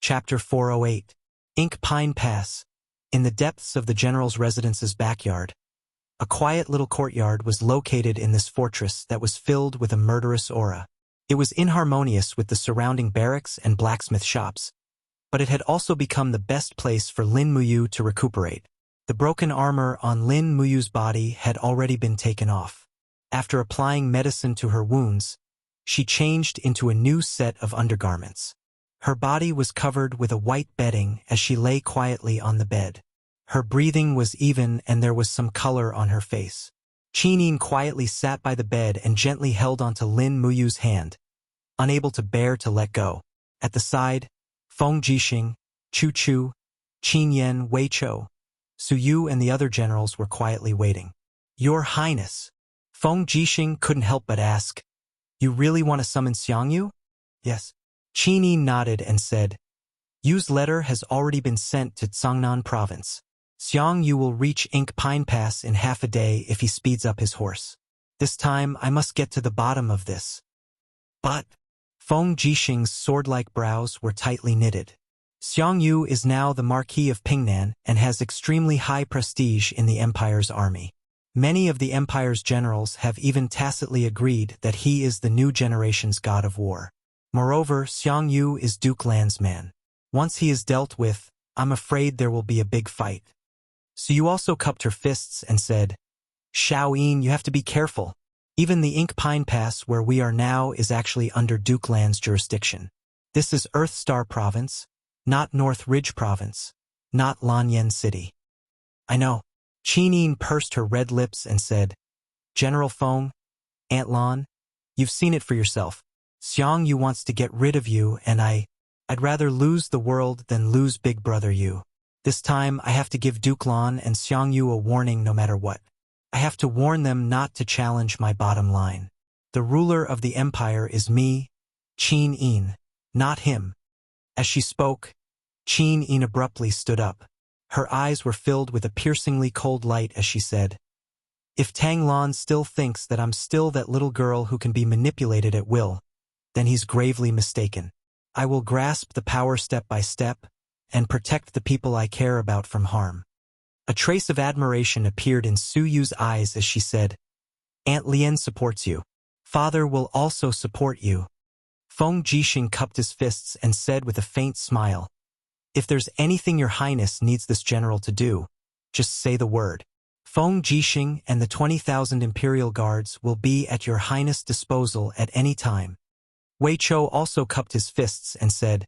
Chapter 408. Ink Pine Pass. In the depths of the general's residence's backyard, a quiet little courtyard was located in this fortress that was filled with a murderous aura. It was inharmonious with the surrounding barracks and blacksmith shops, but it had also become the best place for Lin Muyu to recuperate. The broken armor on Lin Muyu's body had already been taken off. After applying medicine to her wounds, she changed into a new set of undergarments. Her body was covered with a white bedding as she lay quietly on the bed. Her breathing was even and there was some color on her face. Qinin quietly sat by the bed and gently held onto Lin Muyu's hand, unable to bear to let go. At the side, Feng Jixing, Chu Chu, Qin Yan, Wei Chou, Su Yu and the other generals were quietly waiting. "Your Highness." Feng Jixing couldn't help but ask, "You really want to summon Xiangyu?" "Yes." Qinin nodded and said, "Yu's letter has already been sent to Cangnan province. Xiangyu will reach Ink Pine Pass in half a day if he speeds up his horse. This time I must get to the bottom of this." "But..." Feng Jixing's sword-like brows were tightly knitted. "Xiangyu is now the Marquis of Pingnan and has extremely high prestige in the Empire's army. Many of the Empire's generals have even tacitly agreed that he is the new generation's god of war. Moreover, Xiangyu is Duke Lan's man. Once he is dealt with, I'm afraid there will be a big fight." So you also cupped her fists and said, "Xiaoyin, you have to be careful. Even the Ink Pine Pass where we are now is actually under Duke Lan's jurisdiction. This is Earth Star Province, not North Ridge Province, not Lanyan City." "I know." Qinin pursed her red lips and said, "General Feng, Aunt Lan, you've seen it for yourself. Xiangyu wants to get rid of you and I'd rather lose the world than lose Big Brother Yu. This time I have to give Duke Lan and Xiangyu a warning no matter what. I have to warn them not to challenge my bottom line. The ruler of the empire is me, Qin Yin, not him." As she spoke, Qin Yin abruptly stood up. Her eyes were filled with a piercingly cold light as she said, "If Tang Lan still thinks that I'm still that little girl who can be manipulated at will, then he's gravely mistaken. I will grasp the power step by step and protect the people I care about from harm." A trace of admiration appeared in Su Yu's eyes as she said, "Aunt Lien supports you. Father will also support you." Feng Jixing cupped his fists and said with a faint smile, "If there's anything your highness needs this general to do, just say the word. Feng Jixing and the 20,000 imperial guards will be at your highness' disposal at any time." Wei Chou also cupped his fists and said,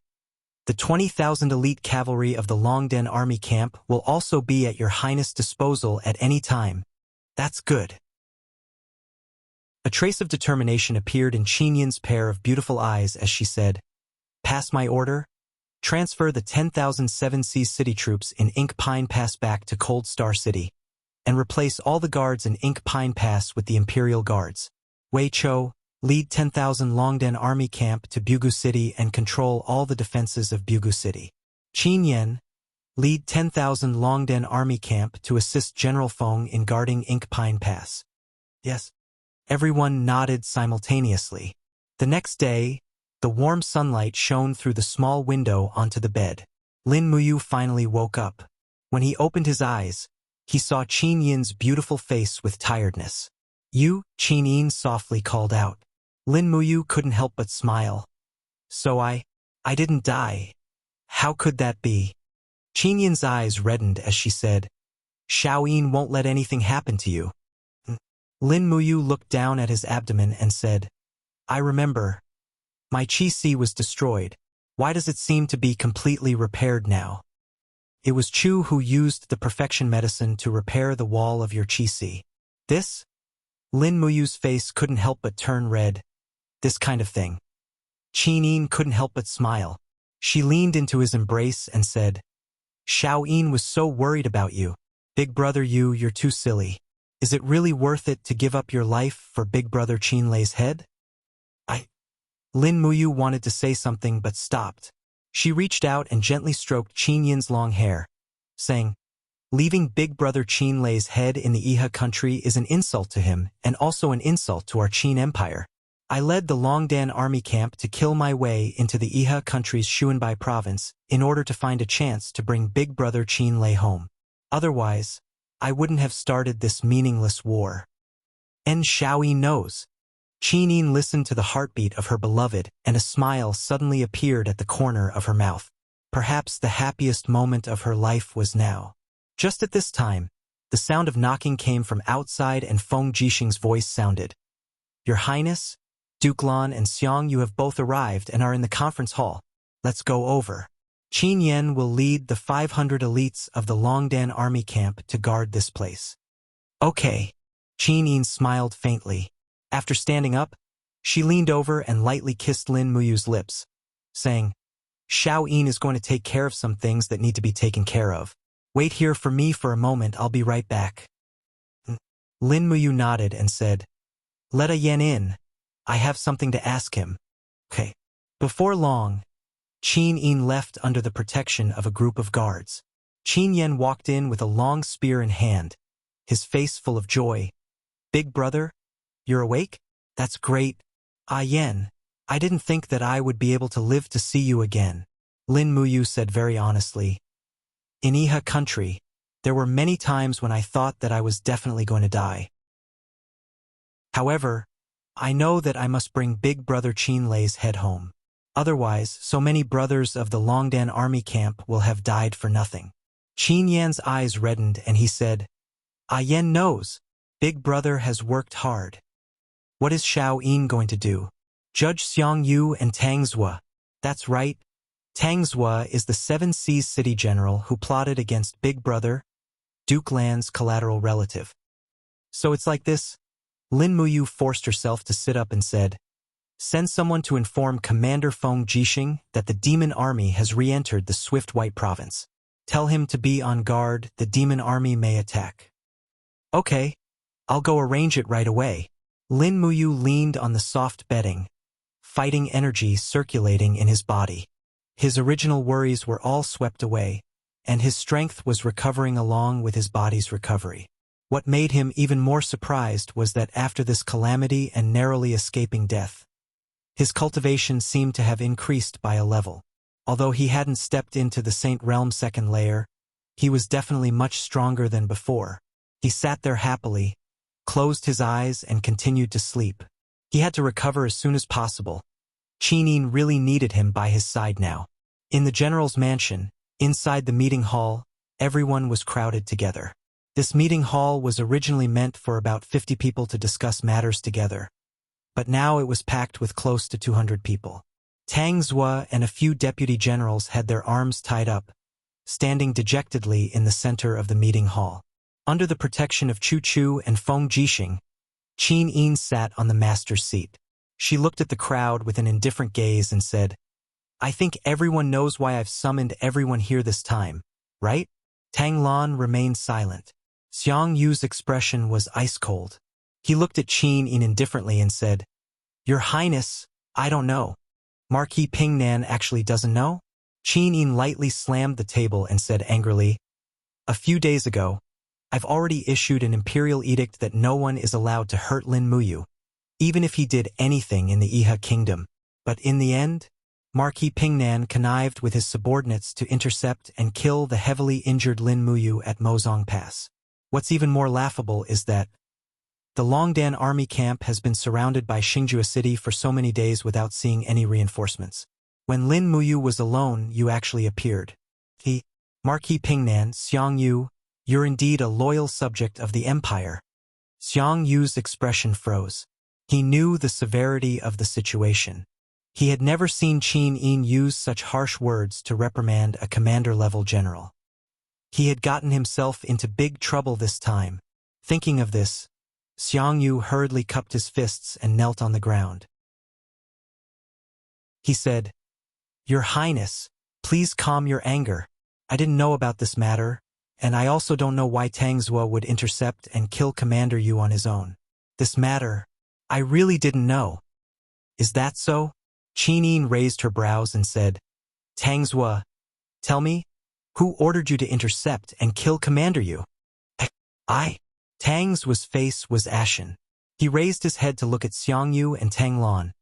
"The 20,000 elite cavalry of the Longden army camp will also be at your highness' disposal at any time. That's good." A trace of determination appeared in Qinyan's pair of beautiful eyes as she said, "Pass my order. Transfer the 10,000 Seven Seas city troops in Ink Pine Pass back to Cold Star City, and replace all the guards in Ink Pine Pass with the Imperial Guards. Wei Chou, lead 10,000 Longden army camp to Bugu City and control all the defenses of Bugu City. Qin Yan, lead 10,000 Longden army camp to assist General Feng in guarding Ink Pine Pass." "Yes." Everyone nodded simultaneously. The next day, the warm sunlight shone through the small window onto the bed. Lin Muyu finally woke up. When he opened his eyes, he saw Qin Yin's beautiful face with tiredness. "You," Qin Yin softly called out. Lin Muyu couldn't help but smile. "So I didn't die. How could that be?" Qin Yin's eyes reddened as she said, "Xiaoyin won't let anything happen to you." Lin Muyu looked down at his abdomen and said, "I remember. My Qi was destroyed. Why does it seem to be completely repaired now?" "It was Chu who used the perfection medicine to repair the wall of your Qi. This?" Lin Muyu's face couldn't help but turn red. "This kind of thing." Qin Yin couldn't help but smile. She leaned into his embrace and said, "Xiaoyin was so worried about you. Big Brother Yu, you're too silly. Is it really worth it to give up your life for Big Brother Qin Lei's head?" Lin Muyu wanted to say something but stopped. She reached out and gently stroked Qin Yin's long hair, saying, "Leaving Big Brother Qin Lei's head in the Iha country is an insult to him and also an insult to our Qin Empire. I led the Longdan army camp to kill my way into the Iha country's Xuanbai province in order to find a chance to bring Big Brother Qin Lei home. Otherwise, I wouldn't have started this meaningless war. En Xiaoyi knows. Qin Yin listened to the heartbeat of her beloved, and a smile suddenly appeared at the corner of her mouth. Perhaps the happiest moment of her life was now. Just at this time, the sound of knocking came from outside and Feng Jixing's voice sounded. Your Highness, Duke Lan and Xiang Yu have both arrived and are in the conference hall. Let's go over. Qin Yan will lead the 500 elites of the Longdan army camp to guard this place. Okay. Qin Yin smiled faintly. After standing up, she leaned over and lightly kissed Lin Muyu's lips, saying, Xiao Yin is going to take care of some things that need to be taken care of. Wait here for me for a moment, I'll be right back. Lin Muyu nodded and said, Let a Yan in. I have something to ask him. Okay. Before long, Qin Yin left under the protection of a group of guards. Qin Yan walked in with a long spear in hand, his face full of joy. Big brother, you're awake? That's great. Ah Yan, I didn't think that I would be able to live to see you again. Lin Muyu said very honestly. In Iha country, there were many times when I thought that I was definitely going to die. However, I know that I must bring Big Brother Qin Lei's head home. Otherwise, so many brothers of the Longdan army camp will have died for nothing. Qin Yan's eyes reddened and he said, Ah Yan knows. Big Brother has worked hard. What is Xiao Yin going to do? Judge Xiang Yu and Tang Zhua. That's right. Tang Zhua is the Seven Seas city general who plotted against Big Brother, Duke Lan's collateral relative. So it's like this? Lin Muyu forced herself to sit up and said, Send someone to inform Commander Feng Jixing that the demon army has re-entered the Swift White province. Tell him to be on guard, the demon army may attack. Okay, I'll go arrange it right away. Lin Muyu leaned on the soft bedding, fighting energy circulating in his body. His original worries were all swept away, and his strength was recovering along with his body's recovery. What made him even more surprised was that after this calamity and narrowly escaping death, his cultivation seemed to have increased by a level. Although he hadn't stepped into the Saint Realm second layer, he was definitely much stronger than before. He sat there happily, closed his eyes and continued to sleep. He had to recover as soon as possible. Qin Yin really needed him by his side now. In the general's mansion, inside the meeting hall, everyone was crowded together. This meeting hall was originally meant for about 50 people to discuss matters together, but now it was packed with close to 200 people. Tang Zhua and a few deputy generals had their arms tied up, standing dejectedly in the center of the meeting hall. Under the protection of Chu Chu and Feng Jixing, Qin Yin sat on the master's seat. She looked at the crowd with an indifferent gaze and said, I think everyone knows why I've summoned everyone here this time, right? Tang Lan remained silent. Xiang Yu's expression was ice-cold. He looked at Qin Yin indifferently and said, Your Highness, I don't know. Marquis Pingnan actually doesn't know? Qin Yin lightly slammed the table and said angrily, A few days ago, I've already issued an imperial edict that no one is allowed to hurt Lin Muyu, even if he did anything in the Iha kingdom. But in the end, Marquis Pingnan connived with his subordinates to intercept and kill the heavily injured Lin Muyu at Mozong Pass. What's even more laughable is that the Longdan army camp has been surrounded by Xingjue City for so many days without seeing any reinforcements. When Lin Muyu was alone, you actually appeared. Marquis Pingnan, Xiang Yu, you're indeed a loyal subject of the empire. Xiang Yu's expression froze. He knew the severity of the situation. He had never seen Qin Yin use such harsh words to reprimand a commander-level general. He had gotten himself into big trouble this time. Thinking of this, Xiang Yu hurriedly cupped his fists and knelt on the ground. He said, Your Highness, please calm your anger. I didn't know about this matter, and I also don't know why Tang Zhua would intercept and kill Commander Yu on his own. This matter, I really didn't know. Is that so? Qin Yin raised her brows and said, Tang Zhua, tell me, who ordered you to intercept and kill Commander Yu? I. Tang Zhua's face was ashen. He raised his head to look at Xiangyu and Tang Lan,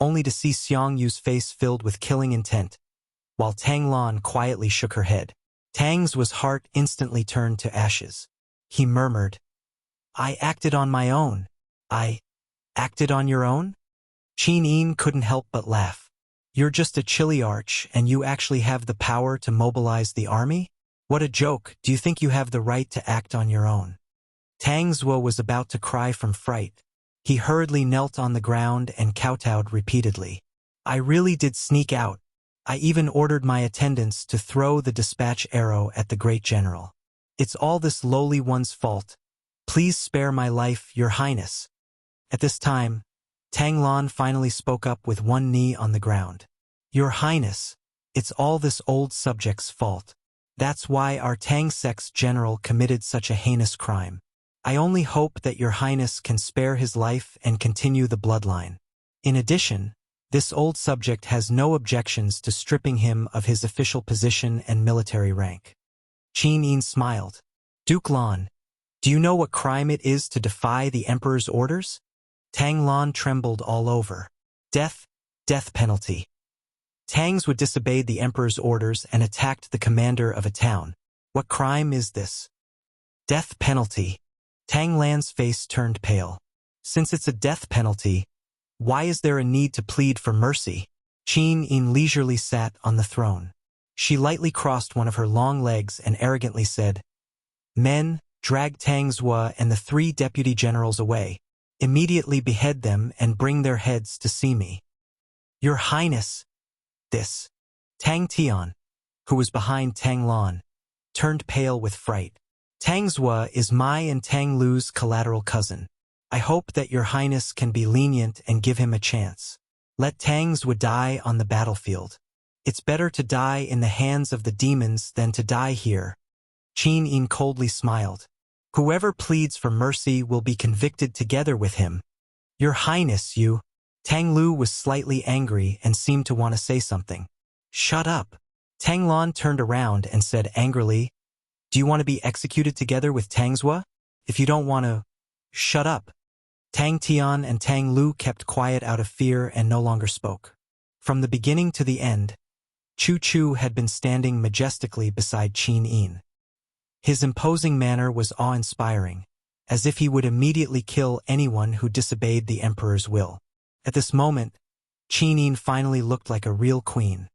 only to see Xiangyu's face filled with killing intent, while Tang Lan quietly shook her head. Tang's heart instantly turned to ashes. He murmured, "I acted on my own." "I acted on your own?" Qin Yin couldn't help but laugh. "You're just a chili arch and you actually have the power to mobilize the army? What a joke. Do you think you have the right to act on your own?" Tang Zuo was about to cry from fright. He hurriedly knelt on the ground and kowtowed repeatedly. "I really did sneak out. I even ordered my attendants to throw the dispatch arrow at the great general. It's all this lowly one's fault. Please spare my life, Your Highness." At this time, Tang Lan finally spoke up with one knee on the ground. "Your Highness, it's all this old subject's fault. That's why our Tang sect's general committed such a heinous crime. I only hope that Your Highness can spare his life and continue the bloodline. In addition, this old subject has no objections to stripping him of his official position and military rank." Qin Yin smiled. "Duke Lan, do you know what crime it is to defy the Emperor's orders?" Tang Lan trembled all over. "Death penalty." Tangs would disobeyed the Emperor's orders and attacked the commander of a town. What crime is this? Death penalty. Tang Lan's face turned pale. Since it's a death penalty, why is there a need to plead for mercy? Qin Yin leisurely sat on the throne. She lightly crossed one of her long legs and arrogantly said, "Men, drag Tang Zuo and the 3 deputy generals away. Immediately behead them and bring their heads to see me." "Your Highness." This. Tang Tian, who was behind Tang Lan, turned pale with fright. "Tang Zuo is my and Tang Lu's collateral cousin. I hope that Your Highness can be lenient and give him a chance. Let Tang Zuo die on the battlefield. It's better to die in the hands of the demons than to die here." Qin Yin coldly smiled. "Whoever pleads for mercy will be convicted together with him." "Your Highness, you..." Tang Lu was slightly angry and seemed to want to say something. "Shut up." Tang Lan turned around and said angrily, "Do you want to be executed together with Tang Zuo? If you don't want to, shut up." Tang Tian and Tang Lu kept quiet out of fear and no longer spoke. From the beginning to the end, Chu Chu had been standing majestically beside Qin Yin. His imposing manner was awe-inspiring, as if he would immediately kill anyone who disobeyed the Emperor's will. At this moment, Qin Yin finally looked like a real queen.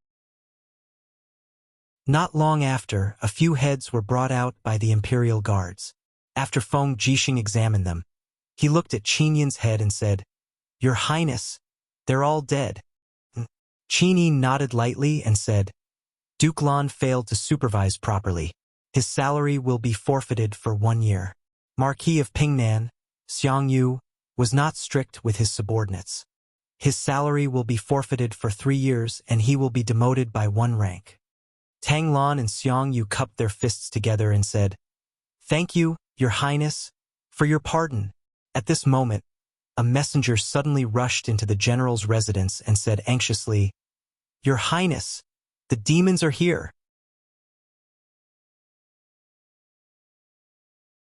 Not long after, a few heads were brought out by the Imperial Guards. After Feng Jixing examined them, he looked at Qin Yin's head and said, "Your Highness, they're all dead." Qin Yin nodded lightly and said, "Duke Lan failed to supervise properly. His salary will be forfeited for 1 year. Marquis of Pingnan, Xiangyu, was not strict with his subordinates. His salary will be forfeited for 3 years and he will be demoted by 1 rank." Tang Lan and Xiangyu cupped their fists together and said, "Thank you, Your Highness, for your pardon." At this moment, a messenger suddenly rushed into the general's residence and said anxiously, "Your Highness, the demons are here."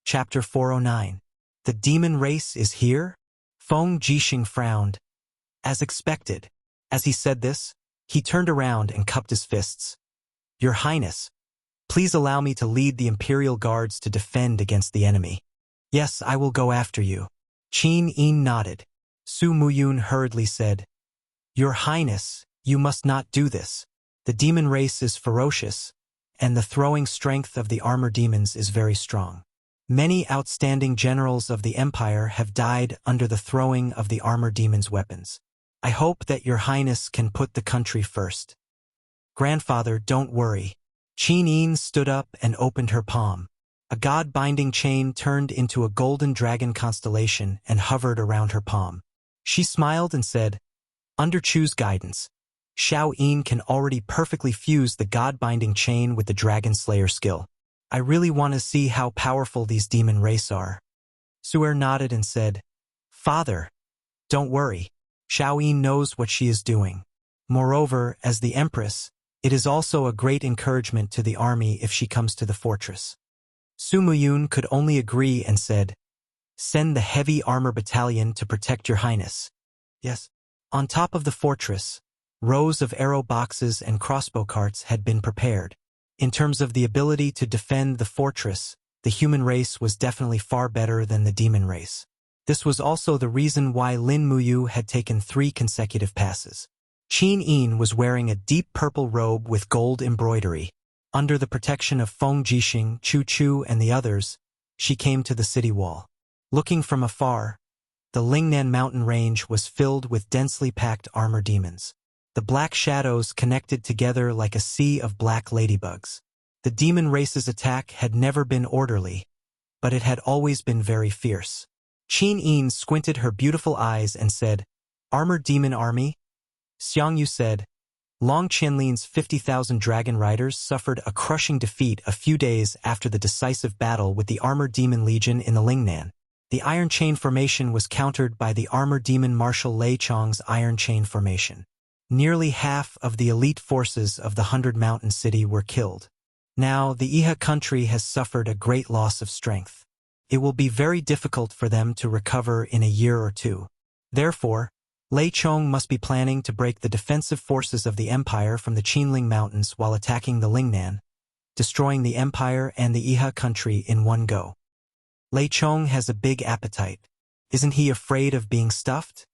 Chapter 409. The demon race is here? Feng Jixing frowned. As expected. As he said this, he turned around and cupped his fists. "Your Highness, please allow me to lead the Imperial Guards to defend against the enemy." "Yes, I will go after you." Qin Yin nodded. Su Muyun hurriedly said, "Your Highness, you must not do this. The demon race is ferocious, and the throwing strength of the armor demons is very strong. Many outstanding generals of the Empire have died under the throwing of the armor demons' weapons. I hope that Your Highness can put the country first." "Grandfather, don't worry." Qin Yin stood up and opened her palm. A god-binding chain turned into a golden dragon constellation and hovered around her palm. She smiled and said, "Under Chu's guidance, Xiao Yin can already perfectly fuse the god-binding chain with the dragon slayer skill. I really want to see how powerful these demon race are." Su'er nodded and said, "Father, don't worry. Xiao Yin knows what she is doing. Moreover, as the Empress, it is also a great encouragement to the army if she comes to the fortress." Su Muyun could only agree and said, Send the heavy armor battalion to protect your highness. Yes. On top of the fortress, rows of arrow boxes and crossbow carts had been prepared. In terms of the ability to defend the fortress, the human race was definitely far better than the demon race. This was also the reason why Lin Muyu had taken 3 consecutive passes. Qin Yin was wearing a deep purple robe with gold embroidery. Under the protection of Feng Jixing, Chu Chu, and the others, she came to the city wall. Looking from afar, the Lingnan mountain range was filled with densely packed armor demons. The black shadows connected together like a sea of black ladybugs. The demon race's attack had never been orderly, but it had always been very fierce. Qin Yin squinted her beautiful eyes and said, "Armored demon army?" Xiang Yu said, Long Qianlin's 50,000 dragon riders suffered a crushing defeat a few days after the decisive battle with the armored demon legion in the Lingnan. The Iron Chain Formation was countered by the armored demon Marshal Lei Chong's Iron Chain Formation. Nearly half of the elite forces of the 100 Mountain City were killed. Now, the Iha country has suffered a great loss of strength. It will be very difficult for them to recover in a year or two. Therefore, Lei Chong must be planning to break the defensive forces of the Empire from the Qinling Mountains while attacking the Lingnan, destroying the Empire and the Iha country in one go. Lei Chong has a big appetite. Isn't he afraid of being stuffed?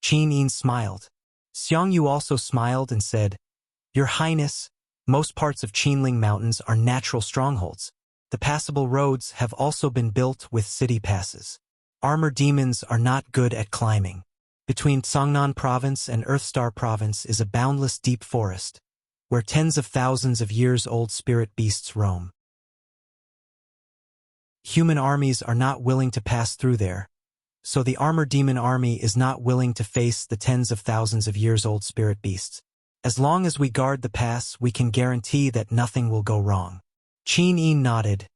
Qin Yin smiled. Xiang Yu also smiled and said, Your Highness, most parts of Qinling Mountains are natural strongholds. The passable roads have also been built with city passes. Armor demons are not good at climbing. Between Songnan Province and Earthstar Province is a boundless deep forest, where tens of thousands of years-old spirit beasts roam. Human armies are not willing to pass through there, so the armor demon army is not willing to face the tens of thousands of years-old spirit beasts. As long as we guard the pass, we can guarantee that nothing will go wrong. Qin Yin nodded.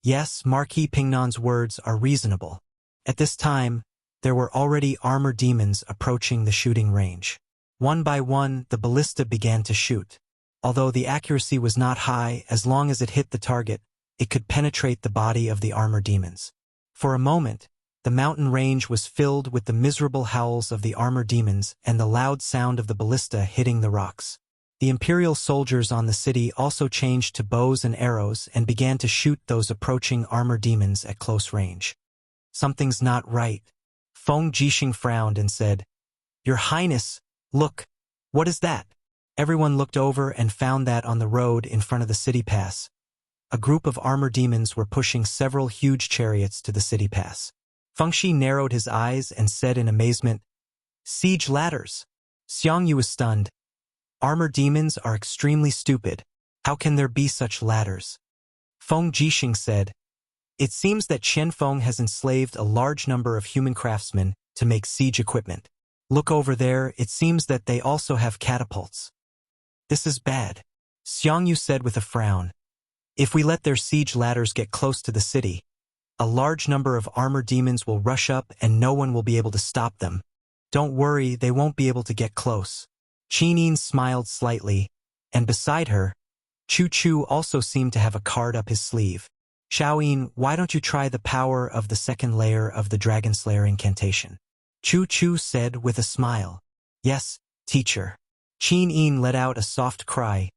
Yes, Marquis Pingnan's words are reasonable. At this time, there were already armor demons approaching the shooting range. One by one, the ballista began to shoot. Although the accuracy was not high, as long as it hit the target, it could penetrate the body of the armor demons. For a moment, the mountain range was filled with the miserable howls of the armor demons and the loud sound of the ballista hitting the rocks. The imperial soldiers on the city also changed to bows and arrows and began to shoot those approaching armor demons at close range. Something's not right. Feng Jixing frowned and said, Your Highness, look, what is that? Everyone looked over and found that on the road in front of the city pass, a group of armor demons were pushing several huge chariots to the city pass. Feng Shi narrowed his eyes and said in amazement, Siege ladders. Xiang Yu was stunned. Armor demons are extremely stupid. How can there be such ladders? Feng Jixing said, It seems that Qian Feng has enslaved a large number of human craftsmen to make siege equipment. Look over there, it seems that they also have catapults. This is bad. Xiang Yu said with a frown. If we let their siege ladders get close to the city, a large number of armor demons will rush up and no one will be able to stop them. Don't worry, they won't be able to get close. Qin Yin smiled slightly, and beside her, Chu Chu also seemed to have a card up his sleeve. Xiaoyin, why don't you try the power of the second layer of the Dragon Slayer incantation? Chu Chu said with a smile. Yes, teacher. Qin Yin let out a soft cry,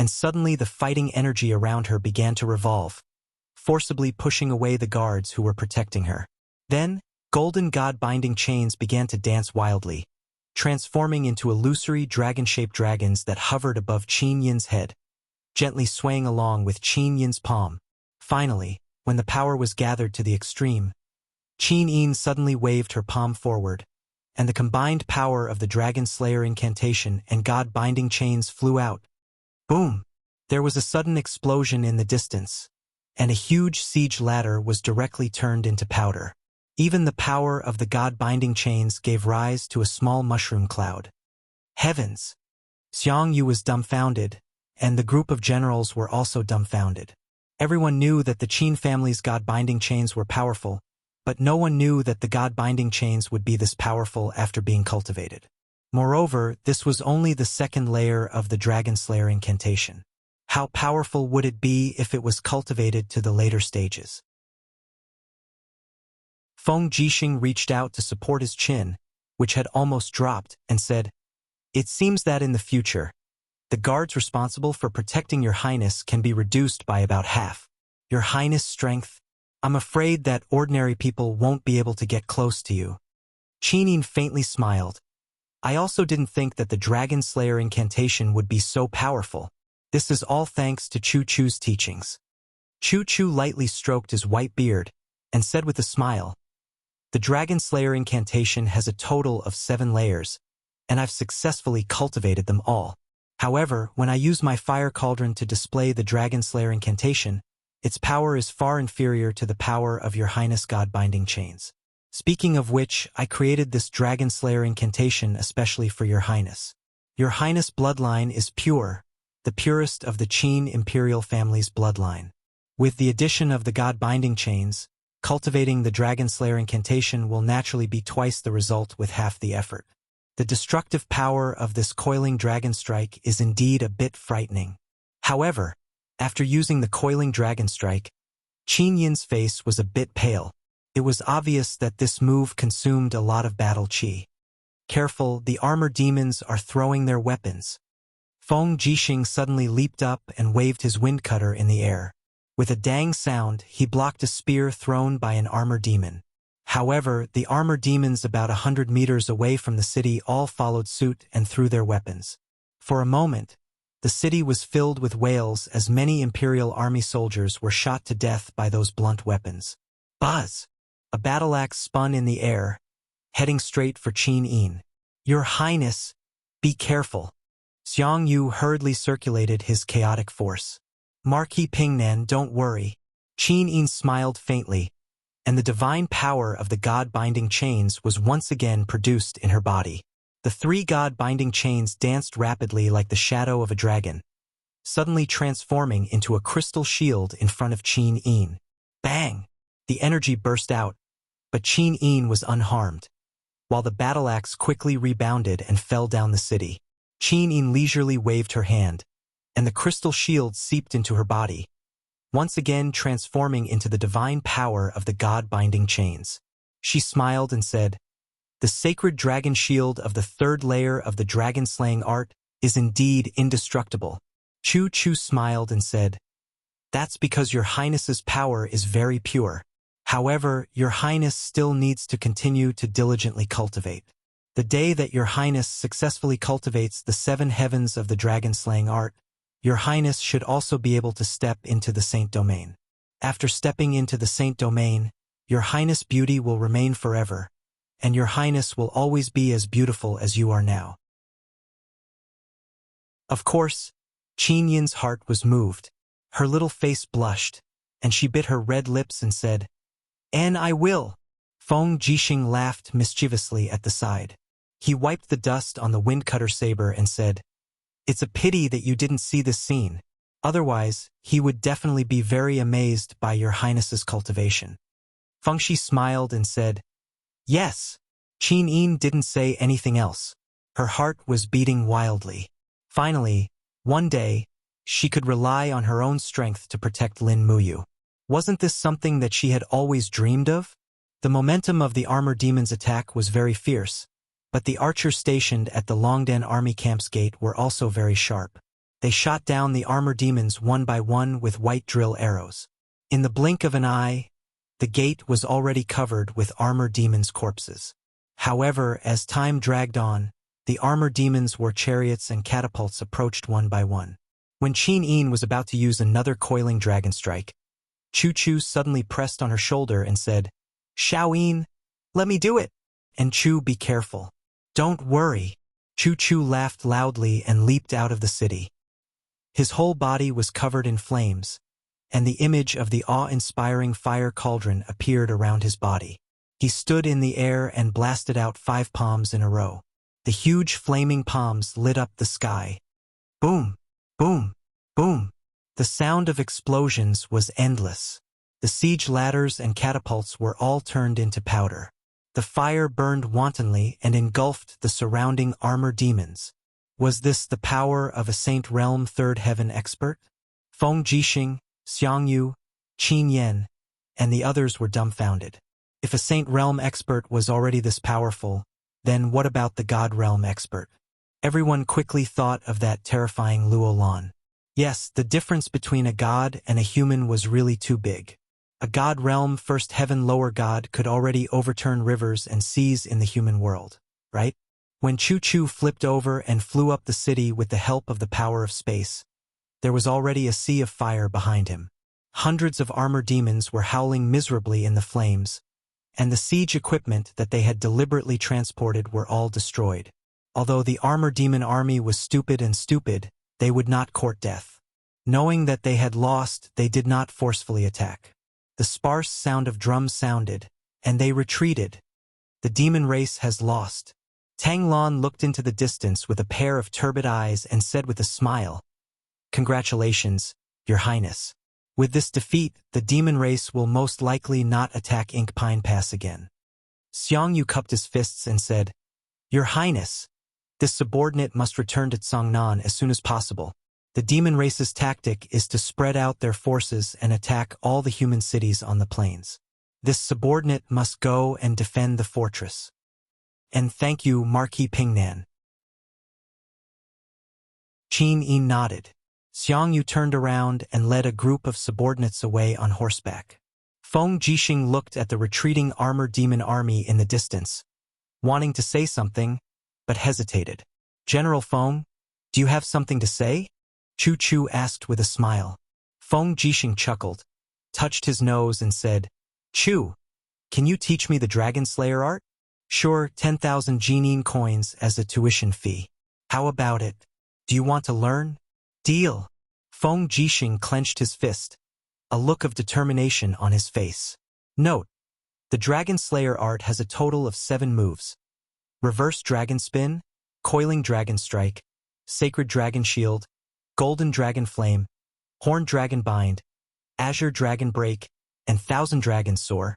and suddenly the fighting energy around her began to revolve, forcibly pushing away the guards who were protecting her. Then, golden god-binding chains began to dance wildly, transforming into illusory dragon-shaped dragons that hovered above Qin Yin's head, gently swaying along with Qin Yin's palm. Finally, when the power was gathered to the extreme, Qin Yin suddenly waved her palm forward, and the combined power of the Dragon Slayer incantation and god-binding chains flew out. Boom! There was a sudden explosion in the distance, and a huge siege ladder was directly turned into powder. Even the power of the god-binding chains gave rise to a small mushroom cloud. Heavens! Xiang Yu was dumbfounded, and the group of generals were also dumbfounded. Everyone knew that the Qin family's god-binding chains were powerful, but no one knew that the god-binding chains would be this powerful after being cultivated. Moreover, this was only the second layer of the Dragon Slayer incantation. How powerful would it be if it was cultivated to the later stages? Feng Jixing reached out to support his chin, which had almost dropped, and said, "It seems that in the future, the guards responsible for protecting your highness can be reduced by about half. Your highness' strength, I'm afraid that ordinary people won't be able to get close to you." Qin faintly smiled. "I also didn't think that the Dragon Slayer incantation would be so powerful. This is all thanks to Chu Chu's teachings." Chu Chu lightly stroked his white beard and said with a smile, "The Dragon Slayer incantation has a total of 7 layers, and I've successfully cultivated them all. However, when I use my fire cauldron to display the Dragon Slayer incantation, its power is far inferior to the power of your highness God-binding chains. Speaking of which, I created this Dragon Slayer incantation especially for your highness. Your highness bloodline is pure, the purest of the Qin imperial family's bloodline. With the addition of the God-binding chains, cultivating the Dragon Slayer incantation will naturally be twice the result with half the effort. The destructive power of this coiling dragon strike is indeed a bit frightening. However, after using the coiling dragon strike, Qin Yin's face was a bit pale. It was obvious that this move consumed a lot of battle chi. Careful, the armor demons are throwing their weapons. Feng Jixing suddenly leaped up and waved his wind cutter in the air. With a dang sound, he blocked a spear thrown by an armor demon. However, the armor demons about 100 meters away from the city all followed suit and threw their weapons. For a moment, the city was filled with wails as many Imperial Army soldiers were shot to death by those blunt weapons. Buzz! A battle axe spun in the air, heading straight for Qin Yin. "Your Highness, be careful." Xiang Yu hurriedly circulated his chaotic force. "Marquis Pingnan, don't worry." Qin Yin smiled faintly, and the divine power of the God-binding chains was once again produced in her body. The 3 God-binding chains danced rapidly like the shadow of a dragon, suddenly transforming into a crystal shield in front of Qin Yin. Bang! The energy burst out, but Qin Yin was unharmed, while the battle axe quickly rebounded and fell down the city. Qin Yin leisurely waved her hand, and the crystal shield seeped into her body, once again transforming into the divine power of the God-binding chains. She smiled and said, "The sacred dragon shield of the 3rd layer of the dragon-slaying art is indeed indestructible." Chu Chu smiled and said, "That's because your highness's power is very pure. However, your highness still needs to continue to diligently cultivate. The day that your highness successfully cultivates the 7 heavens of the dragon-slaying art, your highness should also be able to step into the saint domain. After stepping into the saint domain, your highness' beauty will remain forever, and your highness will always be as beautiful as you are now." Of course, Qin Yin's heart was moved. Her little face blushed, and she bit her red lips and said, "And I will." Feng Jixing laughed mischievously at the side. He wiped the dust on the windcutter saber and said, "It's a pity that you didn't see this scene. Otherwise, he would definitely be very amazed by your highness's cultivation." Feng Shi smiled and said, "Yes." Qin Yin didn't say anything else. Her heart was beating wildly. Finally, one day, she could rely on her own strength to protect Lin Muyu. Wasn't this something that she had always dreamed of? The momentum of the armor demon's attack was very fierce, but the archers stationed at the Longdan army camp's gate were also very sharp. They shot down the armor demons one by one with white drill arrows. In the blink of an eye, the gate was already covered with armor demons' corpses. However, as time dragged on, the armor demons wore chariots and catapults approached one by one. When Qin Yin was about to use another coiling dragon strike, Chu Chu suddenly pressed on her shoulder and said, "Xiao Yin, let me do it." And Chu, be careful. "Don't worry." Chu Chu laughed loudly and leaped out of the city. His whole body was covered in flames, and the image of the awe-inspiring fire cauldron appeared around his body. He stood in the air and blasted out 5 palms in a row. The huge flaming palms lit up the sky. Boom, boom, boom. The sound of explosions was endless. The siege ladders and catapults were all turned into powder. The fire burned wantonly and engulfed the surrounding armor demons. Was this the power of a Saint Realm 3rd Heaven expert? Feng Jixing, Xiang Yu, Qin Yan, and the others were dumbfounded. If a Saint Realm expert was already this powerful, then what about the God Realm expert? Everyone quickly thought of that terrifying Luolan. Yes, the difference between a god and a human was really too big. A God Realm First Heaven Lower God could already overturn rivers and seas in the human world, right? When Chu-Chu flipped over and flew up the city with the help of the power of space, there was already a sea of fire behind him. Hundreds of armor demons were howling miserably in the flames, and the siege equipment that they had deliberately transported were all destroyed. Although the armor demon army was stupid, they would not court death. Knowing that they had lost, they did not forcefully attack. The sparse sound of drums sounded, and they retreated. The demon race has lost. Tang Lan looked into the distance with a pair of turbid eyes and said with a smile, "Congratulations, Your Highness. With this defeat, the demon race will most likely not attack Ink Pine Pass again." Xiang Yu cupped his fists and said, "Your Highness, this subordinate must return to Cangnan as soon as possible. The demon race's tactic is to spread out their forces and attack all the human cities on the plains. This subordinate must go and defend the fortress." "And thank you, Marquis Pingnan." Qin Yin nodded. Xiang Yu turned around and led a group of subordinates away on horseback. Feng Jixing looked at the retreating armor demon army in the distance, wanting to say something, but hesitated. "General Feng, do you have something to say?" Chu-Chu asked with a smile. Feng Jixing chuckled, touched his nose and said, "Chu, can you teach me the Dragon Slayer art?" "Sure, 10,000 Jinyin coins as a tuition fee. How about it? Do you want to learn?" "Deal." Feng Jixing clenched his fist, a look of determination on his face. Note: the Dragon Slayer art has a total of 7 moves. Reverse Dragon Spin, Coiling Dragon Strike, Sacred Dragon Shield, Golden Dragon Flame, Horned Dragon Bind, Azure Dragon Break, and Thousand Dragon Soar.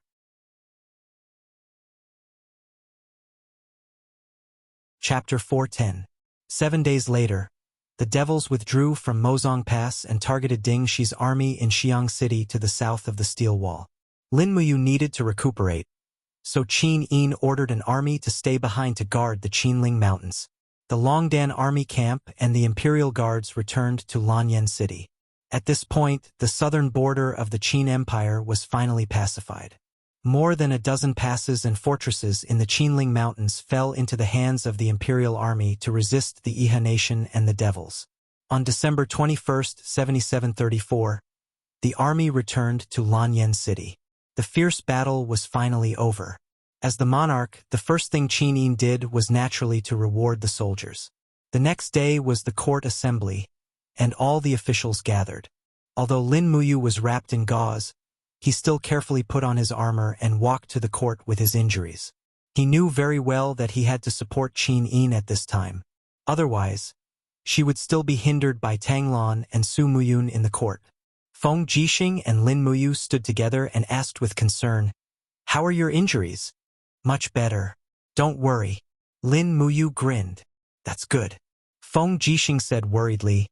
Chapter 410. 7 days later, the devils withdrew from Mozong Pass and targeted Ding Shi's army in Xiang City to the south of the Steel Wall. Lin Muyu needed to recuperate, so Qin Yin ordered an army to stay behind to guard the Qinling Mountains. The Longdan army camp and the Imperial Guards returned to Lanyan City. At this point, the southern border of the Qin Empire was finally pacified. More than a dozen passes and fortresses in the Qinling Mountains fell into the hands of the Imperial Army to resist the Iha Nation and the Devils. On December 21, 7734, the army returned to Lanyan City. The fierce battle was finally over. As the monarch, the first thing Qin Yin did was naturally to reward the soldiers. The next day was the court assembly, and all the officials gathered. Although Lin Muyu was wrapped in gauze, he still carefully put on his armor and walked to the court with his injuries. He knew very well that he had to support Qin Yin at this time. Otherwise, she would still be hindered by Tang Lan and Su Muyun in the court. Feng Jixing and Lin Muyu stood together and asked with concern, "How are your injuries?" "Much better. Don't worry." Lin Muyu grinned. "That's good." Feng Jixing said worriedly,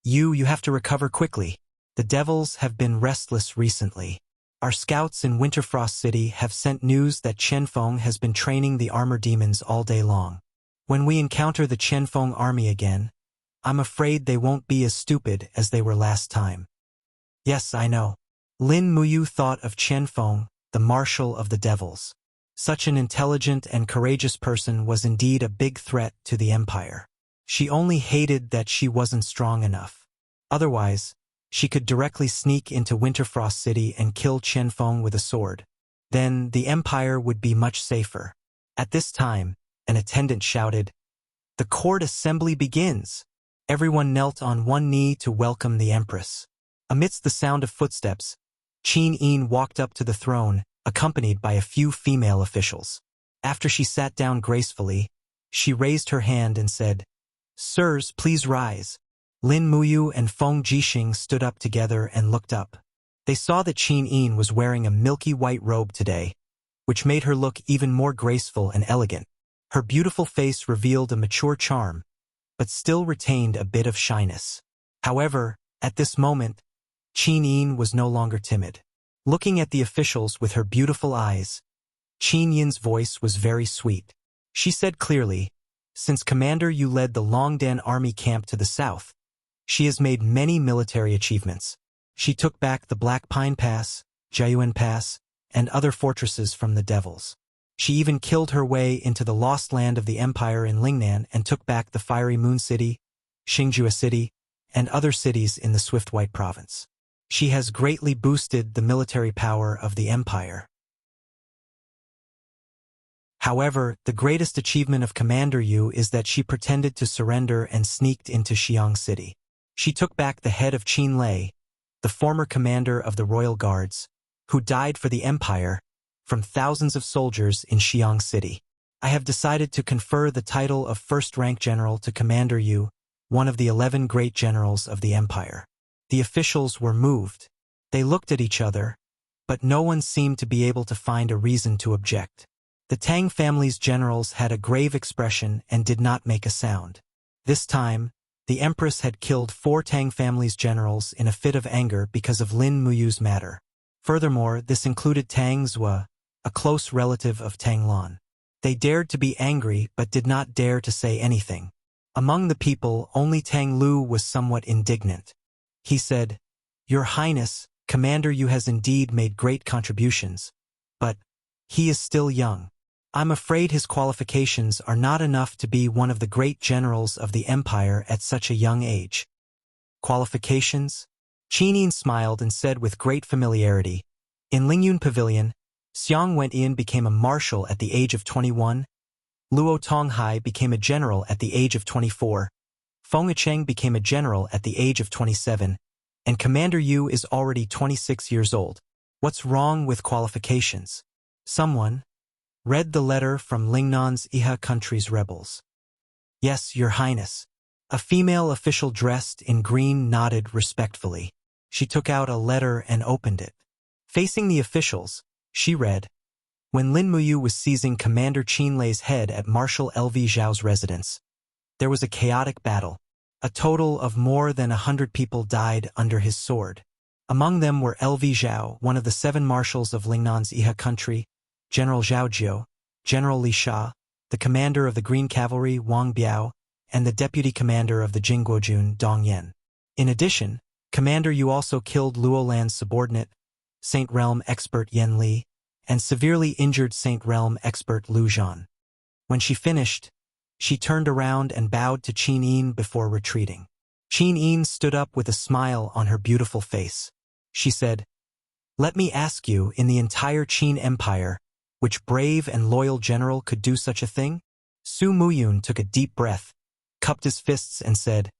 You have to recover quickly. The devils have been restless recently. Our scouts in Winterfrost City have sent news that Qianfeng has been training the armor demons all day long. When we encounter the Qianfeng army again, I'm afraid they won't be as stupid as they were last time. Yes, I know. Lin Muyu thought of Qianfeng, the marshal of the devils. Such an intelligent and courageous person was indeed a big threat to the empire. She only hated that she wasn't strong enough. Otherwise, she could directly sneak into Winterfrost City and kill Qianfeng with a sword. Then the empire would be much safer. At this time, an attendant shouted, "The court assembly begins!" Everyone knelt on one knee to welcome the empress. Amidst the sound of footsteps, Qin Yin walked up to the throne, accompanied by a few female officials. After she sat down gracefully, she raised her hand and said, "Sirs, please rise." Lin Muyu and Feng Jixing stood up together and looked up. They saw that Qin Yin was wearing a milky white robe today, which made her look even more graceful and elegant. Her beautiful face revealed a mature charm, but still retained a bit of shyness. However, at this moment, Qin Yin was no longer timid. Looking at the officials with her beautiful eyes, Qin Yin's voice was very sweet. She said clearly, "Since Commander Yu led the Longdan army camp to the south, she has made many military achievements. She took back the Black Pine Pass, Jiayuan Pass, and other fortresses from the devils. She even killed her way into the lost land of the Empire in Lingnan and took back the Fiery Moon City, Xingjua City, and other cities in the Swift White Province. She has greatly boosted the military power of the Empire. However, the greatest achievement of Commander Yu is that she pretended to surrender and sneaked into Xiang City. She took back the head of Qin Lei, the former commander of the Royal Guards, who died for the Empire, from thousands of soldiers in Xiang City. I have decided to confer the title of first-rank general to Commander Yu, one of the 11 great generals of the Empire." The officials were moved. They looked at each other, but no one seemed to be able to find a reason to object. The Tang family's generals had a grave expression and did not make a sound. This time, the Empress had killed 4 Tang family's generals in a fit of anger because of Lin Muyu's matter. Furthermore, this included Tang Zhua, a close relative of Tang Lan. They dared to be angry but did not dare to say anything. Among the people, only Tang Lu was somewhat indignant. He said, "Your Highness, Commander Yu has indeed made great contributions, but he is still young. I'm afraid his qualifications are not enough to be one of the great generals of the Empire at such a young age." Qualifications? Qin Yin smiled and said with great familiarity, "In Lingyun Pavilion, Xiang Wenyin became a marshal at the age of 21, Luo Tonghai became a general at the age of 24, Feng Yicheng became a general at the age of 27, and Commander Yu is already 26 years old. What's wrong with qualifications?" Someone read the letter from Lingnan's Iha country's rebels. "Yes, Your Highness." A female official dressed in green nodded respectfully. She took out a letter and opened it. Facing the officials, she read, "When Lin Muyu was seizing Commander Qin Lei's head at Marshal L.V. Zhao's residence, there was a chaotic battle. A total of more than 100 people died under his sword. Among them were L.V. Zhao, one of the 7 marshals of Lingnan's Iha country, General Zhao Jiu, General Li Sha, the commander of the Green Cavalry Wang Biao, and the deputy commander of the Jingguojun Dong Yan. In addition, Commander Yu also killed Luo Lan's subordinate, Saint Realm expert Yan Li, and severely injured Saint Realm expert Lu Zhan." When she finished, she turned around and bowed to Qin Yin before retreating. Qin Yin stood up with a smile on her beautiful face. She said, "Let me ask you, in the entire Qin Empire, which brave and loyal general could do such a thing?" Su Muyun took a deep breath, cupped his fists and said,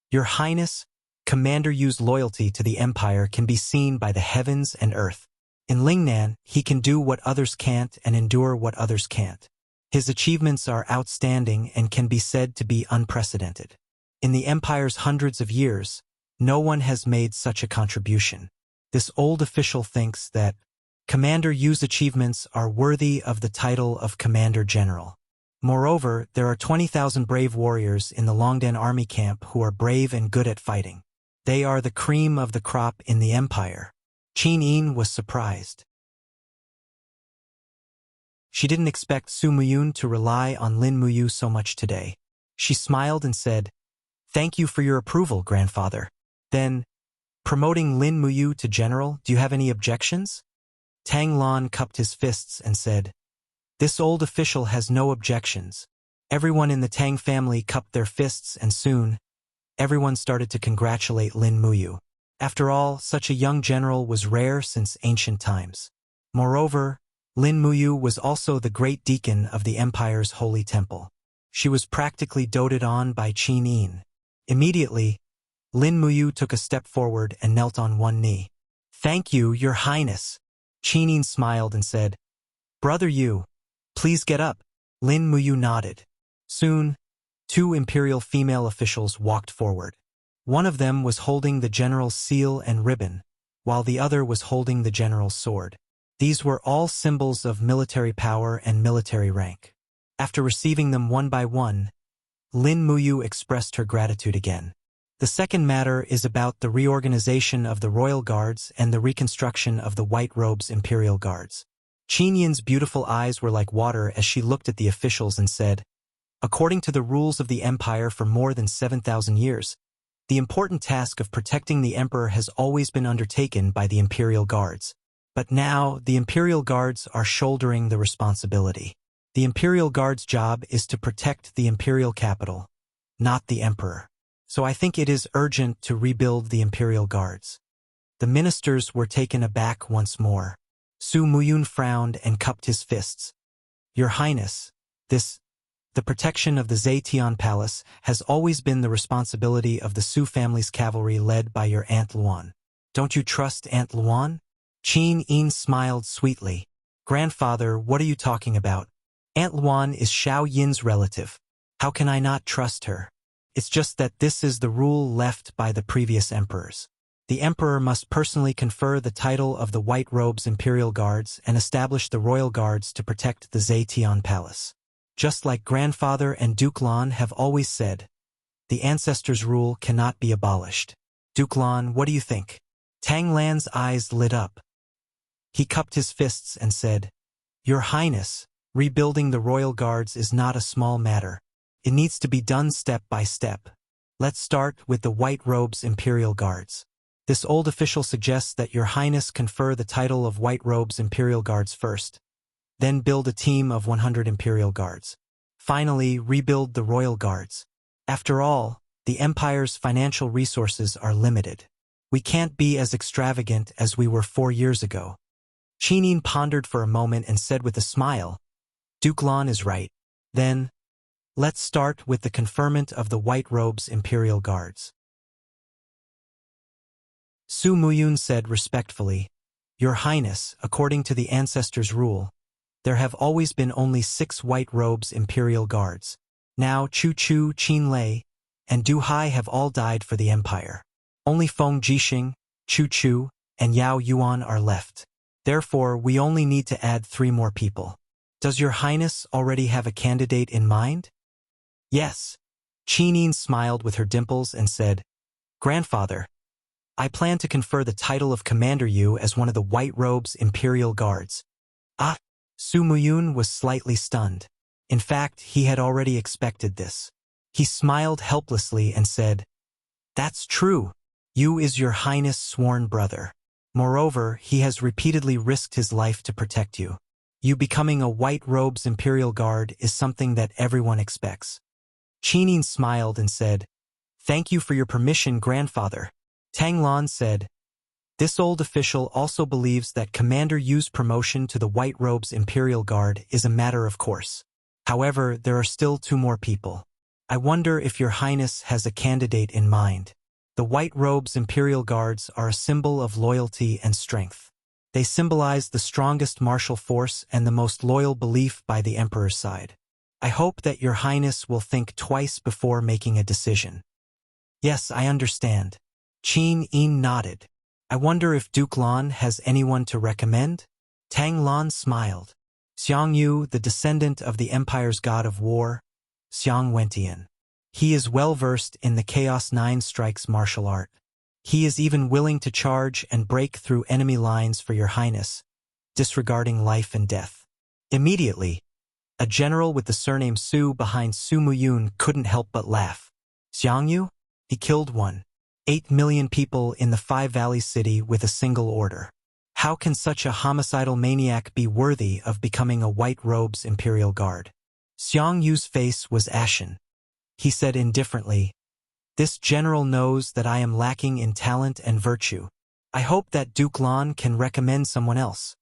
"Your Highness, Commander Yu's loyalty to the Empire can be seen by the heavens and earth. In Lingnan, he can do what others can't and endure what others can't. His achievements are outstanding and can be said to be unprecedented. In the Empire's hundreds of years, no one has made such a contribution." This old official thinks that Commander Yu's achievements are worthy of the title of Commander General. Moreover, there are 20,000 brave warriors in the Longdan army camp who are brave and good at fighting. They are the cream of the crop in the Empire. Qin Yin was surprised. She didn't expect Su Muyun to rely on Lin Muyu so much today. She smiled and said, "Thank you for your approval, grandfather. Then, promoting Lin Muyu to general, do you have any objections?" Tang Lan cupped his fists and said, "This old official has no objections." Everyone in the Tang family cupped their fists and soon, everyone started to congratulate Lin Muyu. After all, such a young general was rare since ancient times. Moreover, Lin Muyu was also the great deacon of the Empire's holy temple. She was practically doted on by Qin Yin. Immediately, Lin Muyu took a step forward and knelt on one knee. "Thank you, Your Highness." Qin Yin smiled and said, "Brother Yu, please get up." Lin Muyu nodded. Soon, 2 imperial female officials walked forward. One of them was holding the general's seal and ribbon, while the other was holding the general's sword. These were all symbols of military power and military rank. After receiving them one by one, Lin Muyu expressed her gratitude again. The second matter is about the reorganization of the Royal Guards and the reconstruction of the White Robes Imperial Guards. Qin Yin's beautiful eyes were like water as she looked at the officials and said, according to the rules of the empire for more than 7,000 years, the important task of protecting the emperor has always been undertaken by the imperial guards. But now, the imperial guards are shouldering the responsibility. The imperial guard's job is to protect the imperial capital, not the emperor. So I think it is urgent to rebuild the imperial guards. The ministers were taken aback once more. Su Muyun frowned and cupped his fists. Your Highness, the protection of the Zetian Palace has always been the responsibility of the Su family's cavalry led by your Aunt Luan. Don't you trust Aunt Luan? Qin Yin smiled sweetly. Grandfather, what are you talking about? Aunt Luan is Xiao Yin's relative. How can I not trust her? It's just that this is the rule left by the previous emperors. The emperor must personally confer the title of the White Robes Imperial Guards and establish the Royal Guards to protect the Zetian Palace. Just like Grandfather and Duke Lan have always said, the ancestors' rule cannot be abolished. Duke Lan, what do you think? Tang Lan's eyes lit up. He cupped his fists and said, Your Highness, rebuilding the Royal Guards is not a small matter. It needs to be done step by step. Let's start with the White Robes Imperial Guards. This old official suggests that Your Highness confer the title of White Robes Imperial Guards first, then build a team of 100 Imperial Guards. Finally, rebuild the Royal Guards. After all, the Empire's financial resources are limited. We can't be as extravagant as we were 4 years ago. Qin Yin pondered for a moment and said with a smile, Duke Lan is right. Then, let's start with the conferment of the White Robes Imperial Guards. Su Muyun said respectfully, Your Highness, according to the ancestors' rule, there have always been only 6 White Robes Imperial Guards. Now Chu Chu, Qin Lei, and Du Hai have all died for the Empire. Only Feng Jixing, Chu Chu, and Yao Yuan are left. Therefore, we only need to add 3 more people. Does Your Highness already have a candidate in mind? Yes. Qin Yin smiled with her dimples and said, Grandfather, I plan to confer the title of Commander Yu as one of the White Robes Imperial Guards. Ah! Su Muyun was slightly stunned. In fact, he had already expected this. He smiled helplessly and said, That's true. Yu is Your Highness' sworn brother. Moreover, he has repeatedly risked his life to protect you. You becoming a White Robes Imperial Guard is something that everyone expects. Qin Yin smiled and said, Thank you for your permission, Grandfather. Tang Lan said, This old official also believes that Commander Yu's promotion to the White Robes Imperial Guard is a matter of course. However, there are still 2 more people. I wonder if Your Highness has a candidate in mind. The White Robes Imperial Guards are a symbol of loyalty and strength. They symbolize the strongest martial force and the most loyal belief by the Emperor's side. I hope that Your Highness will think twice before making a decision. Yes, I understand. Qin Yin nodded. I wonder if Duke Lan has anyone to recommend? Tang Lan smiled. Xiang Yu, the descendant of the Empire's god of war, Xiang Wentian. He is well-versed in the Chaos 9 Strikes martial art. He is even willing to charge and break through enemy lines for Your Highness, disregarding life and death. Immediately, a general with the surname Su behind Su Muyun couldn't help but laugh. Xiang Yu? He killed 8 million people in the Five Valleys city with a single order. How can such a homicidal maniac be worthy of becoming a White Robes Imperial Guard? Xiang Yu's face was ashen. He said indifferently, This general knows that I am lacking in talent and virtue. I hope that Duke Lan can recommend someone else.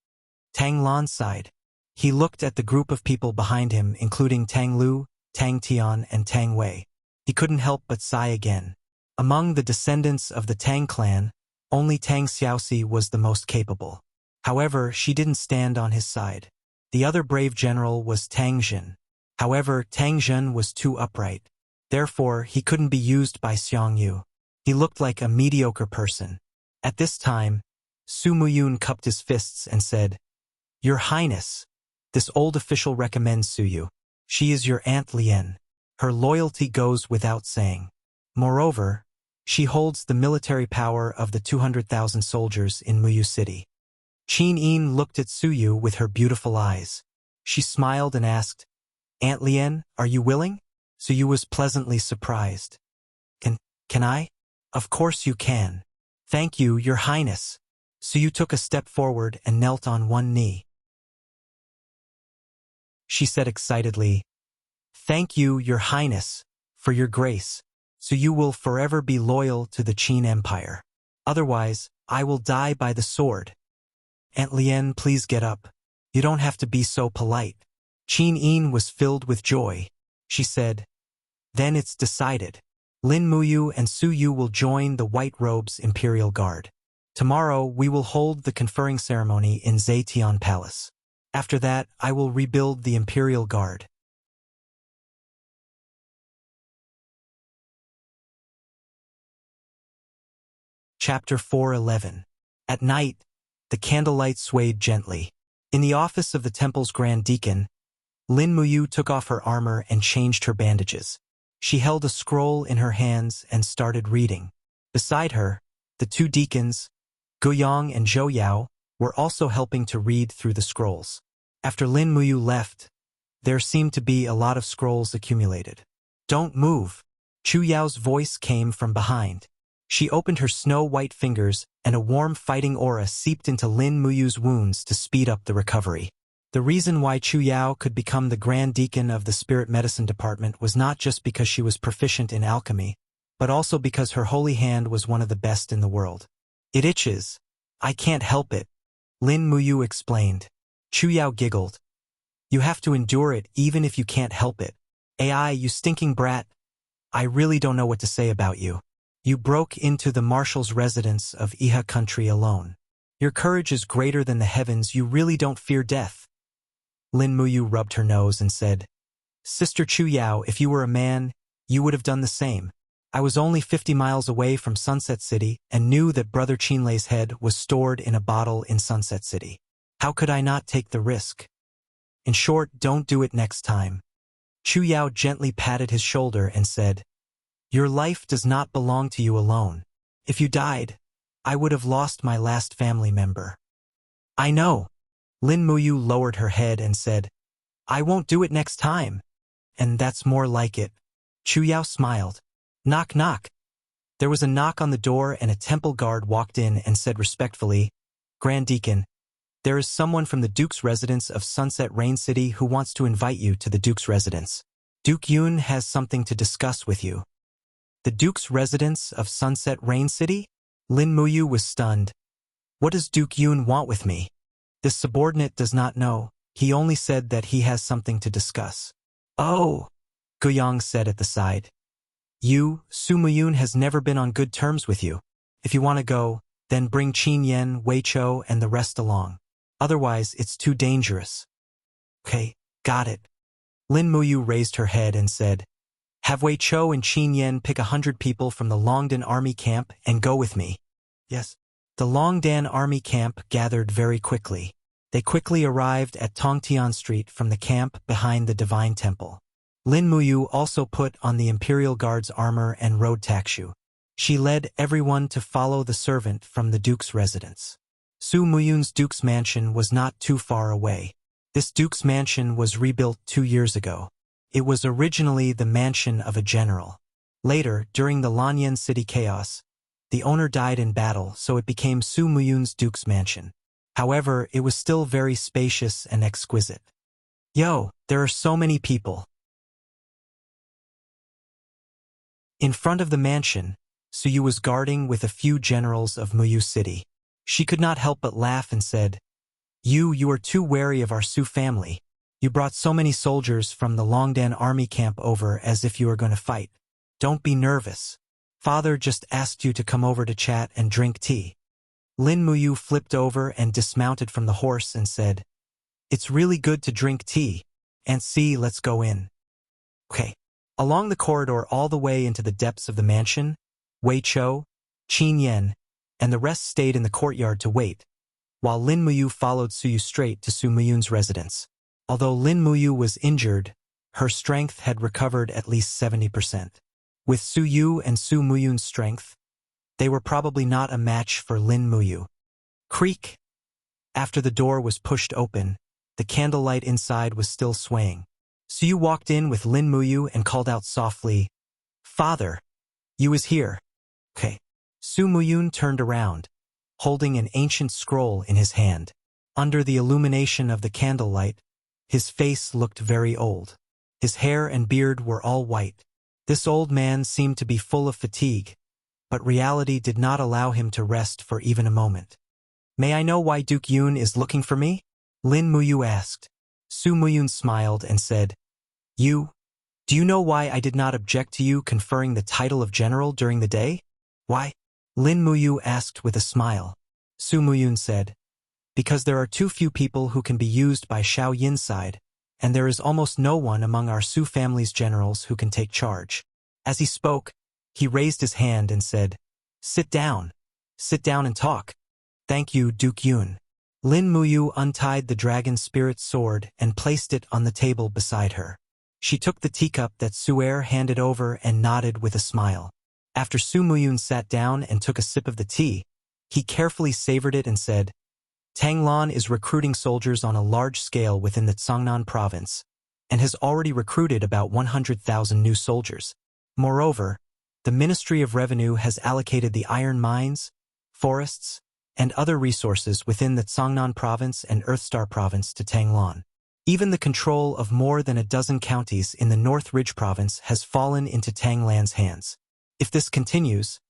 Tang Lan sighed. He looked at the group of people behind him, including Tang Lu, Tang Tian, and Tang Wei. He couldn't help but sigh again. Among the descendants of the Tang clan, only Tang Xiaoxi was the most capable. However, she didn't stand on his side. The other brave general was Tang Jin. However, Tang Jin was too upright. Therefore, he couldn't be used by Xiang Yu. He looked like a mediocre person. At this time, Su Muyun cupped his fists and said, Your Highness, this old official recommends Su Yu. She is your Aunt Lien. Her loyalty goes without saying. Moreover, she holds the military power of the 200,000 soldiers in Muyu City. Qin Yin looked at Suyu with her beautiful eyes. She smiled and asked, Aunt Lien, are you willing? Suyu was pleasantly surprised. Can I? Of course you can. Thank you, Your Highness. Suyu took a step forward and knelt on one knee. She said excitedly, Thank you, Your Highness, for your grace. Suyu will forever be loyal to the Qin Empire. Otherwise, I will die by the sword. Aunt Lien, please get up. You don't have to be so polite. Qin Yin was filled with joy. She said, Then it's decided. Lin Muyu and Suyu will join the White Robes Imperial Guard. Tomorrow, we will hold the conferring ceremony in Zetian Palace. After that, I will rebuild the Imperial Guard. Chapter 4:11. At night, the candlelight swayed gently. In the office of the temple's Grand Deacon, Lin Muyu took off her armor and changed her bandages. She held a scroll in her hands and started reading. Beside her, the two deacons, Guyang and Zhou Yao, were also helping to read through the scrolls. After Lin Muyu left, there seemed to be a lot of scrolls accumulated. Don't move. Chu Yao's voice came from behind. She opened her snow-white fingers, and a warm fighting aura seeped into Lin Muyu's wounds to speed up the recovery. The reason why Chu Yao could become the Grand Deacon of the Spirit Medicine Department was not just because she was proficient in alchemy, but also because her holy hand was one of the best in the world. It itches. I can't help it, Lin Muyu explained. Chu Yao giggled. You have to endure it even if you can't help it. AI, you stinking brat. I really don't know what to say about you. You broke into the marshal's residence of Iha country alone. Your courage is greater than the heavens. You really don't fear death. Lin Muyu rubbed her nose and said, Sister Chu Yao, if you were a man, you would have done the same. I was only 50 miles away from Sunset City and knew that Brother Qinlei's head was stored in a bottle in Sunset City. How could I not take the risk? In short, don't do it next time. Chu Yao gently patted his shoulder and said, Your life does not belong to you alone. If you died, I would have lost my last family member. I know. Lin Muyu lowered her head and said, I won't do it next time. And that's more like it. Chu Yao smiled. Knock, knock. There was a knock on the door and a temple guard walked in and said respectfully, Grand Deacon, there is someone from the Duke's residence of Sunset Rain City who wants to invite you to the Duke's residence. Duke Yun has something to discuss with you. The Duke's residence of Sunset Rain City? Lin Muyu was stunned. What does Duke Yun want with me? This subordinate does not know. He only said that he has something to discuss. Oh, Guyang said at the side. Su Muyun has never been on good terms with you. If you want to go, then bring Qin Yen, Wei Chou, and the rest along. Otherwise, it's too dangerous. Okay, got it. Lin Muyu raised her head and said, Have Wei Chou and Qin Yen pick 100 people from the Longdan army camp and go with me. Yes. The Longdan army camp gathered very quickly. They quickly arrived at Tongtian Street from the camp behind the Divine Temple. Lin Muyu also put on the Imperial Guard's armor and rode takshu. She led everyone to follow the servant from the Duke's residence. Su Muyun's Duke's mansion was not too far away. This Duke's mansion was rebuilt 2 years ago. It was originally the mansion of a general. Later, during the Lanyan City chaos, the owner died in battle, so it became Su Muyun's Duke's mansion. However, it was still very spacious and exquisite. Yo, there are so many people. In front of the mansion, Suyu was guarding with a few generals of Muyu City. She could not help but laugh and said, You are too wary of our Su family. You brought so many soldiers from the Longdan army camp over as if you were going to fight. Don't be nervous. Father just asked you to come over to chat and drink tea. Lin Muyu flipped over and dismounted from the horse and said, It's really good to drink tea. And see, let's go in. Okay. Along the corridor all the way into the depths of the mansion, Wei Chou, Qin Yen, and the rest stayed in the courtyard to wait, while Lin Muyu followed Suyu straight to Su Muyun's residence. Although Lin Muyu was injured, her strength had recovered at least 70%. With Suyu and Su Muyun's strength, they were probably not a match for Lin Muyu. Creak. After the door was pushed open, the candlelight inside was still swaying. Su walked in with Lin Muyu and called out softly, "Father, you is here." Okay. Su Muyun turned around, holding an ancient scroll in his hand. Under the illumination of the candlelight, his face looked very old. His hair and beard were all white. This old man seemed to be full of fatigue, but reality did not allow him to rest for even a moment. "May I know why Duke Yun is looking for me?" Lin Muyu asked. Su Muyun smiled and said, Do you know why I did not object to you conferring the title of general during the day?" "Why?" Lin Muyu asked with a smile. Su Muyun said, "Because there are too few people who can be used by Xiao Yin's side, and there is almost no one among our Su family's generals who can take charge." As he spoke, he raised his hand and said, Sit down and talk." "Thank you, Duke Yun." Lin Muyu untied the dragon spirit sword and placed it on the table beside her. She took the teacup that Su'er handed over and nodded with a smile. After Su Muyun sat down and took a sip of the tea, he carefully savored it and said, "Tanglan is recruiting soldiers on a large scale within the Cangnan province, and has already recruited about 100,000 new soldiers. Moreover, the Ministry of Revenue has allocated the iron mines, forests, and other resources within the Cangnan province and Earthstar province to Tanglan. Even the control of more than a dozen counties in the North Ridge province has fallen into Tanglan's hands. If this continues,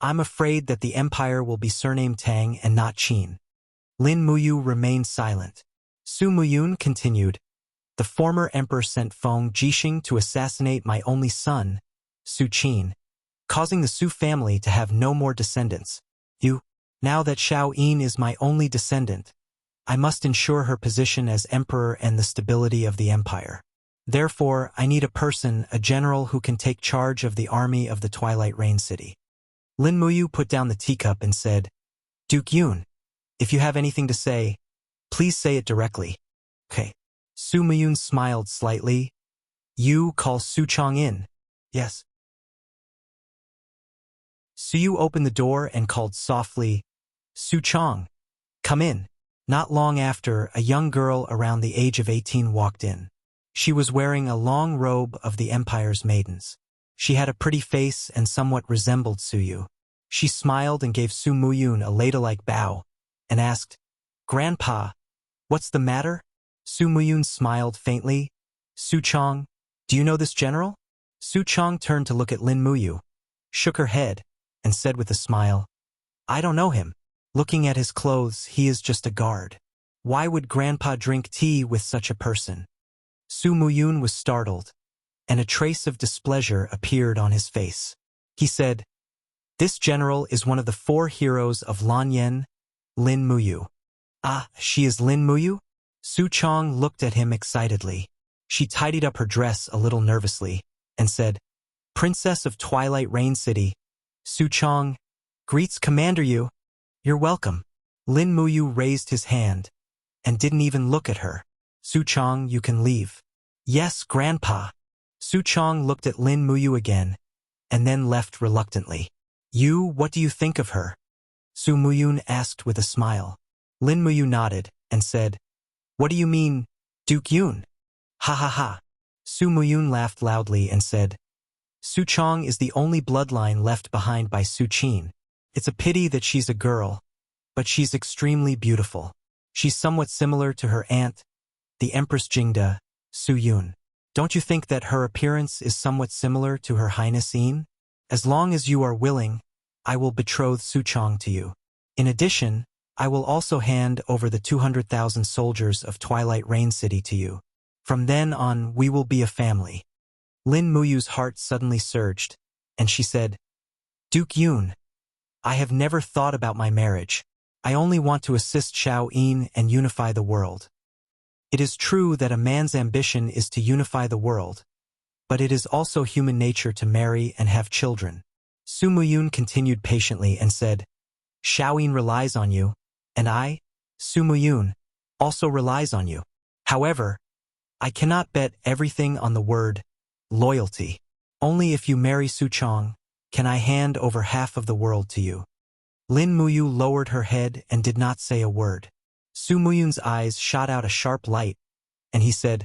I'm afraid that the empire will be surnamed Tang and not Qin." Lin Muyu remained silent. Su Muyun continued, "The former emperor sent Feng Jixing to assassinate my only son, Su Qin, causing the Su family to have no more descendants. Now that Xiao Yin is my only descendant, I must ensure her position as emperor and the stability of the empire. Therefore, I need a general who can take charge of the army of the Twilight Rain City." Lin Muyu put down the teacup and said, "Duke Yun, if you have anything to say, please say it directly." "Okay." Su Muyun smiled slightly. "You call Su Chong in?" "Yes." Su Yu opened the door and called softly, "Su Chong, come in." Not long after, a young girl around the age of 18 walked in. She was wearing a long robe of the Empire's maidens. She had a pretty face and somewhat resembled Su Yu. She smiled and gave Su Muyun a ladle-like bow, and asked, "Grandpa, what's the matter?" Su Muyun smiled faintly. "Su Chong, do you know this general?" Su Chong turned to look at Lin Muyu, shook her head, and said with a smile, "I don't know him. Looking at his clothes, he is just a guard. Why would Grandpa drink tea with such a person?" Su Muyun was startled, and a trace of displeasure appeared on his face. He said, "This general is one of the 4 heroes of Lanyan, Lin Muyu." "Ah, she is Lin Muyu?" Su Chong looked at him excitedly. She tidied up her dress a little nervously, and said, "Princess of Twilight Rain City, Su Chong, greets Commander Yu." "You're welcome." Lin Muyu raised his hand, and didn't even look at her. "Su Chong, you can leave." "Yes, Grandpa." Su Chong looked at Lin Muyu again, and then left reluctantly. What do you think of her?" Su Muyun asked with a smile. Lin Muyu nodded, and said, "What do you mean, Duke Yun?" "Ha ha ha." Su Muyun laughed loudly and said, "Su Chong is the only bloodline left behind by Su Qin. It's a pity that she's a girl, but she's extremely beautiful. She's somewhat similar to her aunt, the Empress Jingda, Su Yun. Don't you think that her appearance is somewhat similar to Her Highness Yin? As long as you are willing, I will betroth Su Chong to you. In addition, I will also hand over the 200,000 soldiers of Twilight Rain City to you. From then on, we will be a family." Lin Muyu's heart suddenly surged, and she said, "Duke Yun, I have never thought about my marriage. I only want to assist Xiao Yin and unify the world. It is true that a man's ambition is to unify the world, but it is also human nature to marry and have children." Su Muyun continued patiently and said, "Xiao Yin relies on you, and I, Su Muyun, also relies on you. However, I cannot bet everything on the word loyalty. Only if you marry Su Chong can I hand over half of the world to you." Lin Muyu lowered her head and did not say a word. Su Muyun's eyes shot out a sharp light, and he said,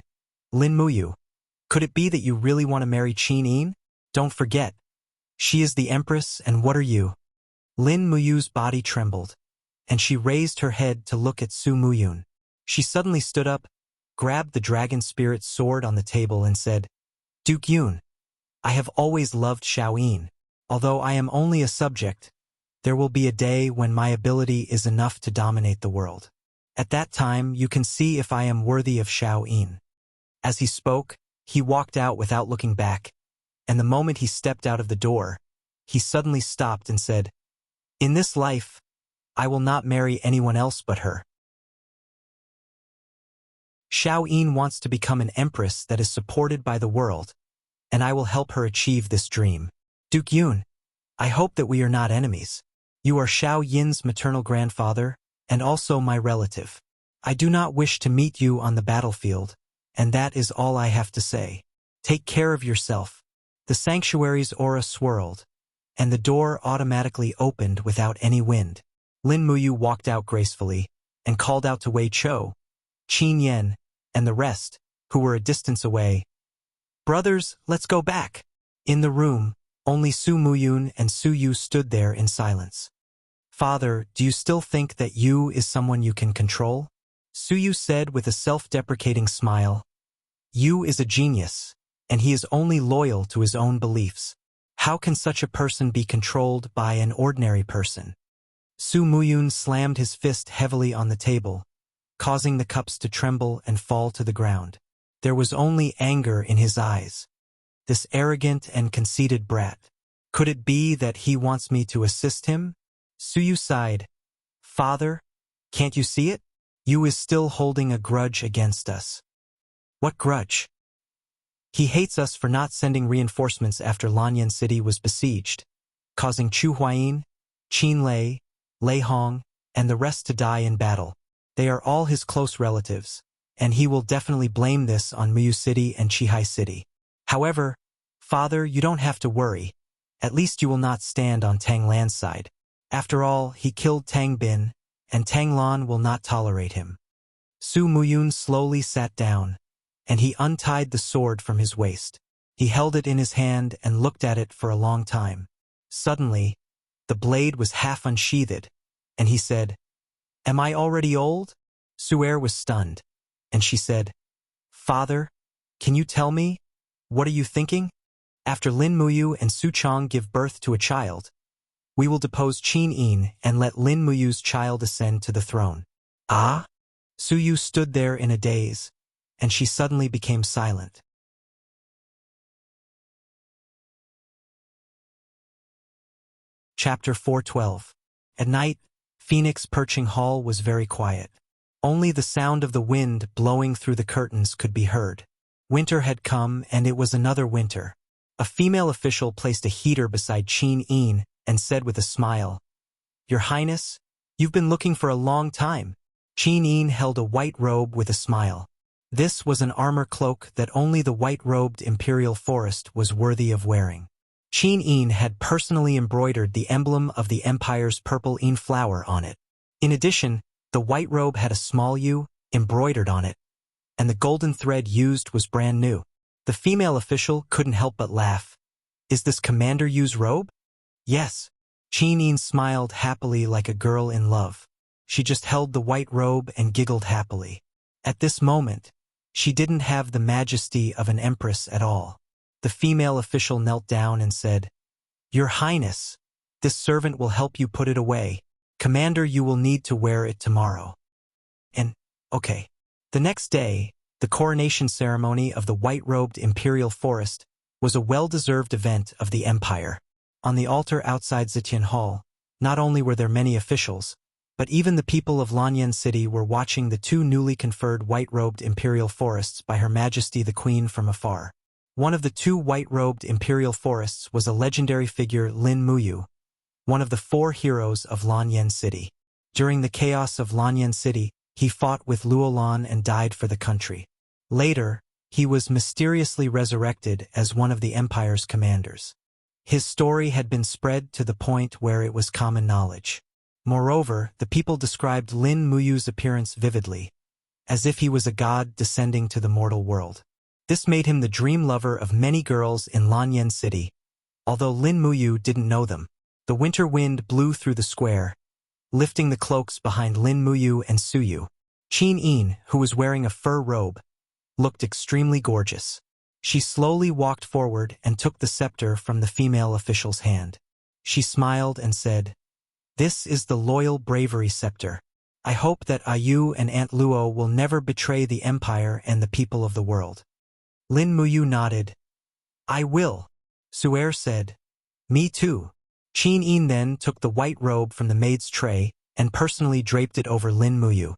Lin Muyu, could it be that you really want to marry Qin Yin? Don't forget, she is the empress, and what are you? Lin Muyu's body trembled, and she raised her head to look at Su Muyun. She suddenly stood up, grabbed the dragon spirit sword on the table and said, Duke Yun, I have always loved Xiao Yin. Although I am only a subject, there will be a day when my ability is enough to dominate the world. At that time, you can see if I am worthy of Xiao Yin. As he spoke, he walked out without looking back, and the moment he stepped out of the door, he suddenly stopped and said, In this life, I will not marry anyone else but her. Xiao Yin wants to become an empress that is supported by the world, and I will help her achieve this dream. Duke Yun, I hope that we are not enemies. You are Xiao Yin's maternal grandfather, and also my relative. I do not wish to meet you on the battlefield, and that is all I have to say. Take care of yourself. The sanctuary's aura swirled, and the door automatically opened without any wind. Lin Muyu walked out gracefully, and called out to Wei Chou, Qin Yen, and the rest, who were a distance away. Brothers, let's go back. In the room, only Su Muyun and Su Yu stood there in silence. Father, do you still think that Yu is someone you can control? Su Yu said with a self-deprecating smile. Yu is a genius, and he is only loyal to his own beliefs. How can such a person be controlled by an ordinary person? Su Muyun slammed his fist heavily on the table, causing the cups to tremble and fall to the ground. There was only anger in his eyes. This arrogant and conceited brat. Could it be that he wants me to assist him? Su Yu sighed. Father, can't you see it? Yu is still holding a grudge against us. What grudge? He hates us for not sending reinforcements after Lanyan City was besieged, causing Chu Huayin, Qin Lei, Lei Hong, and the rest to die in battle. They are all his close relatives, and he will definitely blame this on Muyu City and Qihai City. However, Father, you don't have to worry. At least you will not stand on Tang Lan's side. After all, he killed Tang Bin, and Tang Lan will not tolerate him. Su Muyun slowly sat down, and he untied the sword from his waist. He held it in his hand and looked at it for a long time. Suddenly, the blade was half unsheathed, and he said, Am I already old? Su'er was stunned, and she said, Father, can you tell me? What are you thinking? After Lin Muyu and Su Chong give birth to a child, we will depose Qin Yin and let Lin Muyu's child ascend to the throne. Ah? Su Yu stood there in a daze, and she suddenly became silent. Chapter 412. At night, Phoenix Perching Hall was very quiet. Only the sound of the wind blowing through the curtains could be heard. Winter had come, and it was another winter. A female official placed a heater beside Qin Yin and said with a smile, Your Highness, you've been looking for a long time. Qin Yin held a white robe with a smile. This was an armor cloak that only the white-robed imperial forest was worthy of wearing. Qin Yin had personally embroidered the emblem of the empire's purple Yin flower on it. In addition, the white robe had a small U embroidered on it, and the golden thread used was brand new. The female official couldn't help but laugh. Is this Commander Yu's robe? Yes. Qin Yin smiled happily like a girl in love. She just held the white robe and giggled happily. At this moment, she didn't have the majesty of an empress at all. The female official knelt down and said, Your Highness, this servant will help you put it away. Commander, you will need to wear it tomorrow. And, okay. The next day, the coronation ceremony of the white-robed imperial forest was a well-deserved event of the empire. On the altar outside Zitian Hall, not only were there many officials, but even the people of Lanyan City were watching the two newly conferred white-robed imperial forests by Her Majesty the Queen from afar. One of the two white-robed imperial forests was a legendary figure, Lin Muyu, one of the 4 heroes of Lanyan City. During the chaos of Lanyan City, he fought with Luolan and died for the country. Later, he was mysteriously resurrected as one of the empire's commanders. His story had been spread to the point where it was common knowledge. Moreover, the people described Lin Muyu's appearance vividly, as if he was a god descending to the mortal world. This made him the dream lover of many girls in Lanyan City, although Lin Muyu didn't know them. The winter wind blew through the square, lifting the cloaks behind Lin Muyu and Suyu. Qin Yin, who was wearing a fur robe, looked extremely gorgeous. She slowly walked forward and took the scepter from the female official's hand. She smiled and said, "This is the loyal bravery scepter. I hope that Ayu and Aunt Luo will never betray the empire and the people of the world." Lin Muyu nodded. "I will," Suer said. "Me too." Qin Yin then took the white robe from the maid's tray and personally draped it over Lin Muyu.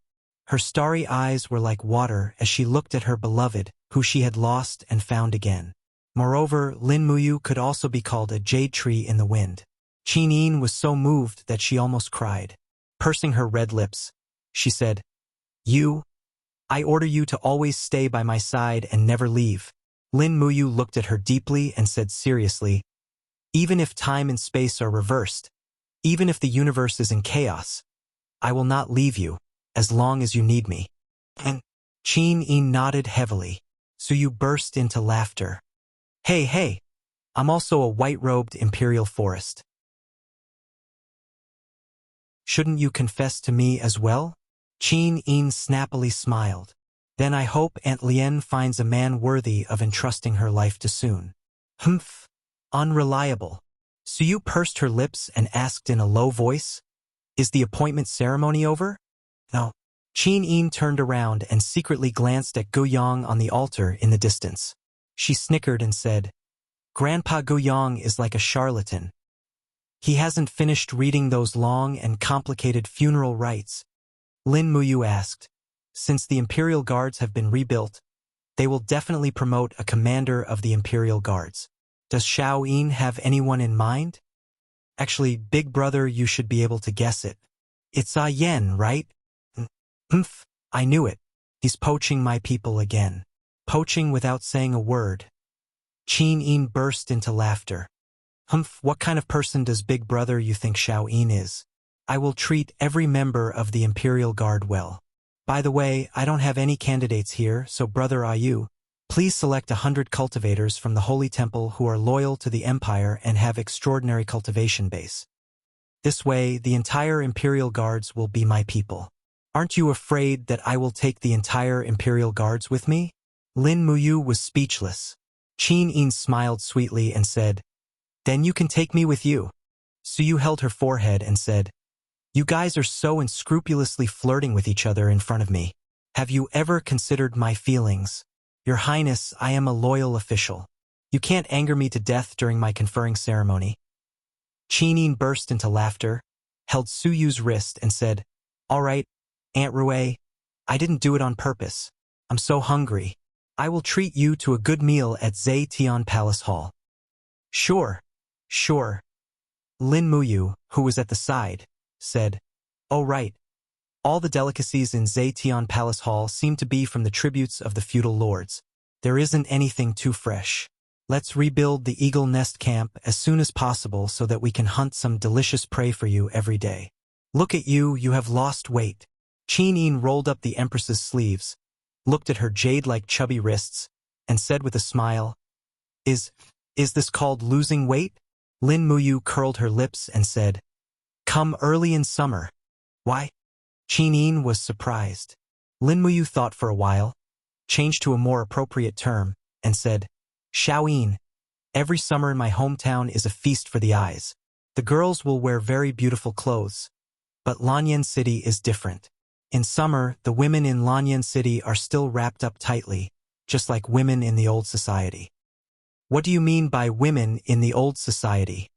Her starry eyes were like water as she looked at her beloved, who she had lost and found again. Moreover, Lin Muyu could also be called a jade tree in the wind. Qin Yin was so moved that she almost cried. Pursing her red lips, she said, I order you to always stay by my side and never leave." Lin Muyu looked at her deeply and said seriously, "Even if time and space are reversed, even if the universe is in chaos, I will not leave you, as long as you need me." And Qin Yin nodded heavily. Suyu burst into laughter. Hey, I'm also a white-robed imperial forest. Shouldn't you confess to me as well? Qin Yin snappily smiled. "Then I hope Aunt Lien finds a man worthy of entrusting her life to soon." Humph. Unreliable. Suyu pursed her lips and asked in a low voice, "Is the appointment ceremony over?" "No." Qin Yin turned around and secretly glanced at Guiyang on the altar in the distance. She snickered and said, "Grandpa Guiyang is like a charlatan. He hasn't finished reading those long and complicated funeral rites." Lin Muyu asked, "Since the Imperial Guards have been rebuilt, they will definitely promote a commander of the Imperial Guards. Does Xiao Yin have anyone in mind?" "Actually, big brother, you should be able to guess it. It's Ah Yen, right?" Humph, I knew it. He's poaching my people again. Poaching without saying a word." Qin Yin burst into laughter. "Humph, what kind of person does big brother you think Xiao Yin is? I will treat every member of the Imperial Guard well. By the way, I don't have any candidates here, so brother Ayu, please select 100 cultivators from the Holy Temple who are loyal to the Empire and have extraordinary cultivation base. This way, the entire Imperial Guards will be my people. Aren't you afraid that I will take the entire Imperial Guards with me?" Lin Muyu was speechless. Qin Yin smiled sweetly and said, "Then you can take me with you." Suyu held her forehead and said, "You guys are so unscrupulously flirting with each other in front of me. Have you ever considered my feelings? Your Highness, I am a loyal official. You can't anger me to death during my conferring ceremony." Qin Yin burst into laughter, held Suyu's wrist and said, "All right, Aunt Rue, I didn't do it on purpose. I'm so hungry. I will treat you to a good meal at Zetian Palace Hall." Sure. Lin Muyu, who was at the side, said, "Oh right. All the delicacies in Zetian Palace Hall seem to be from the tributes of the feudal lords. There isn't anything too fresh. Let's rebuild the Eagle Nest camp as soon as possible so that we can hunt some delicious prey for you every day. Look at you, you have lost weight." Qin Yin rolled up the Empress's sleeves, looked at her jade-like chubby wrists, and said with a smile, Is this called losing weight?" Lin Muyu curled her lips and said, "Come early in summer." "Why?" Qin Yin was surprised. Lin Muyu thought for a while, changed to a more appropriate term, and said, "Xiao Yin, every summer in my hometown is a feast for the eyes. The girls will wear very beautiful clothes. But Lanyan City is different. In summer, the women in Lanyan City are still wrapped up tightly, just like women in the old society." "What do you mean by women in the old society?"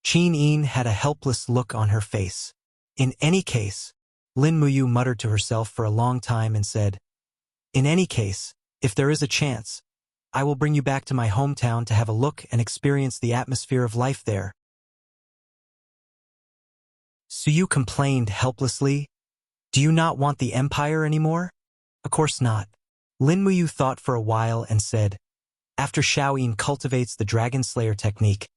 Qin Yin had a helpless look on her face. "In any case," Lin Muyu muttered to herself for a long time and said, "In any case, if there is a chance, I will bring you back to my hometown to have a look and experience the atmosphere of life there." Suyu complained helplessly, "Do you not want the Empire anymore?" "Of course not." Lin Muyu thought for a while and said, "After Xiao Yin cultivates the Dragon Slayer technique,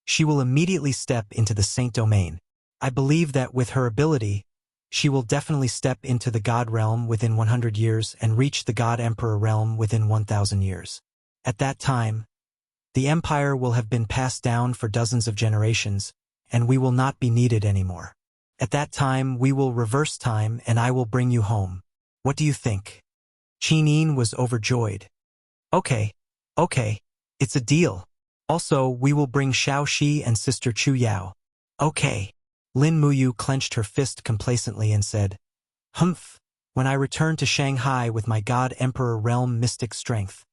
she will immediately step into the Saint Domain. I believe that with her ability, she will definitely step into the God realm within 100 years and reach the God Emperor realm within 1,000 years. At that time, the empire will have been passed down for dozens of generations, and we will not be needed anymore. At that time, we will reverse time and I will bring you home. What do you think? Qin Yin was overjoyed. Okay, it's a deal. Also, we will bring Xiao Shi and Sister Chu Yao. Okay. Lin Muyu clenched her fist complacently and said, Humph, when I return to Shanghai with my God Emperor realm mystic strength,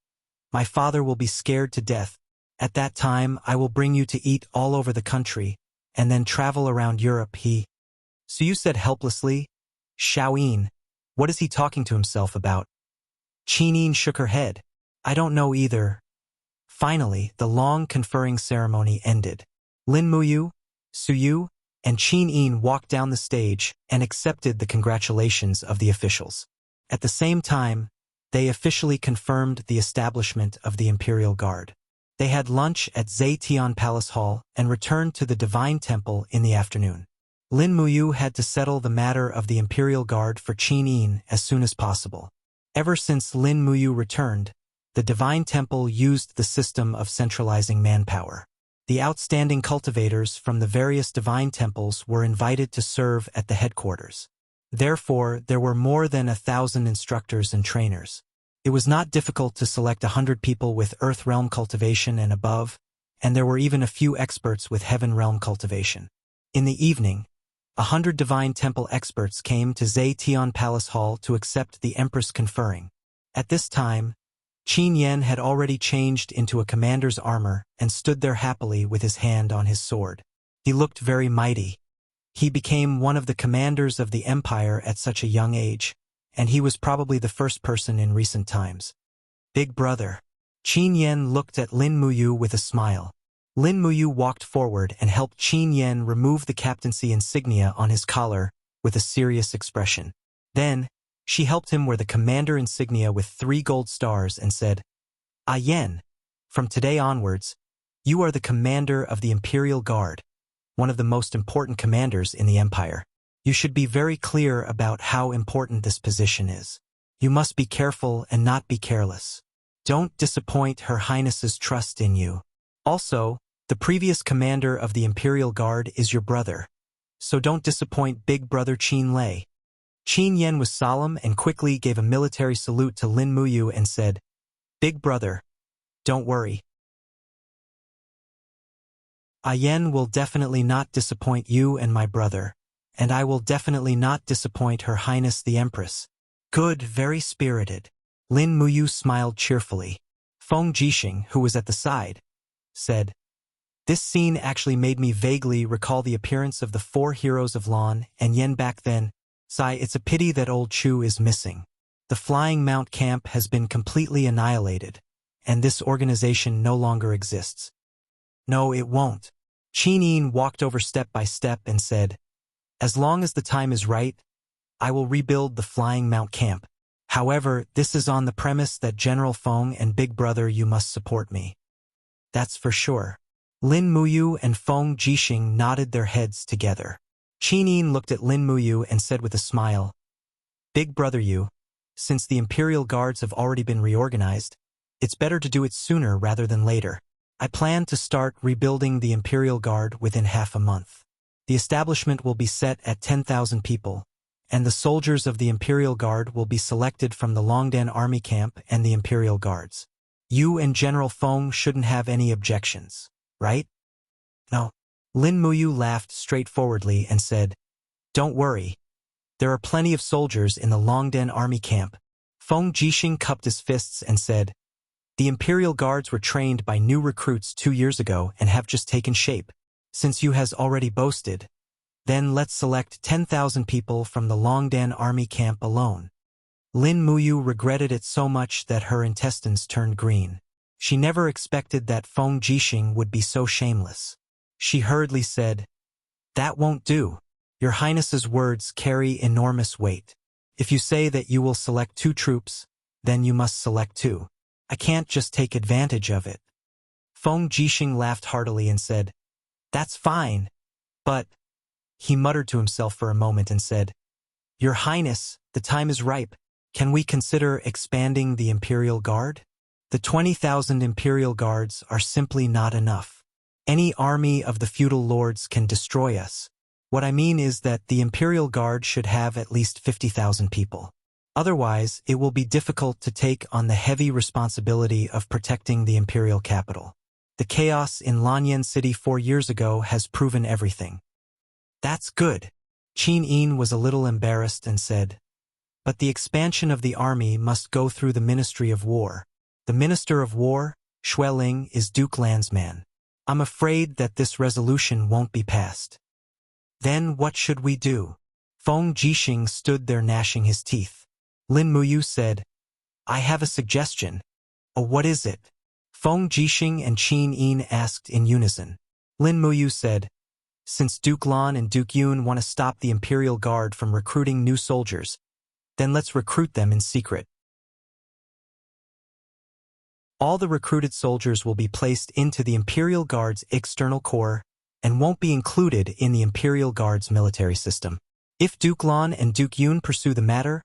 my father will be scared to death. At that time, I will bring you to eat all over the country, and then travel around Europe. So you said helplessly, Xiaoyin, what is he talking to himself about? Qin Yin shook her head. I don't know either. Finally, the long conferring ceremony ended. Lin Muyu, Su Yu, and Qin Yin walked down the stage and accepted the congratulations of the officials. At the same time, they officially confirmed the establishment of the Imperial Guard. They had lunch at Zetian Palace Hall and returned to the Divine Temple in the afternoon. Lin Muyu had to settle the matter of the Imperial Guard for Qin Yin as soon as possible. Ever since Lin Muyu returned, the Divine Temple used the system of centralizing manpower. The outstanding cultivators from the various divine temples were invited to serve at the headquarters. Therefore, there were more than 1,000 instructors and trainers. It was not difficult to select 100 people with Earth Realm cultivation and above, and there were even a few experts with Heaven Realm cultivation. In the evening, 100 Divine Temple experts came to Zetian Palace Hall to accept the Empress conferring. At this time, Qin Yen had already changed into a commander's armor and stood there happily with his hand on his sword. He looked very mighty. He became one of the commanders of the empire at such a young age, and he was probably the first person in recent times. Big brother. Qin Yen looked at Lin Muyu with a smile. Lin Muyu walked forward and helped Qin Yen remove the captaincy insignia on his collar with a serious expression. Then, she helped him wear the commander insignia with 3 gold stars and said, Ah Yen, from today onwards, you are the commander of the Imperial Guard, one of the most important commanders in the empire. You should be very clear about how important this position is. You must be careful and not be careless. Don't disappoint Her Highness's trust in you. Also, the previous commander of the Imperial Guard is your brother, so don't disappoint Big Brother Qin Lei. Qin Yen was solemn and quickly gave a military salute to Lin Muyu and said, Big brother, don't worry. Ah Yen will definitely not disappoint you and my brother, and I will definitely not disappoint Her Highness the Empress. Good, very spirited. Lin Muyu smiled cheerfully. Feng Jixing, who was at the side, said, This scene actually made me vaguely recall the appearance of the 4 heroes of Lan and Yen back then. Sai, it's a pity that old Chu is missing. The Flying Mount Camp has been completely annihilated, and this organization no longer exists. No, it won't. Qin Yin walked over step by step and said, As long as the time is right, I will rebuild the Flying Mount Camp. However, this is on the premise that General Feng and Big Brother you must support me. That's for sure. Lin Muyu and Feng Jixing nodded their heads together. Qin Yin looked at Lin Muyu and said with a smile, Big brother you, since the Imperial Guards have already been reorganized, it's better to do it sooner rather than later. I plan to start rebuilding the Imperial Guard within half a month. The establishment will be set at 10,000 people, and the soldiers of the Imperial Guard will be selected from the Longdan Army Camp and the Imperial Guards. You and General Feng shouldn't have any objections, right? No. Lin Muyu laughed straightforwardly and said, Don't worry. There are plenty of soldiers in the Longdan Army Camp. Feng Jixing cupped his fists and said, The Imperial Guards were trained by new recruits 2 years ago and have just taken shape. Since you has already boasted, then let's select 10,000 people from the Longdan Army Camp alone. Lin Muyu regretted it so much that her intestines turned green. She never expected that Feng Jixing would be so shameless. She hurriedly said, That won't do. Your Highness's words carry enormous weight. If you say that you will select 2 troops, then you must select 2. I can't just take advantage of it. Feng Jixing laughed heartily and said, That's fine, but He muttered to himself for a moment and said, "Your Highness, the time is ripe. Can we consider expanding the Imperial Guard? The 20,000 Imperial Guards are simply not enough. Any army of the feudal lords can destroy us. What I mean is that the Imperial Guard should have at least 50,000 people. Otherwise, it will be difficult to take on the heavy responsibility of protecting the Imperial capital. The chaos in Lanyan City 4 years ago has proven everything." "That's good." Qin Yin was a little embarrassed and said, "But the expansion of the army must go through the Ministry of War. The Minister of War, Xueling, is Duke Landsman. I'm afraid that this resolution won't be passed." "Then what should we do?" Feng Jixing stood there gnashing his teeth. Lin Muyu said, "I have a suggestion." "Oh, what is it?" Feng Jixing and Qin Yin asked in unison. Lin Muyu said, "Since Duke Lan and Duke Yun want to stop the Imperial Guard from recruiting new soldiers, then let's recruit them in secret. All the recruited soldiers will be placed into the Imperial Guard's external corps and won't be included in the Imperial Guard's military system. If Duke Lan and Duke Yun pursue the matter,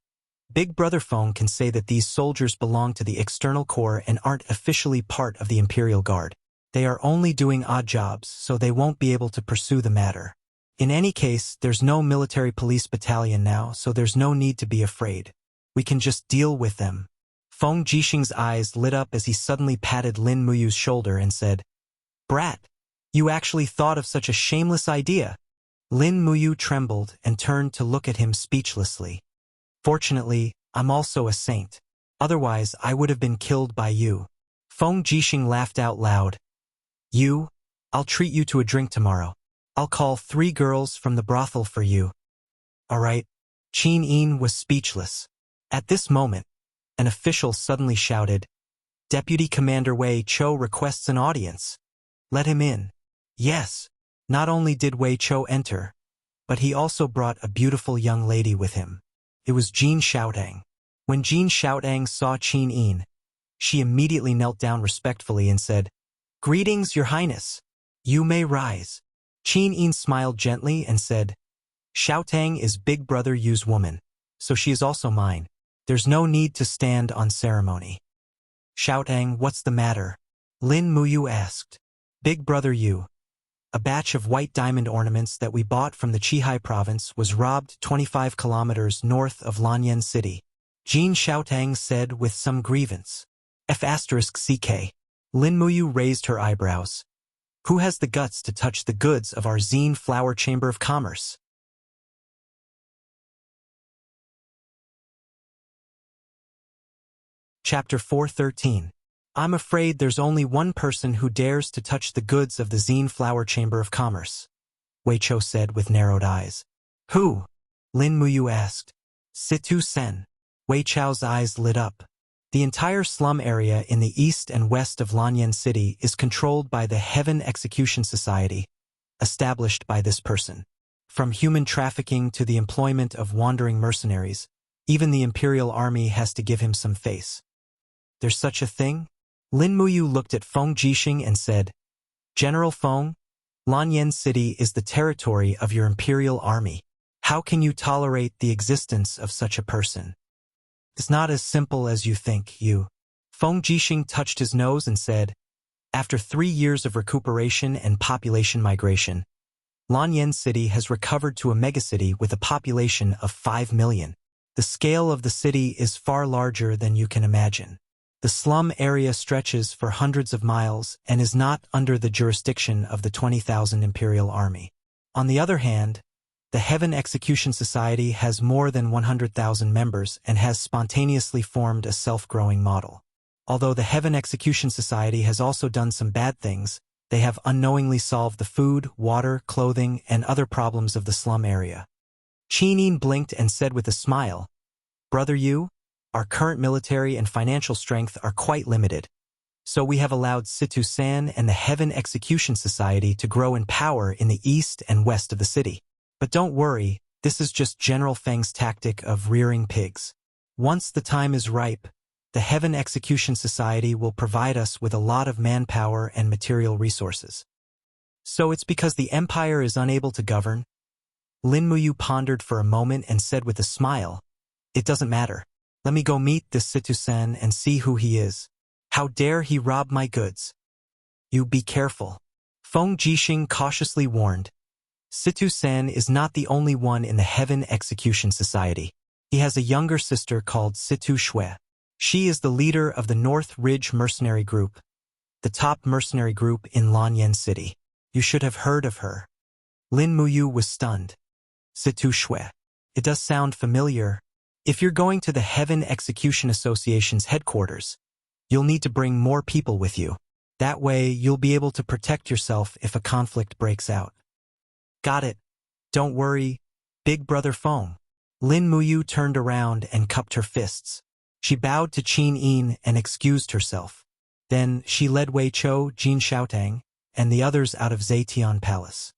Big Brother Feng can say that these soldiers belong to the external corps and aren't officially part of the Imperial Guard. They are only doing odd jobs, so they won't be able to pursue the matter. In any case, there's no military police battalion now, so there's no need to be afraid. We can just deal with them." Feng Jixing's eyes lit up as he suddenly patted Lin Muyu's shoulder and said, "Brat, you actually thought of such a shameless idea." Lin Muyu trembled and turned to look at him speechlessly. "Fortunately, I'm also a saint. Otherwise, I would have been killed by you." Feng Jixing laughed out loud. "You? I'll treat you to a drink tomorrow. I'll call 3 girls from the brothel for you." "All right." Qin Yin was speechless. At this moment, an official suddenly shouted, "Deputy Commander Wei Cho requests an audience. Let him in." Yes, not only did Wei Cho enter, but he also brought a beautiful young lady with him. It was Jin Xiaotang. When Jin Xiaotang saw Qin Yin, she immediately knelt down respectfully and said, "Greetings, Your Highness. You may rise." Qin Yin smiled gently and said, "Xiaotang is Big Brother Yu's woman, so she is also mine. There's no need to stand on ceremony." "Xiaotang, what's the matter?" Lin Muyu asked. "Big Brother Yu, a batch of white diamond ornaments that we bought from the Qihai province was robbed 25 kilometers north of Lanyan City," Jin Xiaotang said with some grievance. F***CK. Lin Muyu raised her eyebrows. "Who has the guts to touch the goods of our Zine Flower Chamber of Commerce?" Chapter 413. "I'm afraid there's only one person who dares to touch the goods of the Zine Flower Chamber of Commerce," Wei Cho said with narrowed eyes. "Who?" Lin Muyu asked. "Situ Sen." Wei Chao's eyes lit up. The entire slum area in the east and west of Lanyan City is controlled by the Heaven Execution Society, established by this person. From human trafficking to the employment of wandering mercenaries, even the Imperial Army has to give him some face. "There's such a thing?" Lin Muyu looked at Feng Jixing and said, "General Feng, Lanyan City is the territory of your Imperial Army. How can you tolerate the existence of such a person? It's not as simple as you think, you." Feng Jixing touched his nose and said, "After 3 years of recuperation and population migration, Lanyan City has recovered to a megacity with a population of 5 million. The scale of the city is far larger than you can imagine. The slum area stretches for hundreds of miles and is not under the jurisdiction of the 20,000 Imperial Army. On the other hand, the Heaven Execution Society has more than 100,000 members and has spontaneously formed a self-growing model. Although the Heaven Execution Society has also done some bad things, they have unknowingly solved the food, water, clothing, and other problems of the slum area." Qin Yin blinked and said with a smile, "Brother Yu, our current military and financial strength are quite limited, so we have allowed Situ San and the Heaven Execution Society to grow in power in the east and west of the city. But don't worry, this is just General Feng's tactic of rearing pigs. Once the time is ripe, the Heaven Execution Society will provide us with a lot of manpower and material resources. So it's because the Empire is unable to govern, Lin Muyu pondered for a moment and said with a smile, "It doesn't matter. Let me go meet this Situ-sen and see who he is. How dare he rob my goods? You be careful." Feng Jixing cautiously warned. Situ-sen is not the only one in the Heaven Execution Society. He has a younger sister called Situ Shui. She is the leader of the North Ridge Mercenary Group, the top mercenary group in Lanyan City. You should have heard of her. Lin Muyu was stunned. Situ Shui. It does sound familiar. If you're going to the Heaven Execution Association's headquarters, you'll need to bring more people with you. That way, you'll be able to protect yourself if a conflict breaks out. Got it. Don't worry, Big Brother Feng. Lin Muyu turned around and cupped her fists. She bowed to Qin Yin and excused herself. Then she led Wei Chou, Jin Xiaotang, and the others out of Zetian Palace.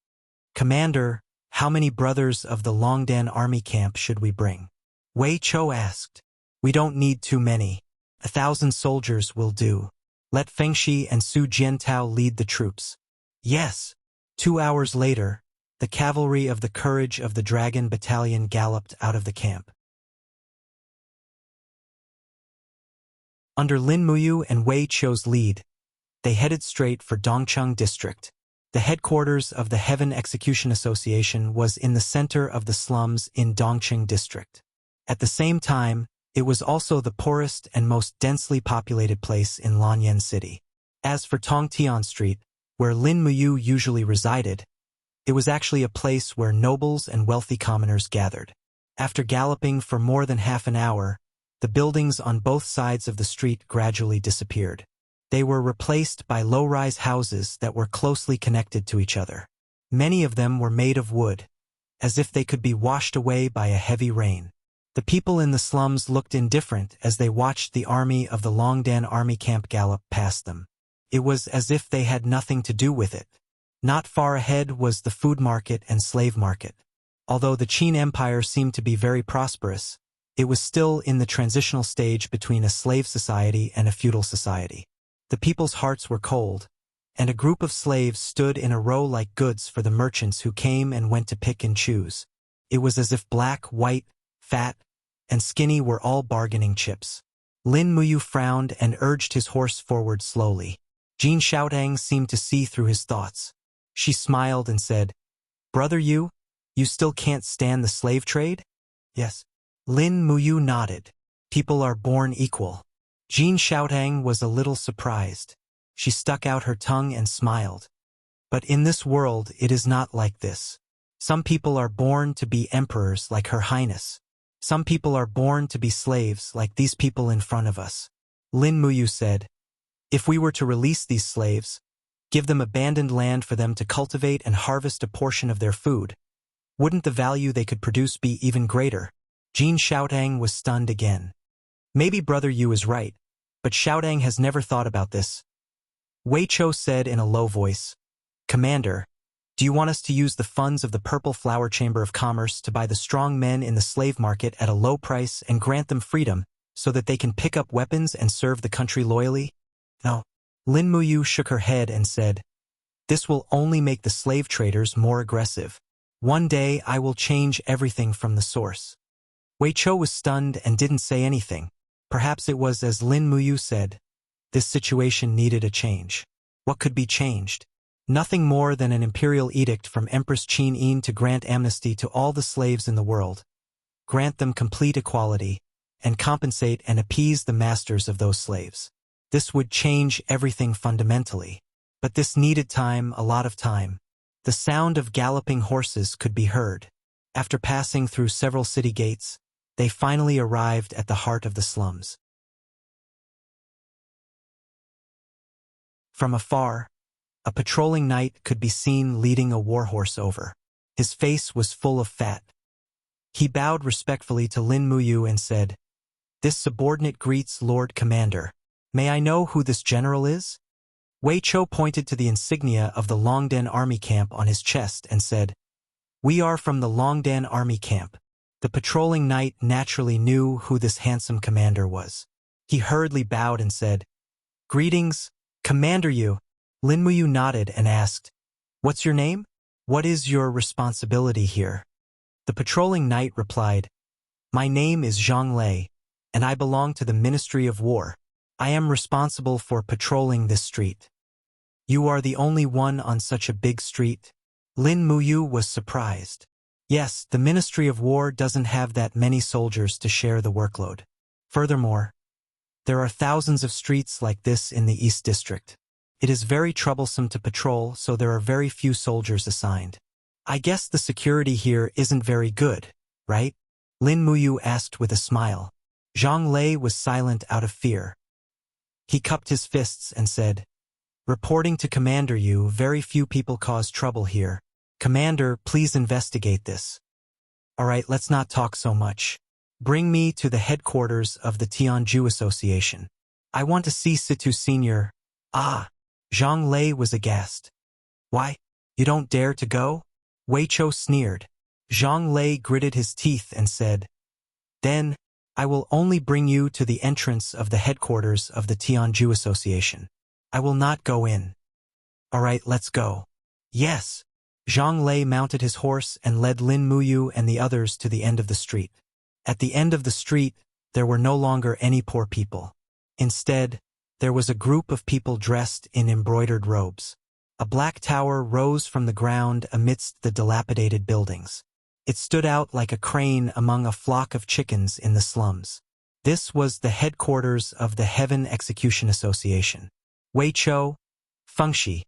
"Commander, how many brothers of the Longdan army camp should we bring?" Wei Chou asked. "We don't need too many. 1,000 soldiers will do. Let Fengshi and Su Jiantao lead the troops." "Yes." 2 hours later, the cavalry of the Courage of the Dragon Battalion galloped out of the camp. Under Lin Muyu and Wei Chou's lead, they headed straight for Dongcheng District. The headquarters of the Heaven Execution Association was in the center of the slums in Dongcheng District. At the same time, it was also the poorest and most densely populated place in Lanyan City. As for Tongtian Street, where Lin Muyu usually resided, it was actually a place where nobles and wealthy commoners gathered. After galloping for more than half an hour, the buildings on both sides of the street gradually disappeared. They were replaced by low-rise houses that were closely connected to each other. Many of them were made of wood, as if they could be washed away by a heavy rain. The people in the slums looked indifferent as they watched the army of the Longdan army camp gallop past them. It was as if they had nothing to do with it. Not far ahead was the food market and slave market. Although the Qin Empire seemed to be very prosperous, it was still in the transitional stage between a slave society and a feudal society. The people's hearts were cold, and a group of slaves stood in a row like goods for the merchants who came and went to pick and choose. It was as if black, white, fat, and skinny were all bargaining chips. Lin Muyu frowned and urged his horse forward slowly. Jin Xiaotang seemed to see through his thoughts. She smiled and said, "Brother you still can't stand the slave trade?" "Yes." Lin Muyu nodded. "People are born equal." Jin Xiaotang was a little surprised. She stuck out her tongue and smiled. "But in this world it is not like this. Some people are born to be emperors like Her Highness. Some people are born to be slaves like these people in front of us." Lin Muyu said, "If we were to release these slaves, give them abandoned land for them to cultivate and harvest a portion of their food, wouldn't the value they could produce be even greater?" Jin Xiaotang was stunned again. "Maybe Brother Yu is right, but Xiaotang has never thought about this." Wei Chou said in a low voice, "Commander, do you want us to use the funds of the Purple Flower Chamber of Commerce to buy the strong men in the slave market at a low price and grant them freedom so that they can pick up weapons and serve the country loyally?" "No." Lin Muyu shook her head and said, "This will only make the slave traders more aggressive. One day I will change everything from the source." Wei Chou was stunned and didn't say anything. Perhaps it was as Lin Muyu said. This situation needed a change. What could be changed? Nothing more than an imperial edict from Empress Qin Yin to grant amnesty to all the slaves in the world, grant them complete equality, and compensate and appease the masters of those slaves. This would change everything fundamentally. But this needed time, a lot of time. The sound of galloping horses could be heard. After passing through several city gates, they finally arrived at the heart of the slums. From afar, a patrolling knight could be seen leading a warhorse over. His face was full of fat. He bowed respectfully to Lin Muyu and said, "This subordinate greets Lord Commander. May I know who this general is?" Wei Chou pointed to the insignia of the Longdan army camp on his chest and said, "We are from the Longdan army camp." The patrolling knight naturally knew who this handsome commander was. He hurriedly bowed and said, "Greetings, Commander Yu." Lin Muyu nodded and asked, "What's your name? What is your responsibility here?" The patrolling knight replied, "My name is Zhang Lei, and I belong to the Ministry of War. I am responsible for patrolling this street." "You are the only one on such a big street?" Lin Muyu was surprised. Yes, the Ministry of War doesn't have that many soldiers to share the workload. Furthermore, there are thousands of streets like this in the East District. It is very troublesome to patrol, so there are very few soldiers assigned. "I guess the security here isn't very good, right?" Lin Muyu asked with a smile. Zhang Lei was silent out of fear. He cupped his fists and said, "Reporting to Commander Yu, very few people cause trouble here. Commander, please investigate this." "All right, let's not talk so much. Bring me to the headquarters of the Tianju Association. I want to see Situ Senior." "Ah!" Zhang Lei was aghast. "Why? You don't dare to go?" Wei Chou sneered. Zhang Lei gritted his teeth and said, "Then, I will only bring you to the entrance of the headquarters of the Tianju Association. I will not go in." "All right, let's go." "Yes." Zhang Lei mounted his horse and led Lin Muyu and the others to the end of the street. At the end of the street, there were no longer any poor people. Instead, there was a group of people dressed in embroidered robes. A black tower rose from the ground amidst the dilapidated buildings. It stood out like a crane among a flock of chickens in the slums. This was the headquarters of the Heaven Execution Association. Wei Chou, Fengxi,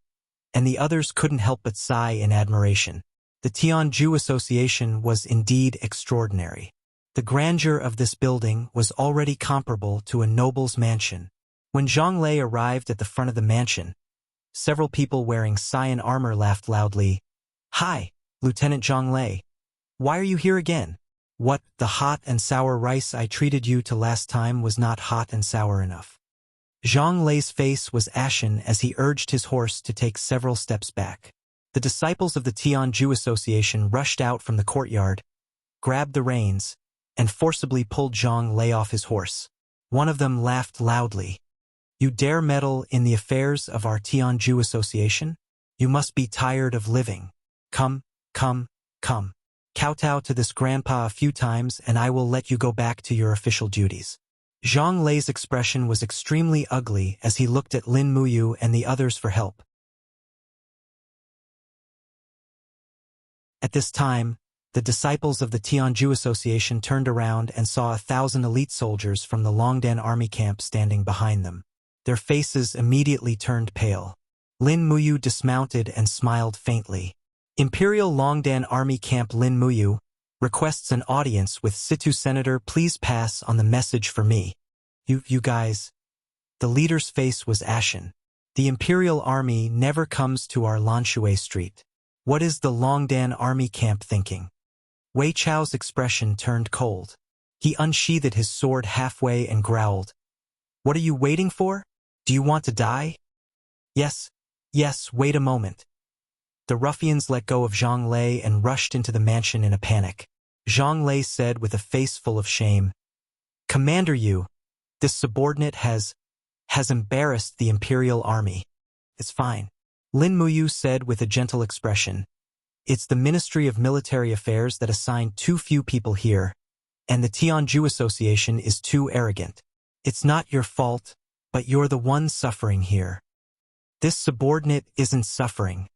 and the others couldn't help but sigh in admiration. The Tianju Association was indeed extraordinary. The grandeur of this building was already comparable to a noble's mansion. When Zhang Lei arrived at the front of the mansion, several people wearing cyan armor laughed loudly. "Hi, Lieutenant Zhang Lei. Why are you here again? What, the hot and sour rice I treated you to last time was not hot and sour enough?" Zhang Lei's face was ashen as he urged his horse to take several steps back. The disciples of the Tianju Association rushed out from the courtyard, grabbed the reins, and forcibly pulled Zhang Lei off his horse. One of them laughed loudly. "You dare meddle in the affairs of our Tianju Association? You must be tired of living. Come, come, come. Kowtow to this grandpa a few times and I will let you go back to your official duties." Zhang Lei's expression was extremely ugly as he looked at Lin Muyu and the others for help. At this time, the disciples of the Tianju Association turned around and saw 1,000 elite soldiers from the Longdan army camp standing behind them. Their faces immediately turned pale. Lin Muyu dismounted and smiled faintly. "Imperial Longdan Army Camp Lin Muyu requests an audience with Situ Senator. Please pass on the message for me." You guys." The leader's face was ashen. "The Imperial Army never comes to our Lanshui Street. What is the Longdan Army Camp thinking?" Wei Chou's expression turned cold. He unsheathed his sword halfway and growled, "What are you waiting for? Do you want to die?" Yes, wait a moment." The ruffians let go of Zhang Lei and rushed into the mansion in a panic. Zhang Lei said with a face full of shame, "Commander Yu, this subordinate has embarrassed the Imperial Army." "It's fine." Lin Muyu said with a gentle expression. "It's the Ministry of Military Affairs that assigned too few people here, and the Tianju Association is too arrogant. It's not your fault, but you're the one suffering here." "This subordinate isn't suffering,"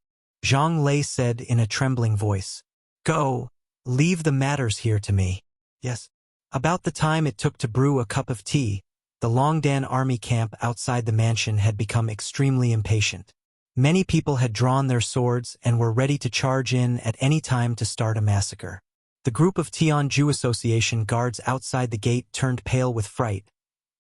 Zhang Lei said in a trembling voice. "Go, leave the matters here to me." Yes. About the time it took to brew a cup of tea, the Longdan army camp outside the mansion had become extremely impatient. Many people had drawn their swords and were ready to charge in at any time to start a massacre. The group of Tianju Association guards outside the gate turned pale with fright,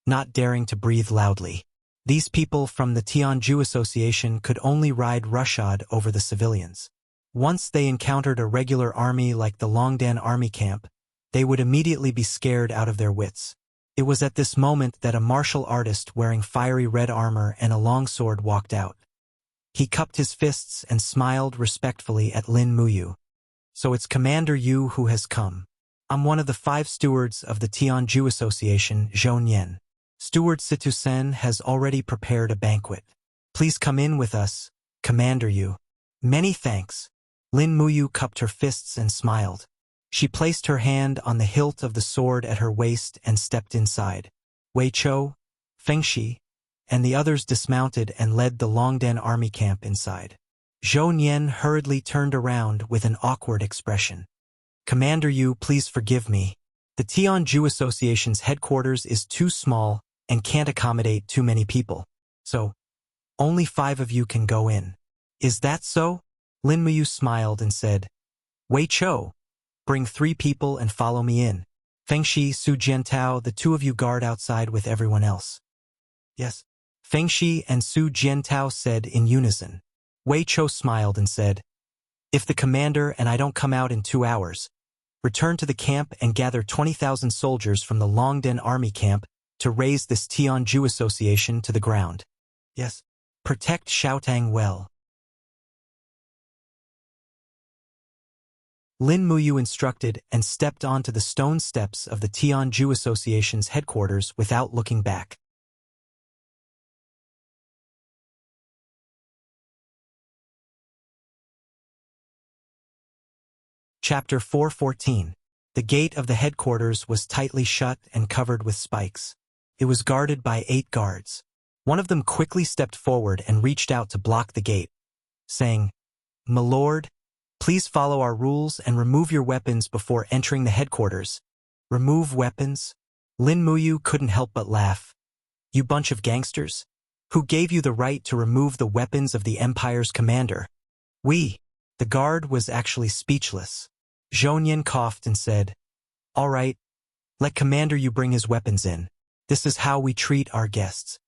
not daring to breathe loudly. These people from the Tianju Association could only ride roughshod over the civilians. Once they encountered a regular army like the Longdan army camp, they would immediately be scared out of their wits. It was at this moment that a martial artist wearing fiery red armor and a long sword walked out. He cupped his fists and smiled respectfully at Lin Muyu. "So it's Commander Yu who has come. I'm one of the 5 stewards of the Tianju Association, Zhou Nian. Steward Situ Sen has already prepared a banquet. Please come in with us, Commander Yu." "Many thanks." Lin Muyu cupped her fists and smiled. She placed her hand on the hilt of the sword at her waist and stepped inside. Wei Chou, Feng Shi, and the others dismounted and led the Longden army camp inside. Zhou Nian hurriedly turned around with an awkward expression. Commander Yu, please forgive me. The Tianju Association's headquarters is too small and can't accommodate too many people. So, only 5 of you can go in. Is that so? Lin Muyu smiled and said, Wei Chou, bring 3 people and follow me in. Feng Shi, Su Jiantao, the 2 of you guard outside with everyone else. Yes. Feng Shi and Su Jiantao said in unison. Wei Chou smiled and said, If the commander and I don't come out in 2 hours, return to the camp and gather 20,000 soldiers from the Longden army camp to raise this Tianju Association to the ground. Yes. Protect Xiaotang well. Lin Muyu instructed and stepped onto the stone steps of the Tianju Association's headquarters without looking back. Chapter 414. The gate of the headquarters was tightly shut and covered with spikes. It was guarded by 8 guards. One of them quickly stepped forward and reached out to block the gate, saying, My lord, please follow our rules and remove your weapons before entering the headquarters. Remove weapons? Lin Muyu couldn't help but laugh. You bunch of gangsters? Who gave you the right to remove the weapons of the Empire's commander? We. The guard was actually speechless. Zhou Nian coughed and said, All right, let Commander Yu bring his weapons in. This is how we treat our guests.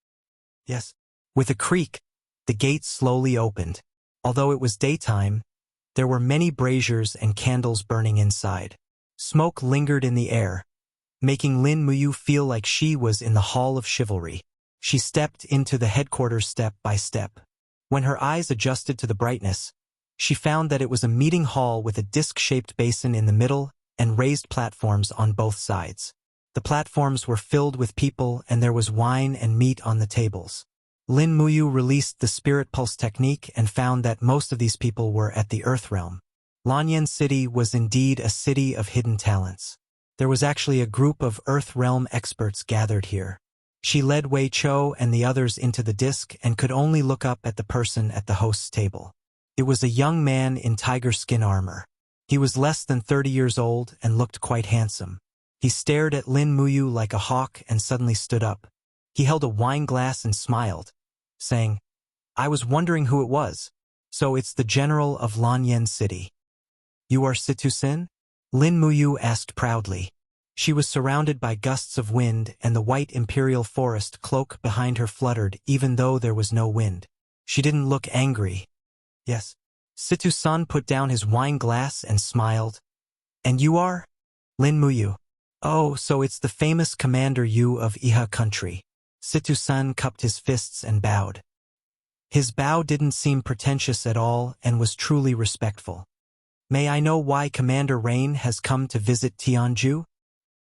Yes. With a creak, the gate slowly opened. Although it was daytime, there were many braziers and candles burning inside. Smoke lingered in the air, making Lin Muyu feel like she was in the Hall of Chivalry. She stepped into the headquarters step by step. When her eyes adjusted to the brightness, she found that it was a meeting hall with a disc-shaped basin in the middle and raised platforms on both sides. The platforms were filled with people and there was wine and meat on the tables. Lin Muyu released the spirit pulse technique and found that most of these people were at the Earth Realm. Lanyan City was indeed a city of hidden talents. There was actually a group of Earth Realm experts gathered here. She led Wei Chou and the others into the disc and could only look up at the person at the host's table. It was a young man in tiger skin armor. He was less than 30 years old and looked quite handsome. He stared at Lin Muyu like a hawk and suddenly stood up. He held a wine glass and smiled, saying, I was wondering who it was. So it's the general of Lanyan City. You are Situ Sin? Lin Muyu asked proudly. She was surrounded by gusts of wind and the white imperial forest cloak behind her fluttered even though there was no wind. She didn't look angry. Yes. Situ-san put down his wine glass and smiled. And you are? Lin Muyu. Oh, so it's the famous Commander Yu of Iha country. Situ-san cupped his fists and bowed. His bow didn't seem pretentious at all and was truly respectful. May I know why Commander Rain has come to visit Tianju?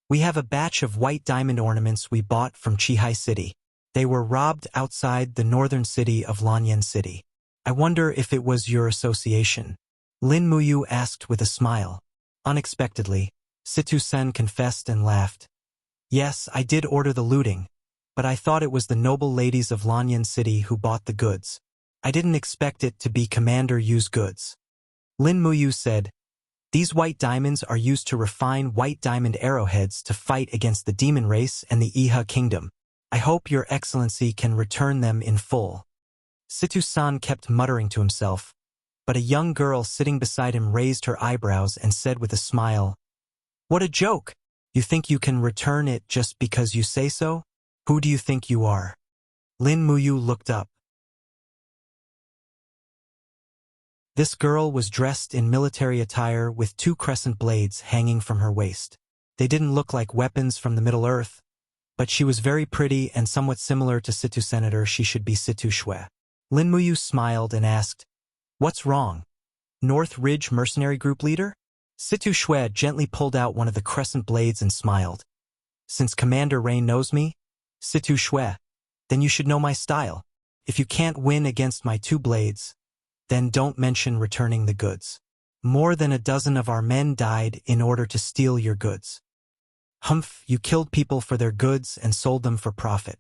We have a batch of white diamond ornaments we bought from Chihai City. They were robbed outside the northern city of Lanyan City. I wonder if it was your association. Lin Muyu asked with a smile. Unexpectedly, Situ-sen confessed and laughed. Yes, I did order the looting, but I thought it was the noble ladies of Lanyan City who bought the goods. I didn't expect it to be Commander Yu's goods. Lin Muyu said, These white diamonds are used to refine white diamond arrowheads to fight against the demon race and the Iha kingdom. I hope your excellency can return them in full. Situ-san kept muttering to himself, but a young girl sitting beside him raised her eyebrows and said with a smile, What a joke! You think you can return it just because you say so? Who do you think you are? Lin Muyu looked up. This girl was dressed in military attire with 2 crescent blades hanging from her waist. They didn't look like weapons from the Middle Earth, but she was very pretty and somewhat similar to Situ Senator. She should be Situ Shui. Lin Muyu smiled and asked, What's wrong? North Ridge Mercenary Group leader? Situ Shui gently pulled out one of the crescent blades and smiled. Since Commander Rain knows me, Situ Shui, then you should know my style. If you can't win against my 2 blades, then don't mention returning the goods. More than a dozen of our men died in order to steal your goods. Humph, you killed people for their goods and sold them for profit.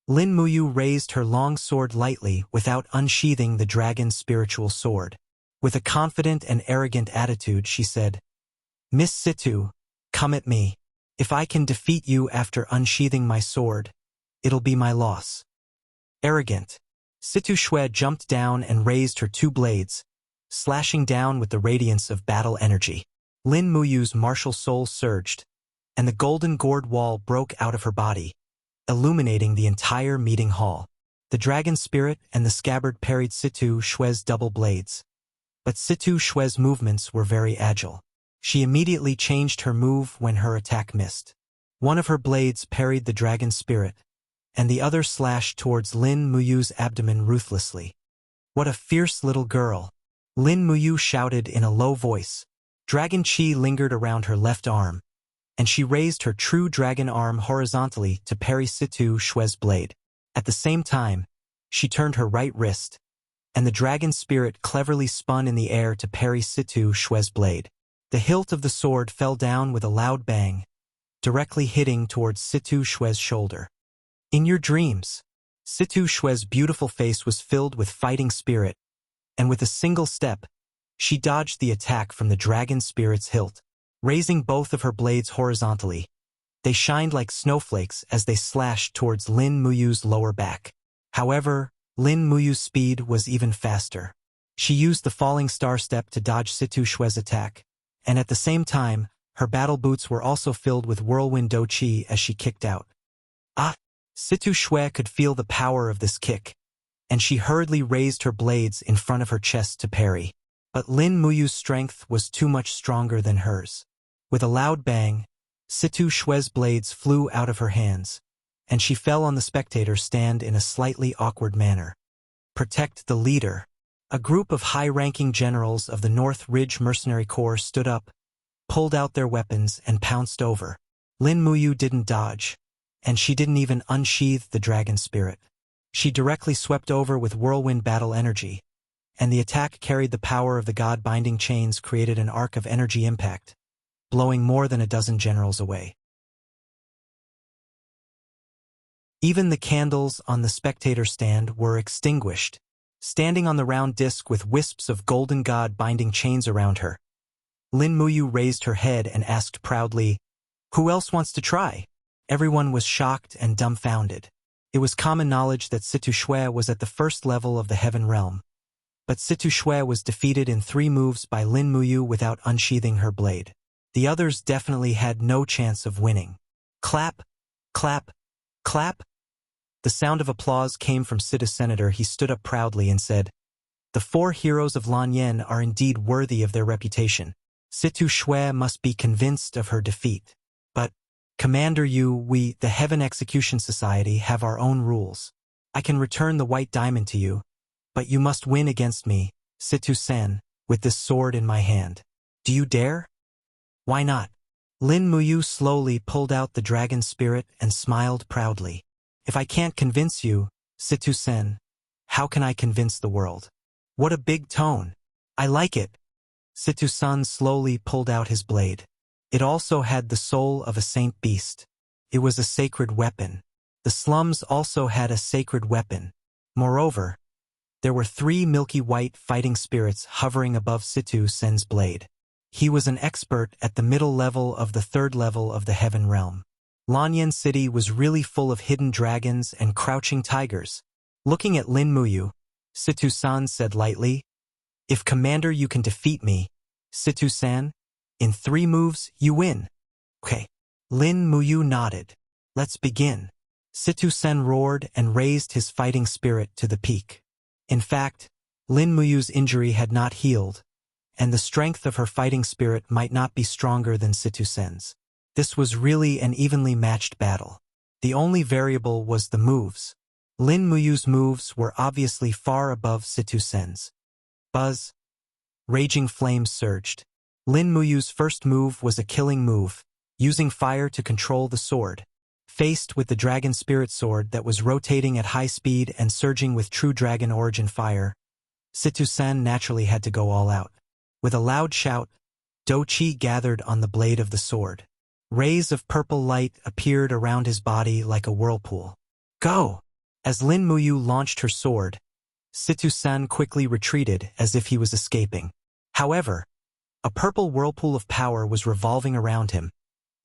Lin Muyu raised her long sword lightly without unsheathing the dragon's spiritual sword. With a confident and arrogant attitude, she said, Miss Situ, come at me. If I can defeat you after unsheathing my sword, it'll be my loss. Arrogant. Situ Shui jumped down and raised her two blades, slashing down with the radiance of battle energy. Lin Muyu's martial soul surged, and the golden gourd wall broke out of her body, illuminating the entire meeting hall. The dragon spirit and the scabbard parried Situ Shui's double blades. But Situ Shui's movements were very agile. She immediately changed her move when her attack missed. One of her blades parried the dragon spirit, and the other slashed towards Lin Muyu's abdomen ruthlessly. What a fierce little girl! Lin Muyu shouted in a low voice. Dragon chi lingered around her left arm, and she raised her true dragon arm horizontally to parry Situ Shui's blade. At the same time, she turned her right wrist, and the dragon spirit cleverly spun in the air to parry Situ Shui's blade. The hilt of the sword fell down with a loud bang, directly hitting towards Situ Shui's shoulder. In your dreams, Situ Shui's beautiful face was filled with fighting spirit, and with a single step, she dodged the attack from the dragon spirit's hilt. Raising both of her blades horizontally, they shined like snowflakes as they slashed towards Lin Muyu's lower back. However, Lin Muyu's speed was even faster. She used the falling star step to dodge Situ Shui's attack, and at the same time, her battle boots were also filled with whirlwind do chi as she kicked out. Situ Shui could feel the power of this kick, and she hurriedly raised her blades in front of her chest to parry. But Lin Muyu's strength was too much stronger than hers. With a loud bang, Situ Shui's blades flew out of her hands, and she fell on the spectator's stand in a slightly awkward manner. Protect the leader. A group of high-ranking generals of the North Ridge Mercenary Corps stood up, pulled out their weapons, and pounced over. Lin Muyu didn't dodge, and she didn't even unsheath the dragon spirit. She directly swept over with whirlwind battle energy, and the attack carried the power of the god-binding chains, created an arc of energy impact, blowing more than a dozen generals away. Even the candles on the spectator stand were extinguished. Standing on the round disc with wisps of golden god-binding chains around her, Lin Muyu raised her head and asked proudly, "Who else wants to try?" Everyone was shocked and dumbfounded. It was common knowledge that Situ Shui was at the first level of the Heaven Realm, but Situ Shui was defeated in 3 moves by Lin Muyu without unsheathing her blade. The others definitely had no chance of winning. Clap, clap, clap. The sound of applause came from Situ Senator. He stood up proudly and said, "The 4 heroes of Lanyan are indeed worthy of their reputation. Situ Shui must be convinced of her defeat. But, Commander Yu, we, the Heaven Execution Society, have our own rules. I can return the white diamond to you, but you must win against me, Situ-sen, with this sword in my hand. Do you dare?" "Why not?" Lin Muyu slowly pulled out the dragon spirit and smiled proudly. "If I can't convince you, Situ-sen, how can I convince the world?" "What a big tone. I like it." Situ-san slowly pulled out his blade. It also had the soul of a saint beast. It was a sacred weapon. The slums also had a sacred weapon. Moreover, there were 3 milky white fighting spirits hovering above Situ-sen's blade. He was an expert at the middle level of the 3rd level of the Heaven Realm. Lanyan City was really full of hidden dragons and crouching tigers. Looking at Lin Muyu, Situ-san said lightly, "If Commander you can defeat me, Situ-san, in 3 moves you win." "Okay." Lin Muyu nodded. "Let's begin." Situ-sen roared and raised his fighting spirit to the peak. In fact, Lin Muyu's injury had not healed, and the strength of her fighting spirit might not be stronger than Situ-sen's. This was really an evenly matched battle. The only variable was the moves. Lin Muyu's moves were obviously far above Situ-sen's. Buzz. Raging flames surged. Lin Muyu's first move was a killing move, using fire to control the sword. Faced with the dragon spirit sword that was rotating at high speed and surging with true dragon origin fire, Situ-sen naturally had to go all out. With a loud shout, Doqi gathered on the blade of the sword. Rays of purple light appeared around his body like a whirlpool. Go! As Lin Muyu launched her sword, Situ-san quickly retreated as if he was escaping. However, a purple whirlpool of power was revolving around him,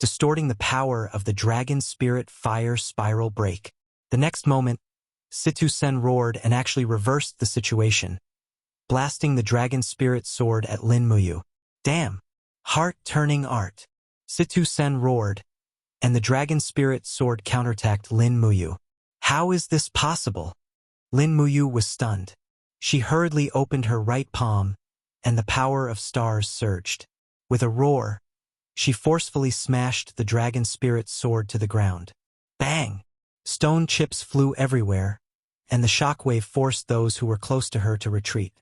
distorting the power of the dragon spirit fire spiral break. The next moment, Situ-sen roared and actually reversed the situation, blasting the dragon spirit sword at Lin Muyu. Damn! Heart-turning art. Situ-sen roared, and the dragon spirit sword counterattacked Lin Muyu. How is this possible? Lin Muyu was stunned. She hurriedly opened her right palm, and the power of stars surged. With a roar, she forcefully smashed the dragon spirit sword to the ground. Bang! Stone chips flew everywhere, and the shockwave forced those who were close to her to retreat.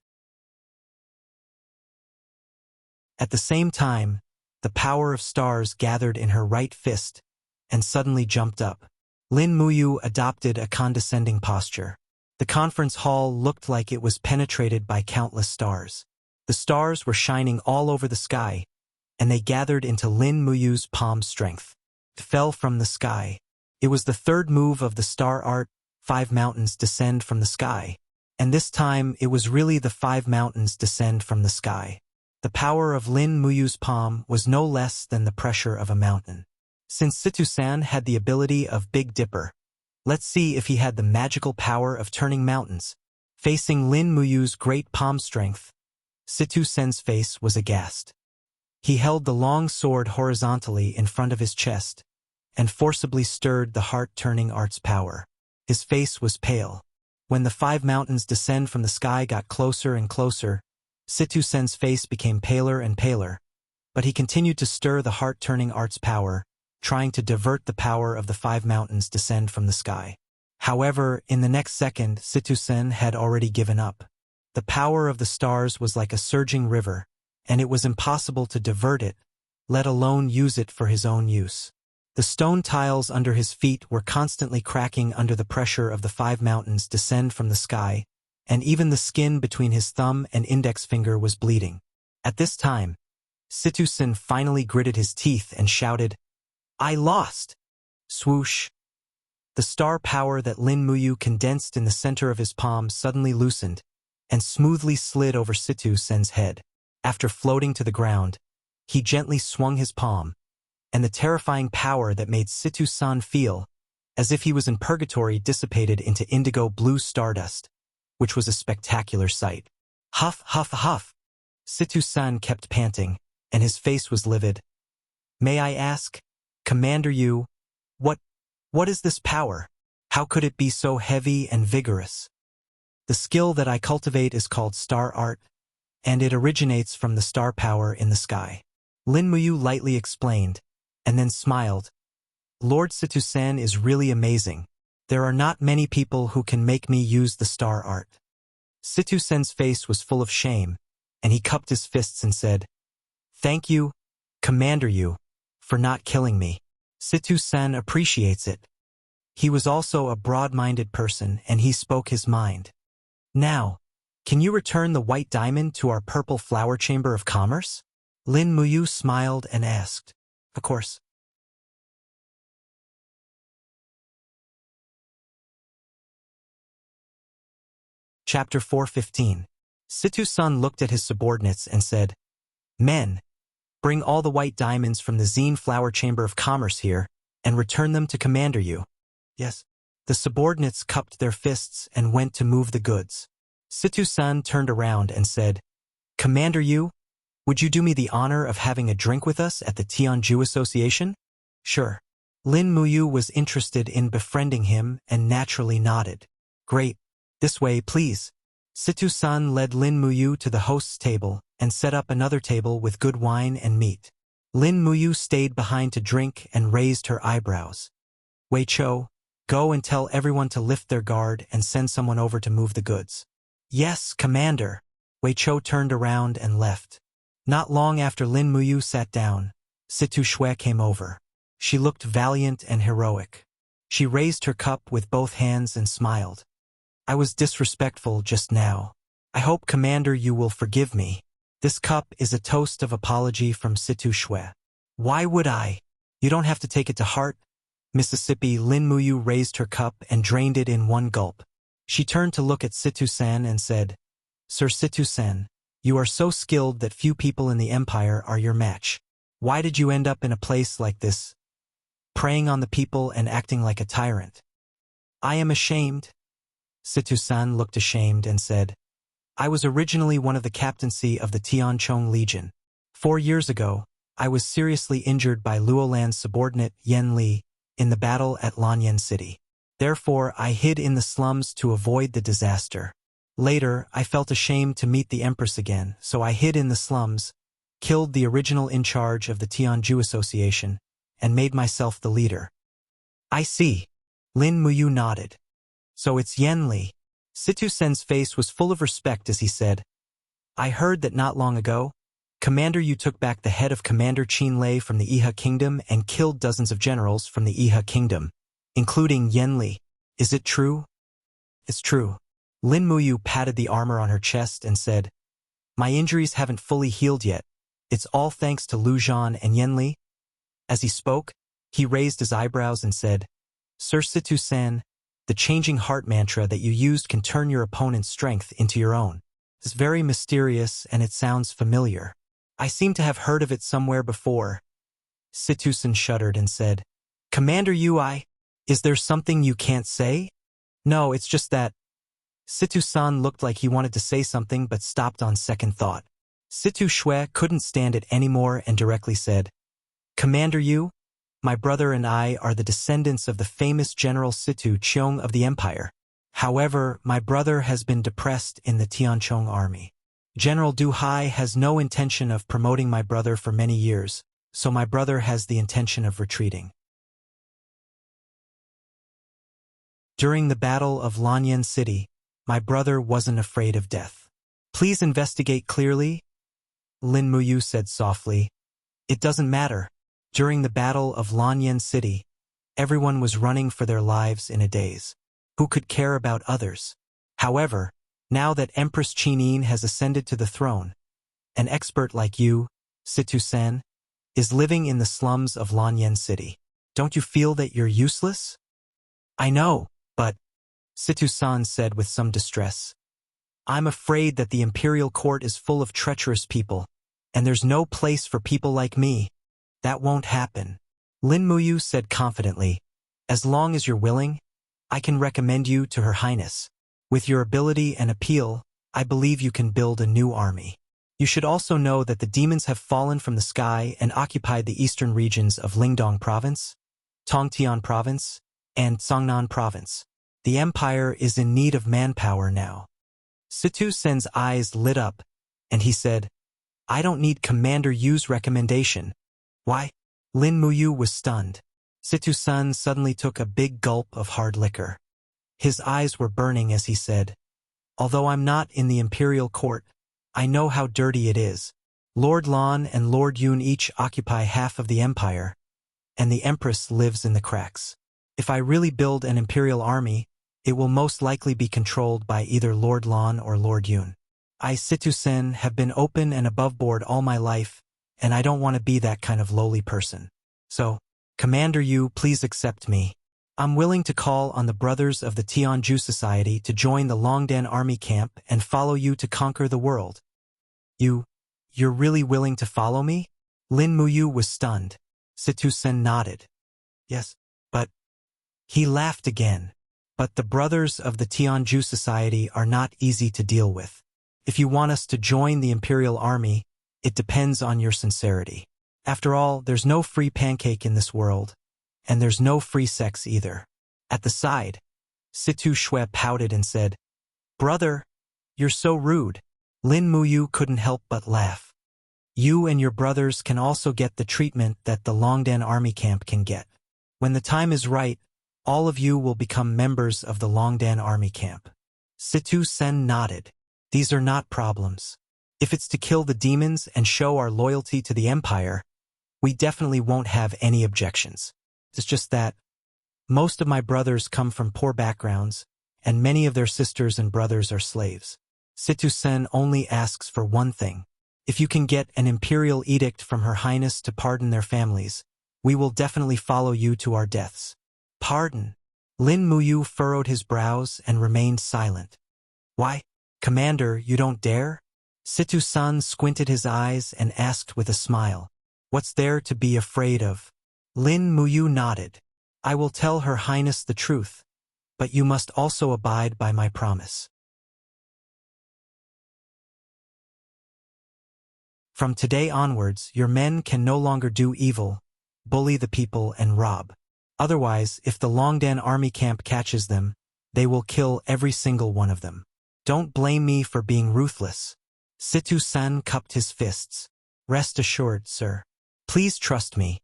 At the same time, the power of stars gathered in her right fist and suddenly jumped up. Lin Muyu adopted a condescending posture. The conference hall looked like it was penetrated by countless stars. The stars were shining all over the sky, and they gathered into Lin Muyu's palm strength. It fell from the sky. It was the third move of the star art, 5 mountains descend from the sky. And this time it was really the 5 mountains descend from the sky. The power of Lin Muyu's palm was no less than the pressure of a mountain. Since Situ-san had the ability of Big Dipper, let's see if he had the magical power of turning mountains. Facing Lin Muyu's great palm strength, Situ-sen's face was aghast. He held the long sword horizontally in front of his chest and forcibly stirred the heart-turning art's power. His face was pale. When the 5 mountains descend from the sky got closer and closer, Situ-sen's face became paler and paler, but he continued to stir the heart-turning art's power, trying to divert the power of the 5 mountains descend from the sky. However, in the next second, Situ-sen had already given up. The power of the stars was like a surging river, and it was impossible to divert it, let alone use it for his own use. The stone tiles under his feet were constantly cracking under the pressure of the 5 mountains descend from the sky, and even the skin between his thumb and index finger was bleeding. At this time, Situ-sen finally gritted his teeth and shouted, "I lost!" Swoosh! The star power that Lin Muyu condensed in the center of his palm suddenly loosened and smoothly slid over Situ-sen's head. After floating to the ground, he gently swung his palm, and the terrifying power that made Situ-san feel as if he was in purgatory dissipated into indigo blue stardust, which was a spectacular sight. Huff, huff, huff! Situ-san kept panting, and his face was livid. "May I ask, Commander Yu, what is this power? How could it be so heavy and vigorous?" "The skill that I cultivate is called star art, and it originates from the star power in the sky," Lin Muyu lightly explained, and then smiled. "Lord Situ-san is really amazing. There are not many people who can make me use the star art." Situ-sen's face was full of shame, and he cupped his fists and said, "Thank you, Commander Yu, for not killing me. Situ-san appreciates it." He was also a broad-minded person, and he spoke his mind. "Now, can you return the white diamond to our purple flower chamber of commerce?" Lin Muyu smiled and asked. "Of course." Chapter 4:15. Situ-san looked at his subordinates and said, "Men, bring all the white diamonds from the Zine Flower Chamber of Commerce here, and return them to Commander Yu." "Yes." The subordinates cupped their fists and went to move the goods. Situ-san turned around and said, "Commander Yu, would you do me the honor of having a drink with us at the Tianju Association?" "Sure." Lin Muyu was interested in befriending him and naturally nodded. "Great. This way, please." Situ-san led Lin Muyu to the host's table and set up another table with good wine and meat. Lin Muyu stayed behind to drink and raised her eyebrows. "Wei Cho, go and tell everyone to lift their guard and send someone over to move the goods." "Yes, Commander." Wei Cho turned around and left. Not long after Lin Muyu sat down, Situ Shui came over. She looked valiant and heroic. She raised her cup with both hands and smiled. "I was disrespectful just now. I hope, Commander, you will forgive me." This cup is a toast of apology from Situ Shui. Why would I? You don't have to take it to heart. Mississippi Lin Muyu raised her cup and drained it in one gulp. She turned to look at Situ-san and said, Sir Situ-san, you are so skilled that few people in the empire are your match. Why did you end up in a place like this, preying on the people and acting like a tyrant? I am ashamed. Situ-san looked ashamed and said, I was originally one of the captaincy of the Tianchong Legion. 4 years ago, I was seriously injured by Luolan's subordinate Yen Li in the battle at Lanyan City. Therefore, I hid in the slums to avoid the disaster. Later, I felt ashamed to meet the Empress again, so I hid in the slums, killed the original in charge of the Tianju Association, and made myself the leader. I see. Lin Muyu nodded. So it's Yen Li. Situ-sen's face was full of respect as he said, I heard that not long ago, Commander, you took back the head of Commander Qin Lei from the Iha Kingdom and killed dozens of generals from the Iha Kingdom, including Yen Li. Is it true? It's true. Lin Muyu patted the armor on her chest and said, My injuries haven't fully healed yet. It's all thanks to Lu Zhan and Yen Li. As he spoke, he raised his eyebrows and said, Sir Situ-san, the changing heart mantra that you used can turn your opponent's strength into your own. It's very mysterious and it sounds familiar. I seem to have heard of it somewhere before. Situ-san shuddered and said, Commander Ui, is there something you can't say? No, it's just that. Situ-san looked like he wanted to say something but stopped on second thought. Situ Shui couldn't stand it anymore and directly said, Commander Yu, my brother and I are the descendants of the famous General Situ Cheong of the Empire. However, my brother has been depressed in the Tianchong army. General Du Hai has no intention of promoting my brother for many years, so my brother has the intention of retreating. During the Battle of Lanyan City, my brother wasn't afraid of death. Please investigate clearly, Lin Muyu said softly. It doesn't matter. During the Battle of Lanyan City, everyone was running for their lives in a daze. Who could care about others? However, now that Empress Qinin has ascended to the throne, an expert like you, Situ-san, is living in the slums of Lanyan City. Don't you feel that you're useless? I know, but, Situ-san said with some distress, I'm afraid that the imperial court is full of treacherous people, and there's no place for people like me. That won't happen. Lin Muyu said confidently, As long as you're willing, I can recommend you to Her Highness. With your ability and appeal, I believe you can build a new army. You should also know that the demons have fallen from the sky and occupied the eastern regions of Lingdong Province, Tongtian Province, and Songnan Province. The empire is in need of manpower now. Situ-sen's eyes lit up, and he said, I don't need Commander Yu's recommendation. Why? Lin Muyu was stunned. Situ-san suddenly took a big gulp of hard liquor. His eyes were burning as he said, Although I'm not in the imperial court, I know how dirty it is. Lord Lan and Lord Yun each occupy half of the empire, and the Empress lives in the cracks. If I really build an imperial army, it will most likely be controlled by either Lord Lan or Lord Yun. I, Situ-sen, have been open and above board all my life, and I don't want to be that kind of lowly person. So, Commander Yu, please accept me. I'm willing to call on the brothers of the Tianju Society to join the Longdan army camp and follow you to conquer the world. You're really willing to follow me? Lin Muyu was stunned. Situ-sen nodded. Yes, but... He laughed again. But the brothers of the Tianju Society are not easy to deal with. If you want us to join the Imperial Army, it depends on your sincerity. After all, there's no free pancake in this world. And there's no free sex either. At the side, Situ Shui pouted and said, Brother, you're so rude. Lin Muyu couldn't help but laugh. You and your brothers can also get the treatment that the Longdan army camp can get. When the time is right, all of you will become members of the Longdan army camp. Situ-sen nodded. These are not problems. If it's to kill the demons and show our loyalty to the Empire, we definitely won't have any objections. It's just that most of my brothers come from poor backgrounds, and many of their sisters and brothers are slaves. Situ-sen only asks for one thing. If you can get an imperial edict from Her Highness to pardon their families, we will definitely follow you to our deaths. Pardon? Lin Muyu furrowed his brows and remained silent. Why, Commander, you don't dare? Situ-san squinted his eyes and asked with a smile. What's there to be afraid of? Lin Muyu nodded. I will tell Her Highness the truth, but you must also abide by my promise. From today onwards, your men can no longer do evil, bully the people and rob. Otherwise, if the Longdan army camp catches them, they will kill every single one of them. Don't blame me for being ruthless. Situ-san cupped his fists. Rest assured, sir. Please trust me.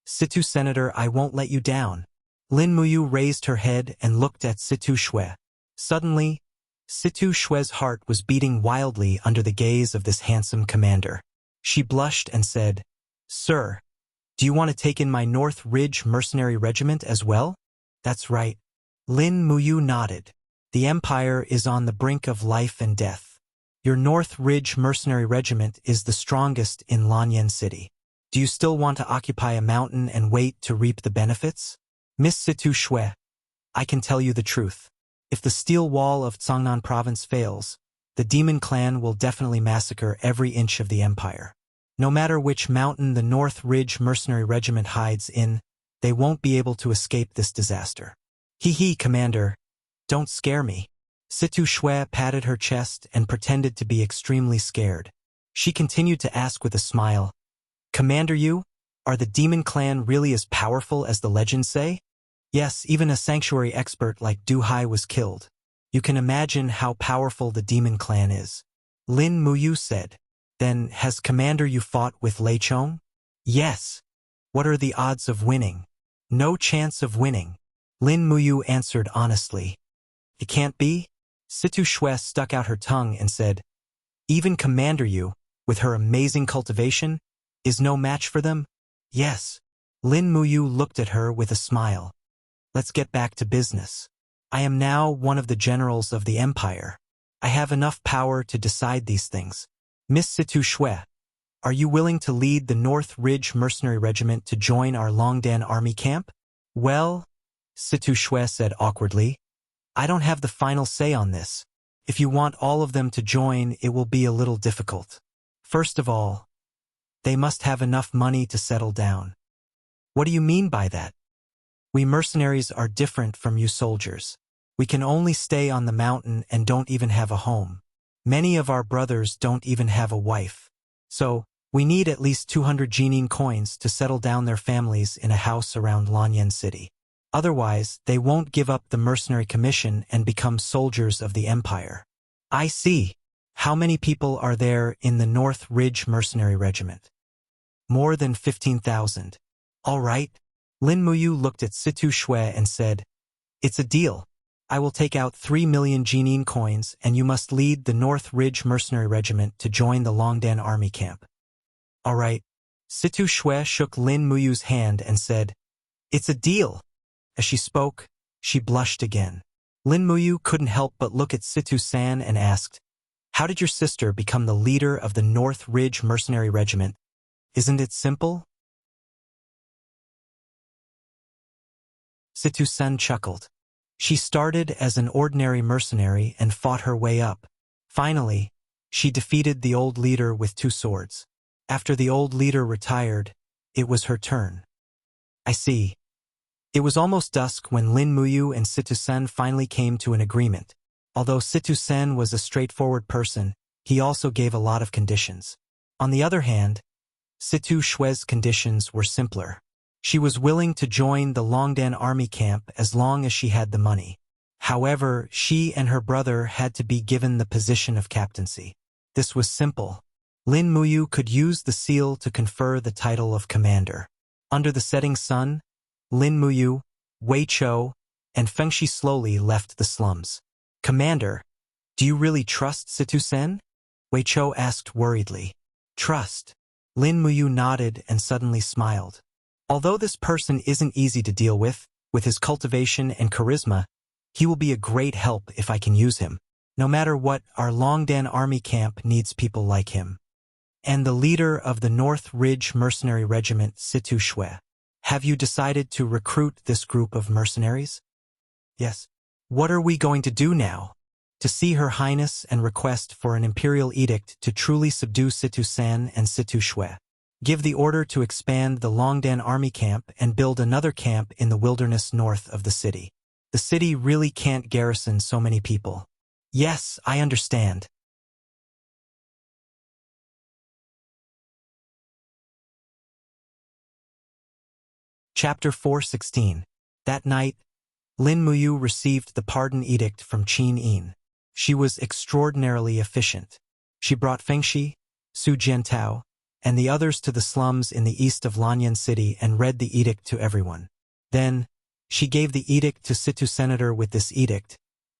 Situ Senator, I won't let you down. Lin Muyu raised her head and looked at Situ Shui. Suddenly, Situ Shui's heart was beating wildly under the gaze of this handsome commander. She blushed and said, Sir, do you want to take in my North Ridge Mercenary Regiment as well? That's right. Lin Muyu nodded. The Empire is on the brink of life and death. Your North Ridge Mercenary Regiment is the strongest in Lanyan City. Do you still want to occupy a mountain and wait to reap the benefits? Miss Situ Shui, I can tell you the truth. If the steel wall of Tsangnan province fails, the demon clan will definitely massacre every inch of the empire. No matter which mountain the North Ridge Mercenary Regiment hides in, they won't be able to escape this disaster. Hee, Commander. Don't scare me. Situ Shui patted her chest and pretended to be extremely scared. She continued to ask with a smile, Commander, are the demon clan really as powerful as the legends say? Yes, even a sanctuary expert like Du Hai was killed. You can imagine how powerful the demon clan is. Lin Muyu said. Then, has Commander you fought with Lei Chong? Yes. What are the odds of winning? No chance of winning. Lin Muyu answered honestly. It can't be? Situ Shui stuck out her tongue and said, Even Commander you, with her amazing cultivation, is no match for them? Yes. Lin Muyu looked at her with a smile. Let's get back to business. I am now one of the generals of the Empire. I have enough power to decide these things. Miss Situ Shui, are you willing to lead the North Ridge Mercenary Regiment to join our Longdan army camp? Well, Situ Shui said awkwardly, I don't have the final say on this. If you want all of them to join, it will be a little difficult. First of all, they must have enough money to settle down. What do you mean by that? We mercenaries are different from you soldiers. We can only stay on the mountain and don't even have a home. Many of our brothers don't even have a wife. So, we need at least 200 Jinin coins to settle down their families in a house around Lanyan City. Otherwise, they won't give up the mercenary commission and become soldiers of the Empire. I see. How many people are there in the North Ridge Mercenary Regiment? More than 15,000. All right. Lin Muyu looked at Situ Shui and said, It's a deal. I will take out 3 million Jinin coins and you must lead the North Ridge Mercenary Regiment to join the Longdan army camp. All right. Situ Shui shook Lin Muyu's hand and said, It's a deal. As she spoke, she blushed again. Lin Muyu couldn't help but look at Situ-san and asked, How did your sister become the leader of the North Ridge Mercenary Regiment? Isn't it simple? Situ-san chuckled. She started as an ordinary mercenary and fought her way up. Finally, she defeated the old leader with 2 swords. After the old leader retired, it was her turn. I see. It was almost dusk when Lin Muyu and Situ-san finally came to an agreement. Although Situ-san was a straightforward person, he also gave a lot of conditions. On the other hand, Situ Shui's conditions were simpler. She was willing to join the Longdan army camp as long as she had the money. However, she and her brother had to be given the position of captaincy. This was simple. Lin Muyu could use the seal to confer the title of commander. Under the setting sun, Lin Muyu, Wei Chou, and Fengshi slowly left the slums. Commander, do you really trust Situ-sen? Wei Chou asked worriedly. Trust. Lin Muyu nodded and suddenly smiled. Although this person isn't easy to deal with his cultivation and charisma, he will be a great help if I can use him. No matter what, our Longdan army camp needs people like him. and the leader of the North Ridge Mercenary Regiment Situ Shui. Have you decided to recruit this group of mercenaries? Yes. What are we going to do now? To see Her Highness and request for an imperial edict to truly subdue Situ San and Situ Shui. Give the order to expand the Longdan army camp and build another camp in the wilderness north of the city. The city really can't garrison so many people. Yes, I understand. Chapter 4:16. That night, Lin Muyu received the pardon edict from Qin Yin. She was extraordinarily efficient. She brought Fengxi, Su Jiantao, and the others to the slums in the east of Lanyan City and read the edict to everyone. Then, she gave the edict to Situ Senator. With this edict,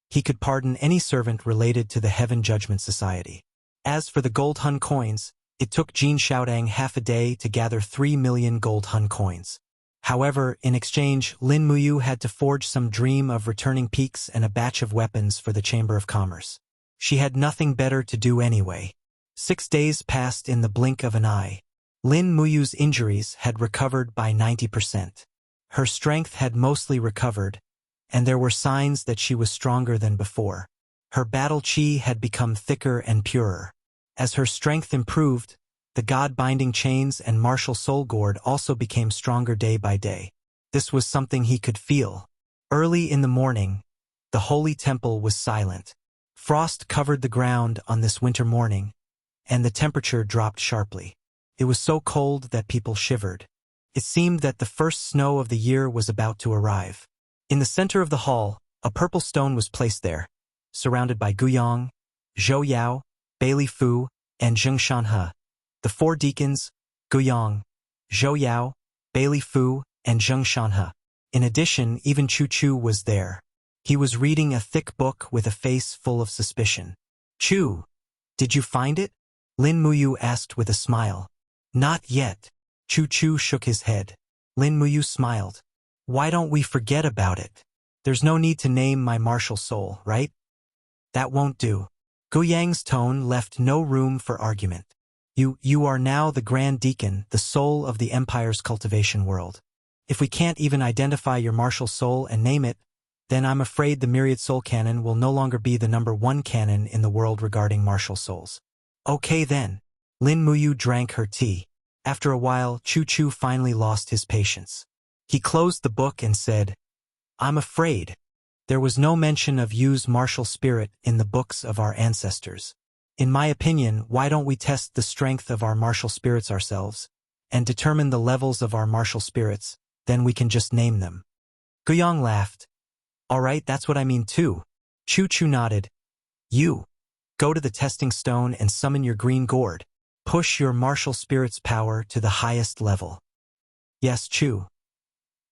he could pardon any servant related to the Heaven Judgment Society. As for the gold Hun coins, it took Jin Xiaodang half a day to gather 3 million gold Hun coins. However, in exchange, Lin Muyu had to forge some dream of returning peaks and a batch of weapons for the Chamber of Commerce. She had nothing better to do anyway. 6 days passed in the blink of an eye. Lin Muyu's injuries had recovered by 90%. Her strength had mostly recovered, and there were signs that she was stronger than before. Her battle chi had become thicker and purer. As her strength improved, the God-binding chains and martial soul gourd also became stronger day by day. This was something he could feel. Early in the morning, the holy temple was silent. Frost covered the ground on this winter morning, and the temperature dropped sharply. It was so cold that people shivered. It seemed that the first snow of the year was about to arrive. In the center of the hall, a purple stone was placed there, surrounded by Guyang, Zhou Yao, Bailey Fu, and Zheng Shanhe. The 4 deacons, Guyang, Zhou Yao, Bailey Fu, and Zheng Shanhe. In addition, even Chu Chu was there. He was reading a thick book with a face full of suspicion. Chu, did you find it? Lin Muyu asked with a smile. Not yet. Chu Chu shook his head. Lin Muyu smiled. Why don't we forget about it? There's no need to name my martial soul, right? That won't do. Guyang's tone left no room for argument. You are now the Grand Deacon, the soul of the Empire's cultivation world. If we can't even identify your martial soul and name it, then I'm afraid the Myriad Soul Canon will no longer be the #1 canon in the world regarding martial souls. Okay then. Lin Muyu drank her tea. After a while, Chu Chu finally lost his patience. He closed the book and said, I'm afraid. There was no mention of Yu's martial spirit in the books of our ancestors. In my opinion, why don't we test the strength of our martial spirits ourselves, and determine the levels of our martial spirits, then we can just name them. Guyang laughed. All right, that's what I mean too. Chu Chu nodded. You. Go to the testing stone and summon your green gourd. Push your martial spirit's power to the highest level. Yes, Chu.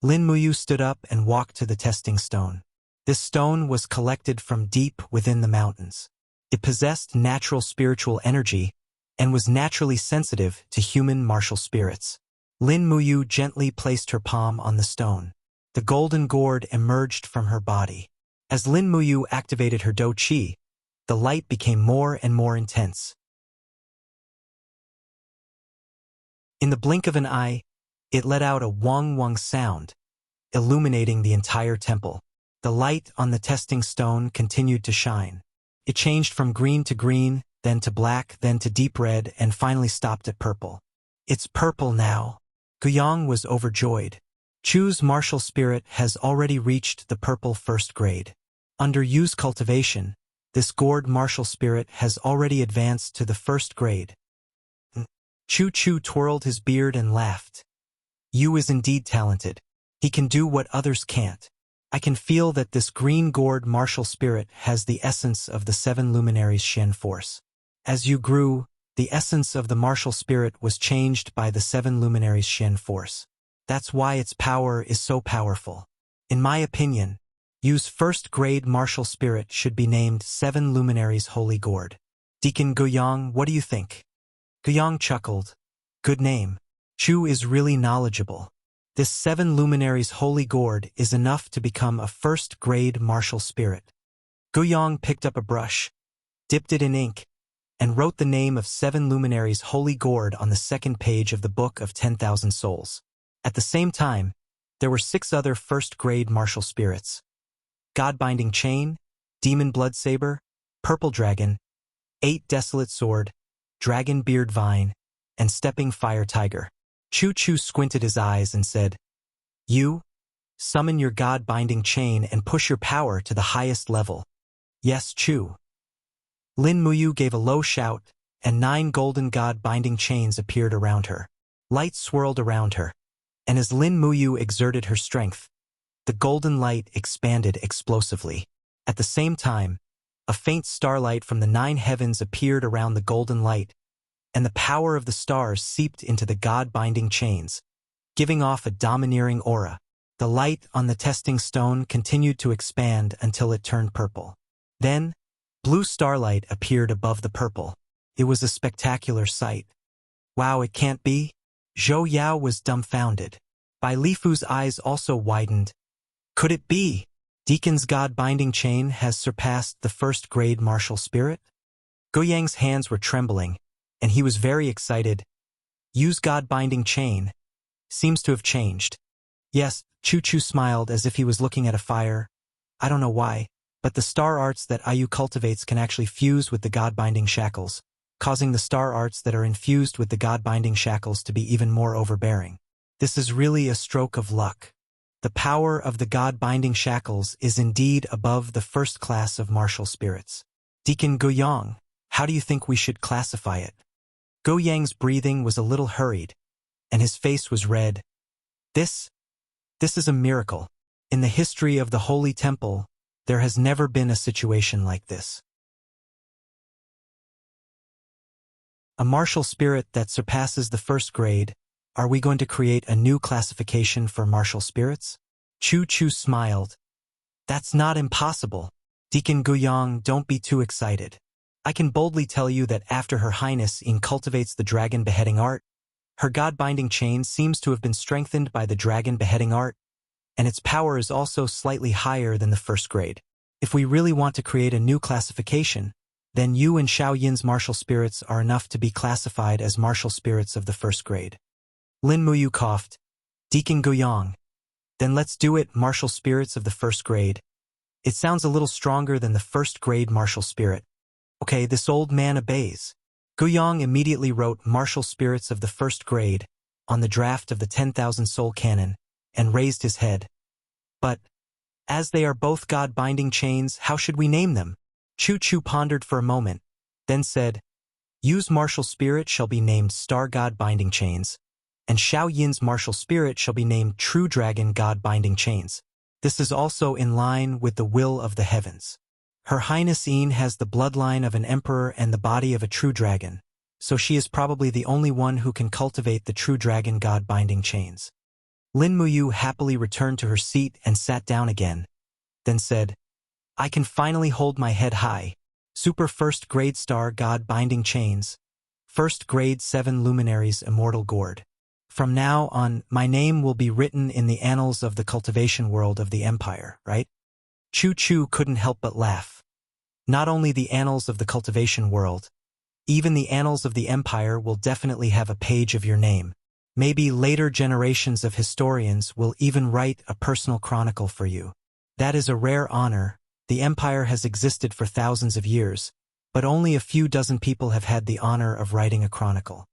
Lin Muyu stood up and walked to the testing stone. This stone was collected from deep within the mountains. It possessed natural spiritual energy and was naturally sensitive to human martial spirits. Lin Muyu gently placed her palm on the stone. The golden gourd emerged from her body. As Lin Muyu activated her Do Qi, the light became more and more intense. In the blink of an eye, it let out a wong wong sound, illuminating the entire temple. The light on the testing stone continued to shine. It changed from green to green, then to black, then to deep red, and finally stopped at purple. It's purple now. Guyang was overjoyed. Chu's martial spirit has already reached the purple 1st grade. Under Yu's cultivation, this gourd martial spirit has already advanced to the 1st grade. Chu Chu twirled his beard and laughed. Yu is indeed talented. He can do what others can't. I can feel that this green gourd martial spirit has the essence of the 7 luminaries' Shen force. As you grew, the essence of the martial spirit was changed by the 7 luminaries' Shen force. That's why its power is so powerful. In my opinion, Yu's 1st grade martial spirit should be named 7 luminaries Holy Gourd. Deacon Guyang, what do you think? Guyang chuckled. Good name. Chu is really knowledgeable. This 7 luminaries Holy Gourd is enough to become a 1st grade martial spirit. Guyang picked up a brush, dipped it in ink, and wrote the name of 7 luminaries' holy gourd on the second page of the Book of 10,000 Souls. At the same time, there were 6 other first-grade martial spirits: God-binding chain, demon blood saber, purple dragon, 8 desolate sword, dragon beard vine, and stepping fire tiger. Chu-Chu squinted his eyes and said, "You, summon your God-binding chain and push your power to the highest level." "Yes, Chu." Lin Muyu gave a low shout, and 9 golden God-binding chains appeared around her. Light swirled around her, and as Lin Muyu exerted her strength, the golden light expanded explosively. At the same time, a faint starlight from the 9 heavens appeared around the golden light, and the power of the stars seeped into the God-binding chains, giving off a domineering aura. The light on the testing stone continued to expand until it turned purple. Then, blue starlight appeared above the purple. It was a spectacular sight. "Wow, it can't be?" Zhou Yao was dumbfounded. Bai Lifu's eyes also widened. "Could it be? Deacon's God-binding chain has surpassed the first-grade martial spirit?" Guoyang's hands were trembling, and he was very excited. Yu's God-binding chain seems to have changed. Yes, Chu-Chu smiled as if he was looking at a fire. "I don't know why, but the star arts that Ayu cultivates can actually fuse with the God-binding shackles, causing the star arts that are infused with the God-binding shackles to be even more overbearing. This is really a stroke of luck. The power of the God-binding shackles is indeed above the first class of martial spirits. Deacon Guoyang, how do you think we should classify it?" Guoyang's breathing was a little hurried, and his face was red. This is a miracle. In the history of the Holy Temple, there has never been a situation like this. A martial spirit that surpasses the first grade. Are we going to create a new classification for martial spirits? Chu-Chu smiled. "That's not impossible. Deacon Guoyang, don't be too excited. I can boldly tell you that after Her Highness Ying cultivates the dragon beheading art, her God-binding chain seems to have been strengthened by the dragon beheading art, and its power is also slightly higher than the first grade. If we really want to create a new classification, then Yu and Xiao Yin's martial spirits are enough to be classified as martial spirits of the first grade." Lin Muyu coughed. "Deacon Guoyang, then let's do it, martial spirits of the first grade. It sounds a little stronger than the first grade martial spirit." "Okay, this old man obeys." Guoyang immediately wrote "martial spirits of the first grade" on the draft of the 10,000 soul canon, and raised his head. "But, as they are both God-binding chains, how should we name them?" Chu-Chu pondered for a moment, then said, "Yu's martial spirit shall be named Star God-binding chains, and Xiao Yin's martial spirit shall be named True Dragon God-binding chains. This is also in line with the will of the heavens. Her Highness Yin has the bloodline of an emperor and the body of a true dragon, so she is probably the only one who can cultivate the True Dragon God-binding chains." Lin Muyu happily returned to her seat and sat down again, then said, "I can finally hold my head high. Super First Grade Star God-binding chains. First Grade 7 Luminaries Immortal Gourd. From now on, my name will be written in the annals of the cultivation world of the Empire, right?" Chu-Chu couldn't help but laugh. "Not only the annals of the cultivation world, even the annals of the Empire will definitely have a page of your name. Maybe later generations of historians will even write a personal chronicle for you. That is a rare honor. The Empire has existed for thousands of years, but only a few dozen people have had the honor of writing a chronicle."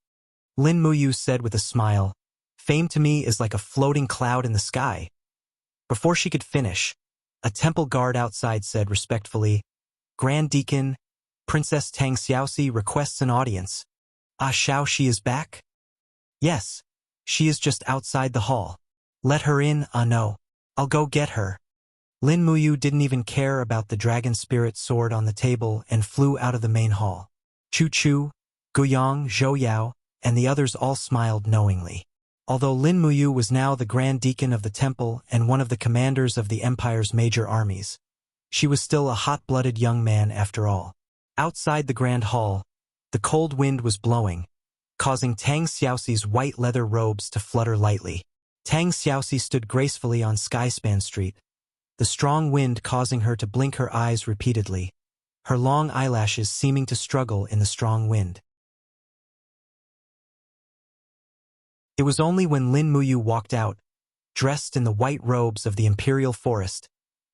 Lin Muyu said with a smile, "Fame to me is like a floating cloud in the sky." Before she could finish, a temple guard outside said respectfully, "Grand Deacon, Princess Tang Xiaoxi requests an audience." "Ah, Xiao, she is back?" "Yes, she is just outside the hall." "Let her in." "Ah, no. I'll go get her." Lin Muyu didn't even care about the dragon spirit sword on the table and flew out of the main hall. Chu-Chu, Guoyang, Zhou Yao, and the others all smiled knowingly. Although Lin Muyu was now the Grand Deacon of the temple and one of the commanders of the Empire's major armies, she was still a hot-blooded young man after all. Outside the Grand Hall, the cold wind was blowing, causing Tang Xiaoxi's white leather robes to flutter lightly. Tang Xiaoxi stood gracefully on Skyspan Street, the strong wind causing her to blink her eyes repeatedly. her long eyelashes seeming to struggle in the strong wind. It was only when Lin Muyu walked out, dressed in the white robes of the imperial forest,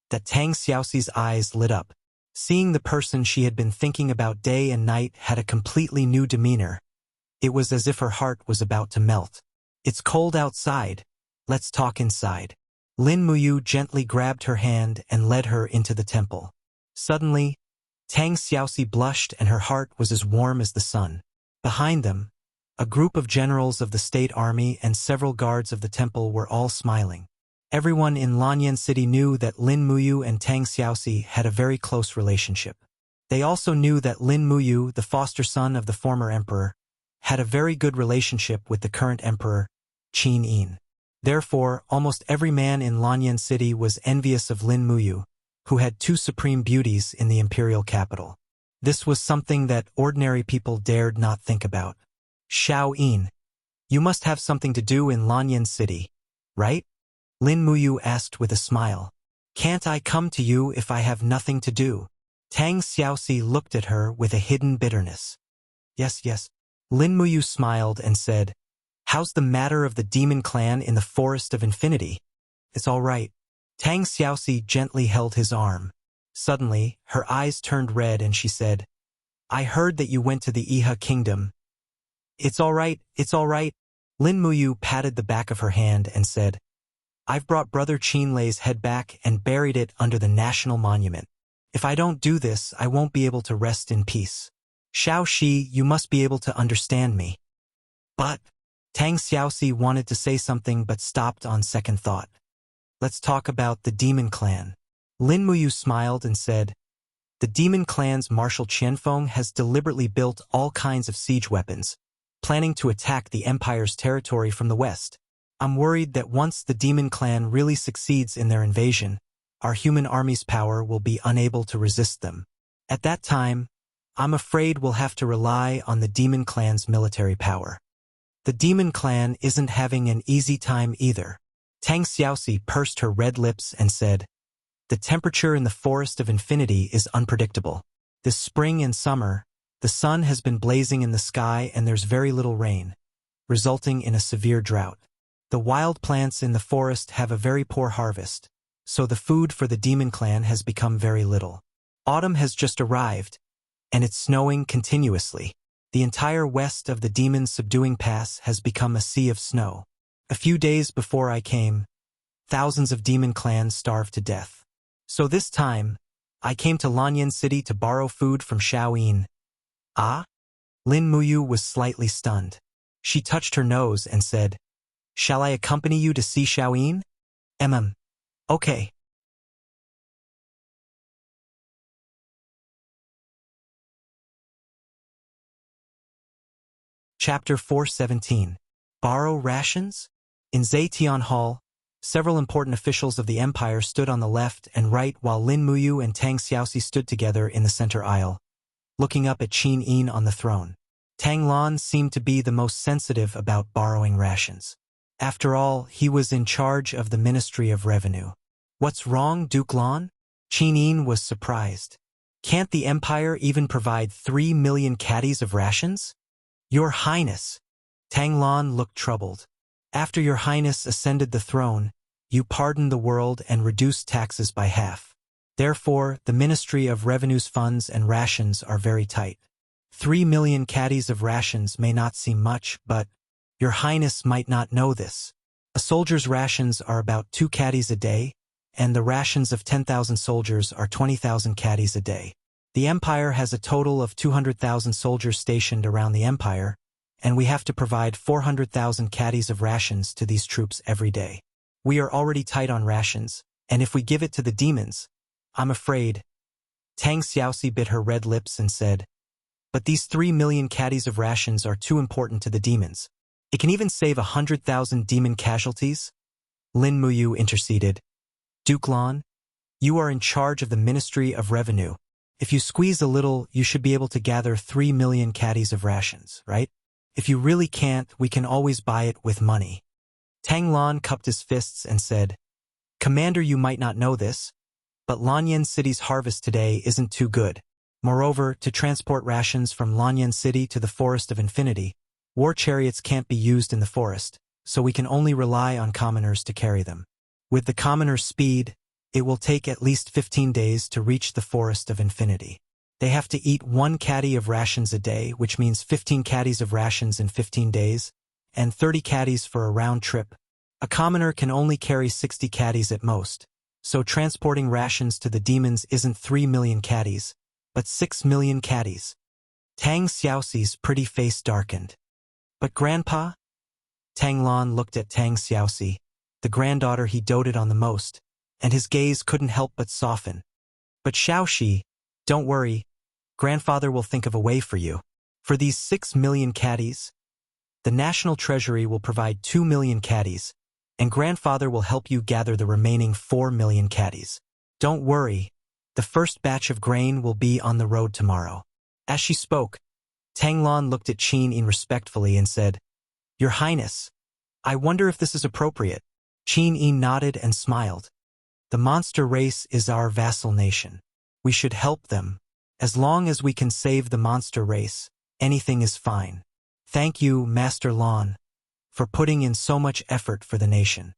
that Tang Xiaoxi's eyes lit up. Seeing the person she had been thinking about day and night had a completely new demeanor. It was as if her heart was about to melt. "It's cold outside. Let's talk inside." Lin Muyu gently grabbed her hand and led her into the temple. Suddenly, Tang Xiaoxi blushed and her heart was as warm as the sun. Behind them, a group of generals of the state army and several guards of the temple were all smiling. Everyone in Lanyan City knew that Lin Muyu and Tang Xiaoxi had a very close relationship. They also knew that Lin Muyu, the foster son of the former emperor, had a very good relationship with the current emperor, Qin Yin. Therefore, almost every man in Lanyan City was envious of Lin Muyu, who had two supreme beauties in the imperial capital. This was something that ordinary people dared not think about. "Xiao Yin, you must have something to do in Lanyan City, right?" Lin Muyu asked with a smile. "Can't I come to you if I have nothing to do?" Tang Xiaoxi looked at her with a hidden bitterness. Yes. Lin Muyu smiled and said, "How's the matter of the demon clan in the Forest of Infinity?" "It's all right." Tang Xiaoxi gently held his arm. Suddenly, her eyes turned red and she said, "I heard that you went to the Iha kingdom." It's all right. Lin Muyu patted the back of her hand and said, "I've brought Brother Qinlei's head back and buried it under the national monument. If I don't do this, I won't be able to rest in peace. Xiao Shi, you must be able to understand me." "But," Tang Xiaoxi wanted to say something but stopped on second thought. "Let's talk about the demon clan." Lin Muyu smiled and said, "The demon clan's Marshal Qianfeng has deliberately built all kinds of siege weapons, planning to attack the empire's territory from the west. I'm worried that once the demon clan really succeeds in their invasion, our human army's power will be unable to resist them. At that time, I'm afraid we'll have to rely on the demon clan's military power." The demon clan isn't having an easy time either. Tang Xiaoxi pursed her red lips and said, "The temperature in the Forest of Infinity is unpredictable. This spring and summer, the sun has been blazing in the sky and there's very little rain, resulting in a severe drought. The wild plants in the forest have a very poor harvest, so the food for the demon clan has become very little. Autumn has just arrived, and it's snowing continuously. The entire west of the Demon Subduing Pass has become a sea of snow. A few days before I came, thousands of demon clans starved to death. So this time, I came to Lanyan City to borrow food from Xiao Yin." "Ah?" Lin Muyu was slightly stunned. She touched her nose and said, "Shall I accompany you to see Xiao Yin?" Okay." Chapter 417. Borrow Rations? In Zetian Hall, several important officials of the empire stood on the left and right while Lin Muyu and Tang Xiaoxi stood together in the center aisle, looking up at Qin Yin on the throne. Tang Lan seemed to be the most sensitive about borrowing rations. After all, he was in charge of the Ministry of Revenue. "What's wrong, Duke Lan?" Qin Yin was surprised. "Can't the empire even provide 3 million caddies of rations?" "Your Highness." Tang Lan looked troubled. "After your Highness ascended the throne, you pardoned the world and reduced taxes by half. Therefore, the Ministry of Revenue's funds and rations are very tight. 3 million caddies of rations may not seem much, but your Highness might not know this. A soldier's rations are about 2 caddies a day, and the rations of 10,000 soldiers are 20,000 caddies a day. The Empire has a total of 200,000 soldiers stationed around the Empire, and we have to provide 400,000 caddies of rations to these troops every day. We are already tight on rations, and if we give it to the demons, I'm afraid." Tang Xiaoxi bit her red lips and said, "But these 3 million caddies of rations are too important to the demons. It can even save 100,000 demon casualties." Lin Muyu interceded. "Duke Lan, you are in charge of the Ministry of Revenue. If you squeeze a little, you should be able to gather 3 million caddies of rations, right? If you really can't, we can always buy it with money." Tang Lan cupped his fists and said, "Commander, you might not know this, but Lanyan City's harvest today isn't too good. Moreover, to transport rations from Lanyan City to the Forest of Infinity, war chariots can't be used in the forest, so we can only rely on commoners to carry them. With the commoners' speed, it will take at least 15 days to reach the Forest of Infinity. They have to eat 1 caddy of rations a day, which means 15 caddies of rations in 15 days, and 30 caddies for a round trip. A commoner can only carry 60 caddies at most, so transporting rations to the demons isn't 3 million caddies, but 6 million caddies. Tang Xiaoxi's pretty face darkened. But Grandpa? Tang Lan looked at Tang Xiaoxi, the granddaughter he doted on the most, and his gaze couldn't help but soften. But Xiaoxi, don't worry, Grandfather will think of a way for you. For these 6 million caddies, the National Treasury will provide 2 million caddies, and Grandfather will help you gather the remaining 4 million caddies. Don't worry, the first batch of grain will be on the road tomorrow. As she spoke, Tang Lan looked at Qin Yin respectfully and said, Your Highness, I wonder if this is appropriate. Qin Yin nodded and smiled. The monster race is our vassal nation. We should help them. As long as we can save the monster race, anything is fine. Thank you, Master Lan, for putting in so much effort for the nation.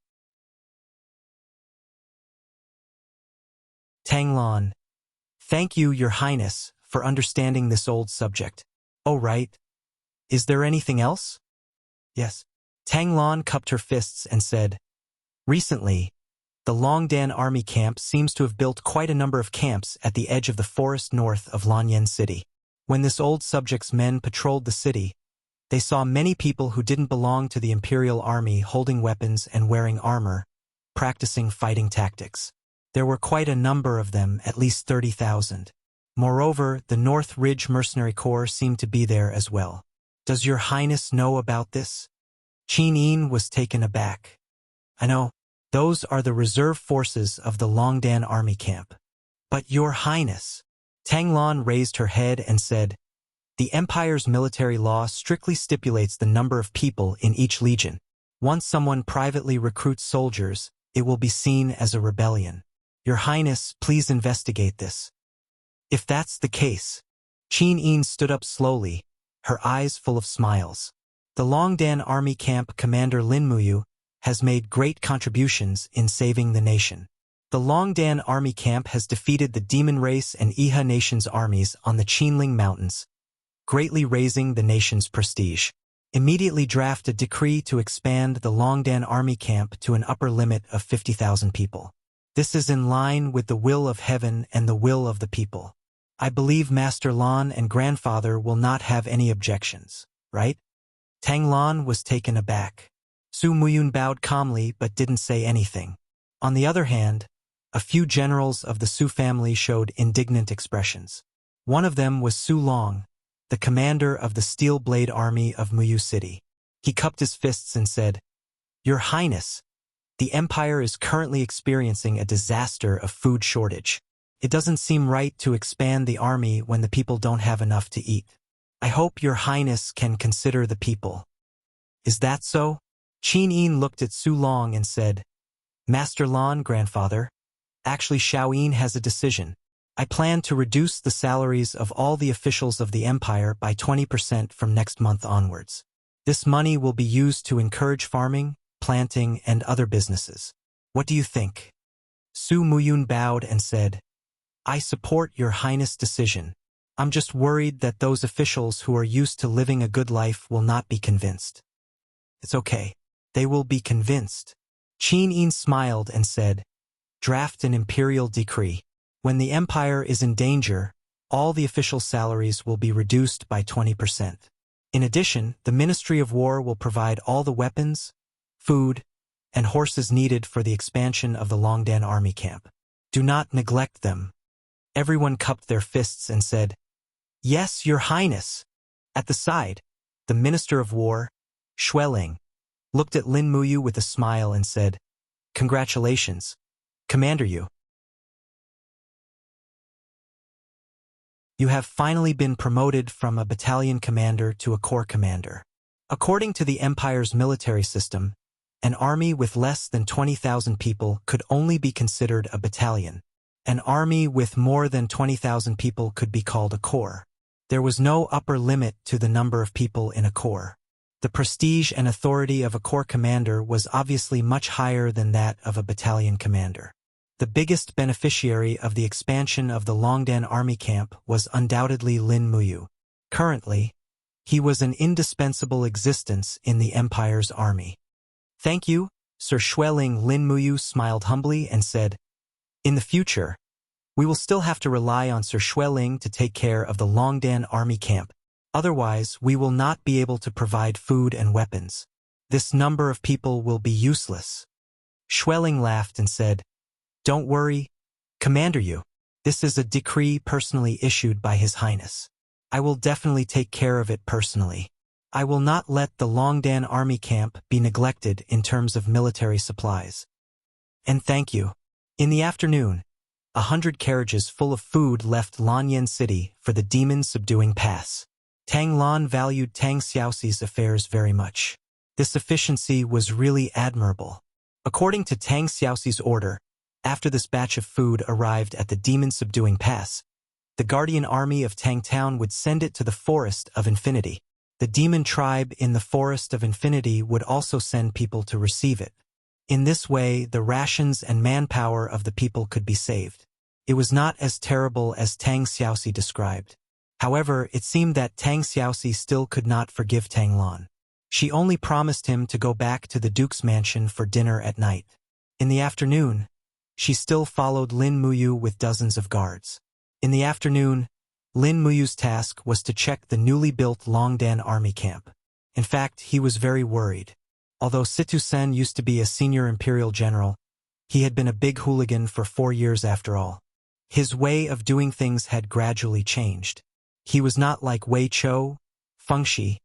Tang Lan, thank you, Your Highness, for understanding this old subject. Oh, right. Is there anything else? Yes. Tang Lan cupped her fists and said, Recently, the Longdan army camp seems to have built quite a number of camps at the edge of the forest north of Lanyan City. When this old subject's men patrolled the city, they saw many people who didn't belong to the Imperial Army holding weapons and wearing armor, practicing fighting tactics. There were quite a number of them, at least 30,000. Moreover, the North Ridge Mercenary Corps seemed to be there as well. Does Your Highness know about this? Qin Yin was taken aback. I know. Those are the reserve forces of the Longdan army camp. But Your Highness, Tang Lan raised her head and said, The Empire's military law strictly stipulates the number of people in each legion. Once someone privately recruits soldiers, it will be seen as a rebellion. Your Highness, please investigate this. If that's the case, Qin Yin stood up slowly, her eyes full of smiles. The Longdan army camp commander Lin Muyu has made great contributions in saving the nation. The Longdan army camp has defeated the demon race and Iha nation's armies on the Qinling Mountains, greatly raising the nation's prestige. Immediately draft a decree to expand the Longdan army camp to an upper limit of 50,000 people. This is in line with the will of heaven and the will of the people. I believe Master Lan and Grandfather will not have any objections, right? Tang Lan was taken aback. Su Muyun bowed calmly but didn't say anything. On the other hand, a few generals of the Su family showed indignant expressions. One of them was Su Long, the commander of the Steel Blade Army of Muyu City. He cupped his fists and said, Your Highness, the Empire is currently experiencing a disaster of food shortage. It doesn't seem right to expand the army when the people don't have enough to eat. I hope Your Highness can consider the people. Is that so? Qin Yin looked at Su Long and said, Master Lan, Grandfather, actually Xiao Yin has a decision. I plan to reduce the salaries of all the officials of the Empire by 20% from next month onwards. This money will be used to encourage farming, planting, and other businesses. What do you think? Su Muyun bowed and said, I support Your Highness' decision. I'm just worried that those officials who are used to living a good life will not be convinced. It's okay. They will be convinced. Qin Yin smiled and said, Draft an imperial decree. When the empire is in danger, all the official salaries will be reduced by 20%. In addition, the Ministry of War will provide all the weapons, food, and horses needed for the expansion of the Longdan army camp. Do not neglect them. Everyone cupped their fists and said, Yes, Your Highness. At the side, the Minister of War, Xueling, looked at Lin Muyu with a smile and said, Congratulations, Commander Yu. You have finally been promoted from a battalion commander to a corps commander. According to the Empire's military system, an army with less than 20,000 people could only be considered a battalion, An army with more than 20,000 people could be called a corps. There was no upper limit to the number of people in a corps. The prestige and authority of a corps commander was obviously much higher than that of a battalion commander. The biggest beneficiary of the expansion of the Longdan army camp was undoubtedly Lin Muyu. Currently, he was an indispensable existence in the Empire's army. "Thank you, Sir Xueling." Lin Muyu smiled humbly and said, "In the future, we will still have to rely on Sir Xueling to take care of the Longdan army camp. Otherwise, we will not be able to provide food and weapons. This number of people will be useless." Xueling laughed and said, "Don't worry, Commander Yu. This is a decree personally issued by His Highness. I will definitely take care of it personally. I will not let the Longdan army camp be neglected in terms of military supplies. And thank you." In the afternoon, 100 carriages full of food left Lanyan City for the demon-subduing pass. Tang Lan valued Tang Xiaoxi's affairs very much. This efficiency was really admirable. According to Tang Xiaoxi's order, after this batch of food arrived at the demon-subduing pass, the guardian army of Tang Town would send it to the Forest of Infinity. The demon tribe in the Forest of Infinity would also send people to receive it. In this way, the rations and manpower of the people could be saved. It was not as terrible as Tang Xiaoxi described. However, it seemed that Tang Xiaoxi still could not forgive Tang Lan. She only promised him to go back to the Duke's mansion for dinner at night. In the afternoon, she still followed Lin Muyu with dozens of guards. In the afternoon, Lin Muyu's task was to check the newly built Longdan army camp. In fact, he was very worried. Although Situ Sen used to be a senior imperial general, he had been a big hooligan for 4 years after all. His way of doing things had gradually changed. He was not like Wei Chou, Feng Shi,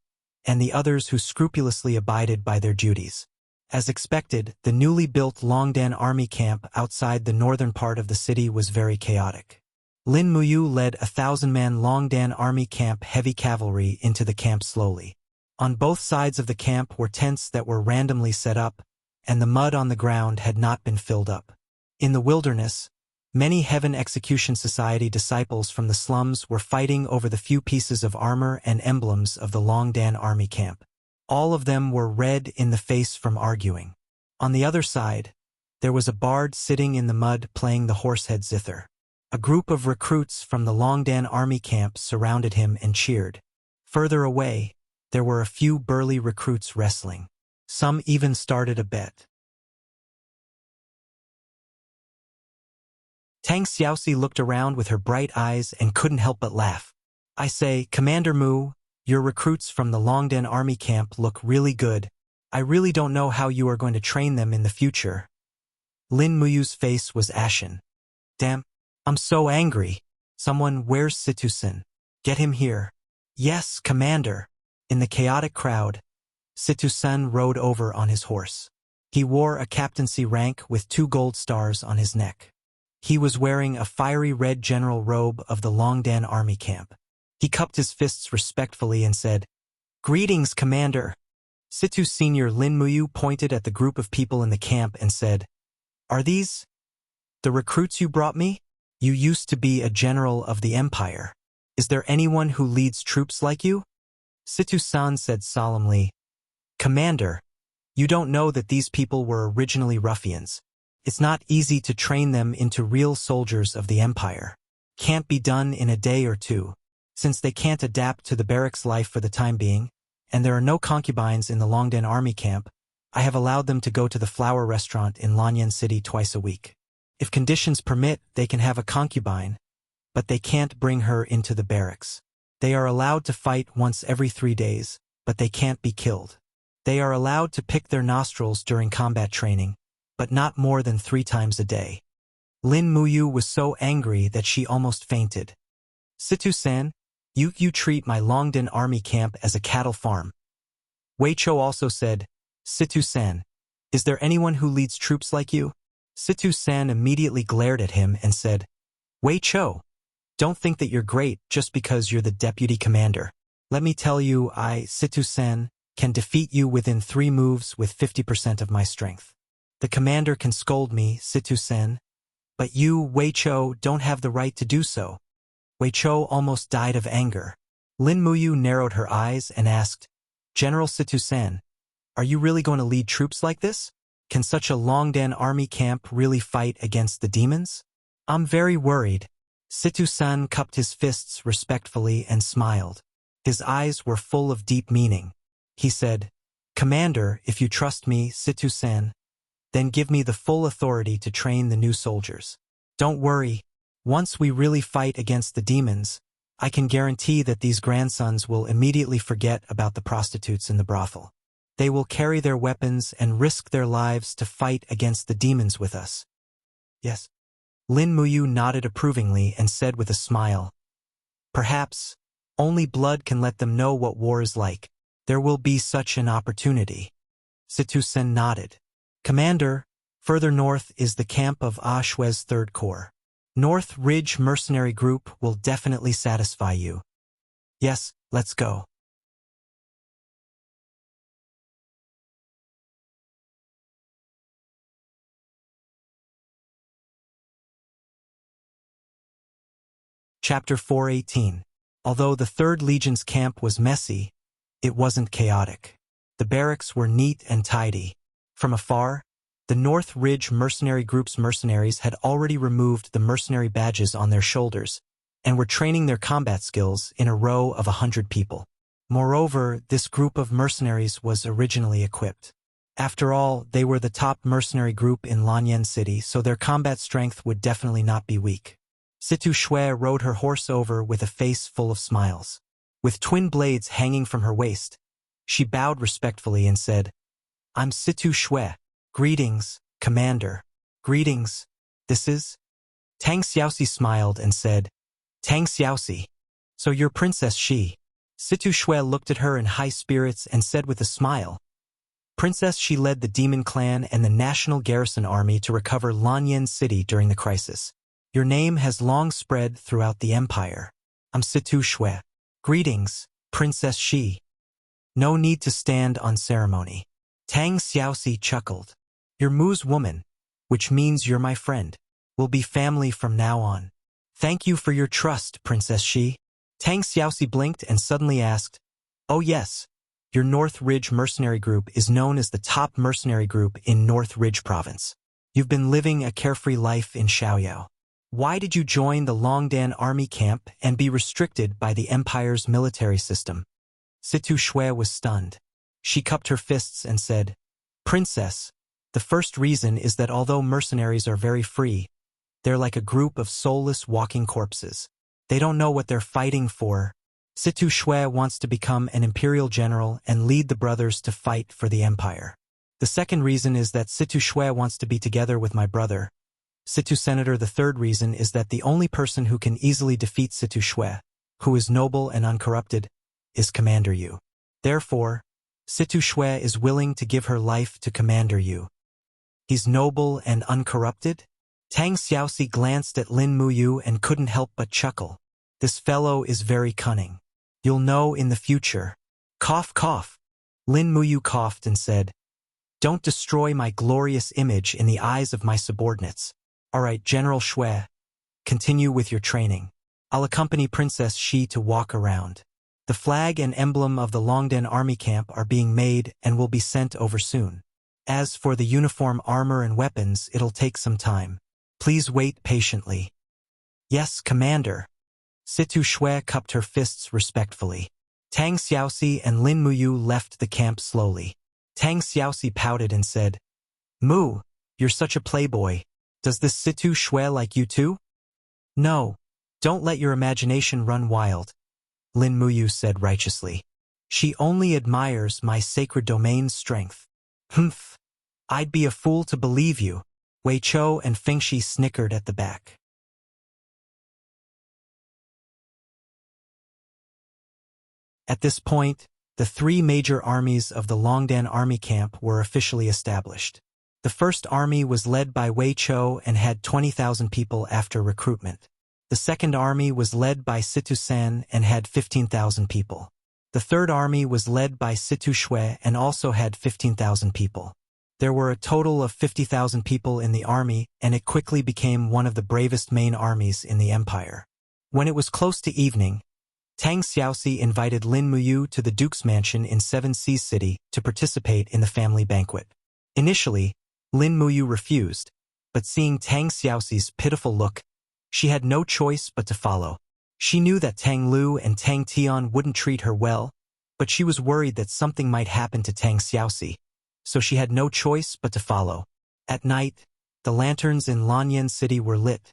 and the others who scrupulously abided by their duties. As expected, the newly built Longdan army camp outside the northern part of the city was very chaotic. Lin Muyu led 1,000-man Longdan army camp heavy cavalry into the camp slowly. On both sides of the camp were tents that were randomly set up, and the mud on the ground had not been filled up. In the wilderness, many Heaven Execution Society disciples from the slums were fighting over the few pieces of armor and emblems of the Longdan army camp. All of them were red in the face from arguing. On the other side, there was a bard sitting in the mud playing the horsehead zither. A group of recruits from the Longdan army camp surrounded him and cheered. Further away, there were a few burly recruits wrestling. Some even started a bet. Tang Xiaoxi looked around with her bright eyes and couldn't help but laugh. "I say, Commander Mu, your recruits from the Longdan army camp look really good. I really don't know how you are going to train them in the future." Lin Muyu's face was ashen. "Damn, I'm so angry. Someone, where's Situ-sen? Get him here." "Yes, Commander." In the chaotic crowd, Situ-sen rode over on his horse. He wore a captaincy rank with 2 gold stars on his neck. He was wearing a fiery red general robe of the Longdan army camp. He cupped his fists respectfully and said, "Greetings, Commander." Situ Senior Lin Muyu pointed at the group of people in the camp and said, "Are these the recruits you brought me? You used to be a general of the Empire. Is there anyone who leads troops like you?" Situ-san said solemnly, "Commander, you don't know that these people were originally ruffians. It's not easy to train them into real soldiers of the Empire. Can't be done in a day or two. Since they can't adapt to the barracks life for the time being, and there are no concubines in the Longdan army camp, I have allowed them to go to the flower restaurant in Lanyan City twice a week. If conditions permit, they can have a concubine, but they can't bring her into the barracks. They are allowed to fight once every 3 days, but they can't be killed. They are allowed to pick their nostrils during combat training, but not more than 3 times a day." Lin Muyu was so angry that she almost fainted. "Situ-san, you treat my Longdan army camp as a cattle farm." Wei Chou also said, "Situ-san, is there anyone who leads troops like you?" Situ-san immediately glared at him and said, "Wei Chou, don't think that you're great just because you're the deputy commander. Let me tell you, I, Situ-san, can defeat you within 3 moves with 50% of my strength. The commander can scold me, Situ-san, But you, Wei Chou, don't have the right to do so. Wei Chou almost died of anger. Lin Muyu narrowed her eyes and asked, General Situ-san, are you really going to lead troops like this? Can such a Longdan army camp really fight against the demons? I'm very worried. Situ-san cupped his fists respectfully and smiled. His eyes were full of deep meaning. He said, Commander, if you trust me, Situ-san, then give me the full authority to train the new soldiers. Don't worry. Once we really fight against the demons, I can guarantee that these grandsons will immediately forget about the prostitutes in the brothel. They will carry their weapons and risk their lives to fight against the demons with us. Yes. Lin Muyu nodded approvingly and said with a smile, Perhaps, only blood can let them know what war is like. There will be such an opportunity. Situ-sen nodded. Commander, further north is the camp of Ah Shui's Third Corps. North Ridge Mercenary Group will definitely satisfy you. Yes, let's go. Chapter 418. Although the 3rd Legion's camp was messy, it wasn't chaotic. The barracks were neat and tidy. From afar, the North Ridge Mercenary Group's mercenaries had already removed the mercenary badges on their shoulders and were training their combat skills in a row of 100 people. Moreover, this group of mercenaries was originally equipped. After all, they were the top mercenary group in Lanyan City, so their combat strength would definitely not be weak. Situ Shui rode her horse over with a face full of smiles. With twin blades hanging from her waist, she bowed respectfully and said, I'm Situ Shui. Greetings, Commander. Greetings. This is? Tang Xiaoxi smiled and said, Tang Xiaoxi. So you're Princess Shi. Situ Shui looked at her in high spirits and said with a smile, Princess Shi led the Demon Clan and the National Garrison Army to recover Lanyan City during the crisis. Your name has long spread throughout the empire. I'm Situ Shui. Greetings, Princess Shi. No need to stand on ceremony. Tang Xiaoxi chuckled. You're Mu's woman, which means you're my friend. We'll be family from now on. Thank you for your trust, Princess Shi. Tang Xiaoxi blinked and suddenly asked, Oh yes, your North Ridge Mercenary Group is known as the top mercenary group in North Ridge Province. You've been living a carefree life in Xiaoyao. Why did you join the Longdan army camp and be restricted by the Empire's military system? Situ Shui was stunned. She cupped her fists and said, Princess, the first reason is that although mercenaries are very free, they're like a group of soulless walking corpses. They don't know what they're fighting for. Situ Shui wants to become an imperial general and lead the brothers to fight for the empire. The second reason is that Situ Shui wants to be together with my brother. Situ Senator, the third reason is that the only person who can easily defeat Situ Shui, who is noble and uncorrupted, is Commander Yu. Therefore, Situ Shui is willing to give her life to Commander Yu. He's noble and uncorrupted? Tang Xiaoxi glanced at Lin Muyu and couldn't help but chuckle. This fellow is very cunning. You'll know in the future. Cough, cough. Lin Muyu coughed and said, Don't destroy my glorious image in the eyes of my subordinates. All right, General Shui, continue with your training. I'll accompany Princess Shi to walk around. The flag and emblem of the Longdan army camp are being made and will be sent over soon. As for the uniform, armor, and weapons, it'll take some time. Please wait patiently. Yes, Commander. Situ Shui cupped her fists respectfully. Tang Xiaoxi and Lin Muyu left the camp slowly. Tang Xiaoxi pouted and said, Mu, you're such a playboy. Does this Situ Shui like you too? No. Don't let your imagination run wild, Lin Muyu said righteously. She only admires my sacred domain's strength. Humph. I'd be a fool to believe you. Wei Chou and Fengshi snickered at the back. At this point, the 3 major armies of the Longdan army camp were officially established. The first army was led by Wei Chou and had 20,000 people after recruitment. The second army was led by Situ San and had 15,000 people. The third army was led by Situ Shui and also had 15,000 people. There were a total of 50,000 people in the army, and it quickly became one of the bravest main armies in the empire. When it was close to evening, Tang Xiaoxi invited Lin Muyu to the Duke's mansion in Seven Seas City to participate in the family banquet. Initially, Lin Muyu refused, but seeing Tang Xiaoxi's pitiful look, she had no choice but to follow. She knew that Tang Lu and Tang Tian wouldn't treat her well, but she was worried that something might happen to Tang Xiaoxi, so she had no choice but to follow. At night, the lanterns in Lanyan City were lit,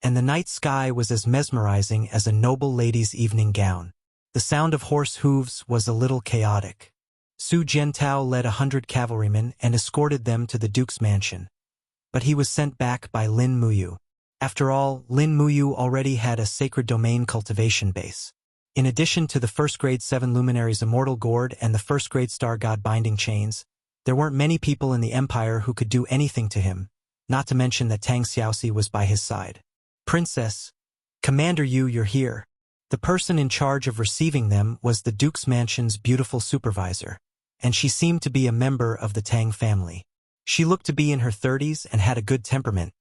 and the night sky was as mesmerizing as a noble lady's evening gown. The sound of horse hooves was a little chaotic. Su Jiantao led 100 cavalrymen and escorted them to the Duke's mansion, but he was sent back by Lin Muyu. After all, Lin Muyu already had a sacred domain cultivation base. In addition to the first-grade 7 luminaries Immortal Gourd and the first-grade Star God Binding Chains, there weren't many people in the empire who could do anything to him, not to mention that Tang Xiaoxi was by his side. Princess, Commander Yu, you're here. The person in charge of receiving them was the Duke's mansion's beautiful supervisor, and she seemed to be a member of the Tang family. She looked to be in her 30s and had a good temperament,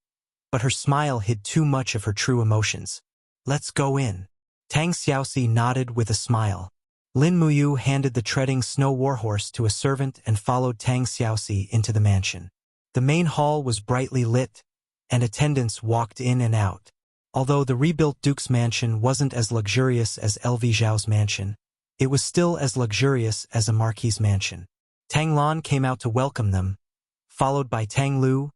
but her smile hid too much of her true emotions. Let's go in. Tang Xiaoxi nodded with a smile. Lin Muyu handed the treading snow warhorse to a servant and followed Tang Xiaoxi into the mansion. The main hall was brightly lit, and attendants walked in and out. Although the rebuilt Duke's mansion wasn't as luxurious as LV Zhao's mansion, it was still as luxurious as a marquis's mansion. Tang Lan came out to welcome them, followed by Tang Lu,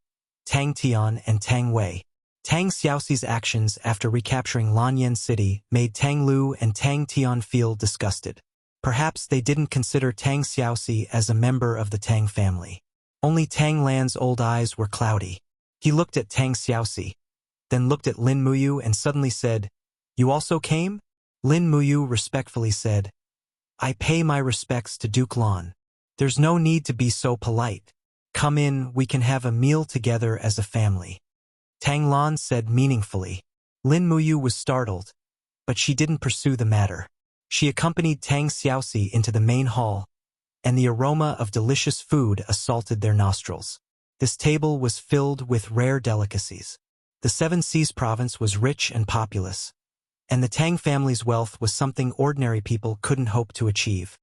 Tang Tian, and Tang Wei. Tang Xiaoxi's actions after recapturing Lanyan City made Tang Lu and Tang Tian feel disgusted. Perhaps they didn't consider Tang Xiaoxi as a member of the Tang family. Only Tang Lan's old eyes were cloudy. He looked at Tang Xiaoxi, then looked at Lin Muyu and suddenly said, "You also came?" Lin Muyu respectfully said, "I pay my respects to Duke Lan. There's no need to be so polite. Come in, we can have a meal together as a family." Tang Lan said meaningfully. Lin Muyu was startled, but she didn't pursue the matter. She accompanied Tang Xiaoxi into the main hall, and the aroma of delicious food assaulted their nostrils. This table was filled with rare delicacies. The Seven Seas province was rich and populous, and the Tang family's wealth was something ordinary people couldn't hope to achieve.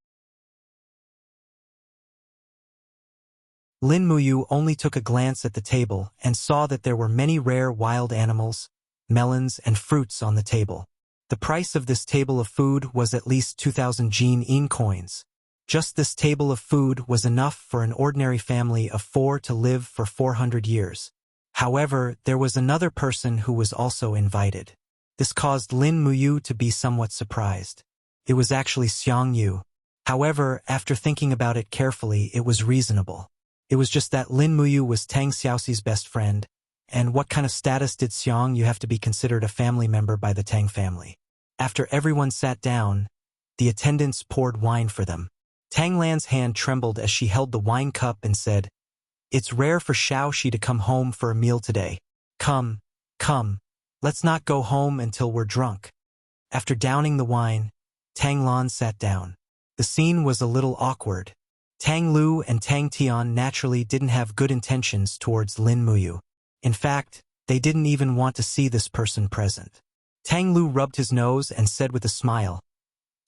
Lin Muyu only took a glance at the table and saw that there were many rare wild animals, melons, and fruits on the table. The price of this table of food was at least 2,000 Jin coins. Just this table of food was enough for an ordinary family of 4 to live for 400 years. However, there was another person who was also invited. This caused Lin Muyu to be somewhat surprised. It was actually Xiang Yu. However, after thinking about it carefully, it was reasonable. It was just that Lin Muyu was Tang Xiaoxi's best friend, and what kind of status did Xiang Yu have to be considered a family member by the Tang family? After everyone sat down, the attendants poured wine for them. Tang Lan's hand trembled as she held the wine cup and said, "It's rare for Xiaoxi to come home for a meal today. Come, let's not go home until we're drunk." After downing the wine, Tang Lan sat down. The scene was a little awkward. Tang Lu and Tang Tian naturally didn't have good intentions towards Lin Muyu. In fact, they didn't even want to see this person present. Tang Lu rubbed his nose and said with a smile,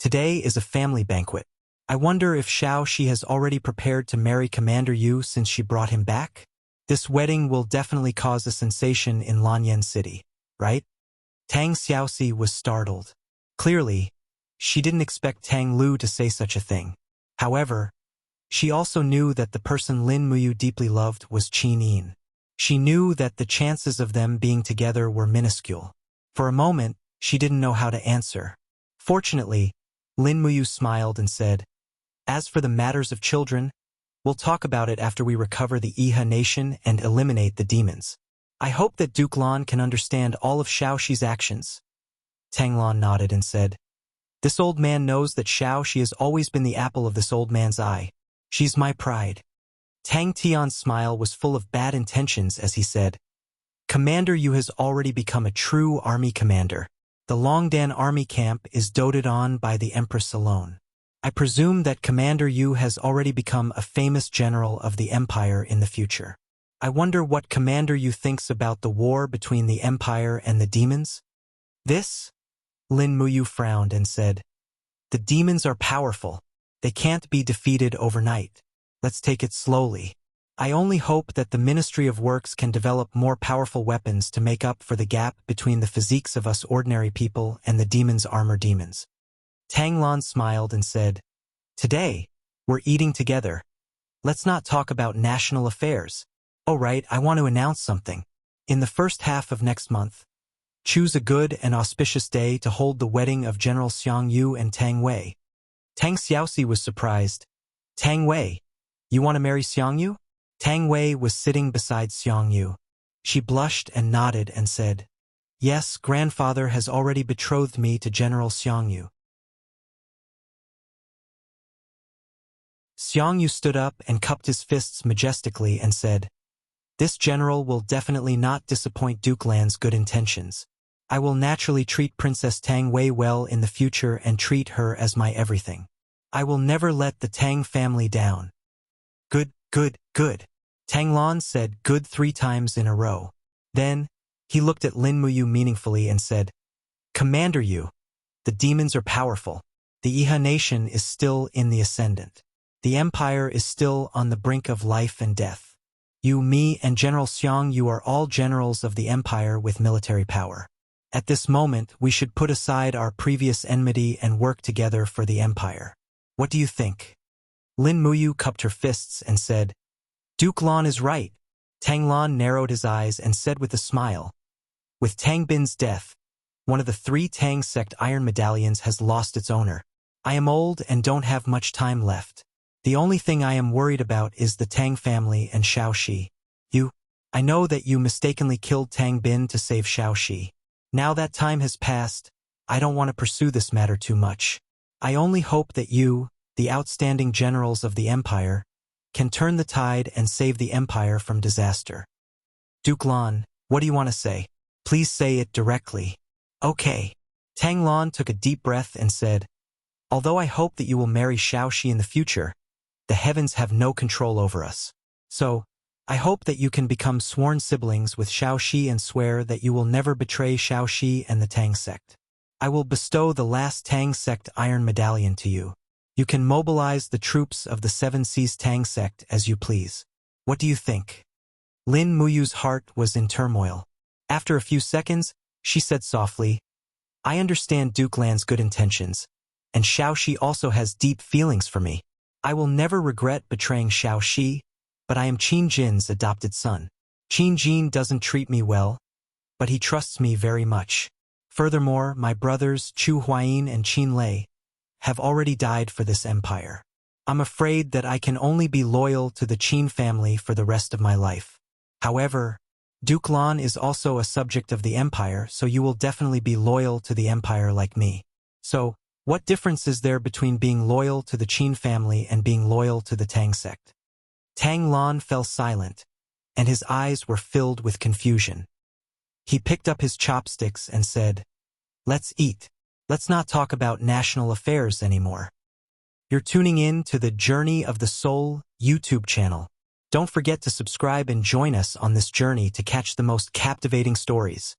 "Today is a family banquet. I wonder if Xiaoxi has already prepared to marry Commander Yu since she brought him back? This wedding will definitely cause a sensation in Lanyan City, right?" Tang Xiaoxi was startled. Clearly, she didn't expect Tang Lu to say such a thing. However, she also knew that the person Lin Muyu deeply loved was Qin Yin. She knew that the chances of them being together were minuscule. For a moment, she didn't know how to answer. Fortunately, Lin Muyu smiled and said, "As for the matters of children, we'll talk about it after we recover the Iha nation and eliminate the demons. I hope that Duke Lan can understand all of Xiaoxi's actions." Tang Lan nodded and said, "This old man knows that Xiaoxi has always been the apple of this old man's eye. She's my pride." Tang Tian's smile was full of bad intentions as he said, "Commander Yu has already become a true army commander. The Longdan army camp is doted on by the Empress alone. I presume that Commander Yu has already become a famous general of the Empire in the future. I wonder what Commander Yu thinks about the war between the Empire and the demons? This? Lin Muyu frowned and said, the demons are powerful. They can't be defeated overnight. Let's take it slowly. I only hope that the Ministry of Works can develop more powerful weapons to make up for the gap between the physiques of us ordinary people and the demons' armor demons. Tang Lan smiled and said, today, we're eating together. Let's not talk about national affairs. Oh right, I want to announce something. In the first half of next month, choose a good and auspicious day to hold the wedding of General Xiang Yu and Tang Wei. Tang Xiaoxi was surprised. Tang Wei, you want to marry Xiang Yu? Tang Wei was sitting beside Xiang Yu. She blushed and nodded and said, yes, grandfather has already betrothed me to General Xiang Yu. Xiang Yu stood up and cupped his fists majestically and said, this general will definitely not disappoint Duke Lan's good intentions. I will naturally treat Princess Tang Wei well in the future and treat her as my everything. I will never let the Tang family down. Good, good, good. Tang Lan said good 3 times in a row. Then, he looked at Lin Muyu meaningfully and said, Commander Yu, the demons are powerful. The Iha nation is still in the ascendant. The empire is still on the brink of life and death. You, me, and General Xiang Yu are all generals of the empire with military power. At this moment, we should put aside our previous enmity and work together for the empire. What do you think? Lin Muyu cupped her fists and said, Duke Lan is right. Tang Lan narrowed his eyes and said with a smile, with Tang Bin's death, one of the 3 Tang sect iron medallions has lost its owner. I am old and don't have much time left. The only thing I am worried about is the Tang family and Xiao Shi. I know that you mistakenly killed Tang Bin to save Xiao Shi. Now that time has passed, I don't want to pursue this matter too much. I only hope that you, the outstanding generals of the empire, can turn the tide and save the empire from disaster. Duke Lan, what do you want to say? Please say it directly. Okay. Tang Lan took a deep breath and said, although I hope that you will marry Xiao Shi in the future, the heavens have no control over us. So, I hope that you can become sworn siblings with Xiao Shi and swear that you will never betray Xiao Shi and the Tang sect. I will bestow the last Tang sect iron medallion to you. You can mobilize the troops of the 7 Seas Tang sect as you please. What do you think? Lin Muyu's heart was in turmoil. After a few seconds, she said softly, I understand Duke Lan's good intentions, and Xiao Shi also has deep feelings for me. I will never regret betraying Xiao Shi, but I am Qin Jin's adopted son. Qin Jin doesn't treat me well, but he trusts me very much. Furthermore, my brothers Chu Huayin and Qin Lei have already died for this empire. I'm afraid that I can only be loyal to the Qin family for the rest of my life. However, Duke Lan is also a subject of the empire, so you will definitely be loyal to the empire like me. So, what difference is there between being loyal to the Qin family and being loyal to the Tang sect? Tang Lan fell silent, and his eyes were filled with confusion. He picked up his chopsticks and said, Let's eat. Let's not talk about national affairs anymore. You're tuning in to the Journey of the Soul YouTube channel. Don't forget to subscribe and join us on this journey to catch the most captivating stories.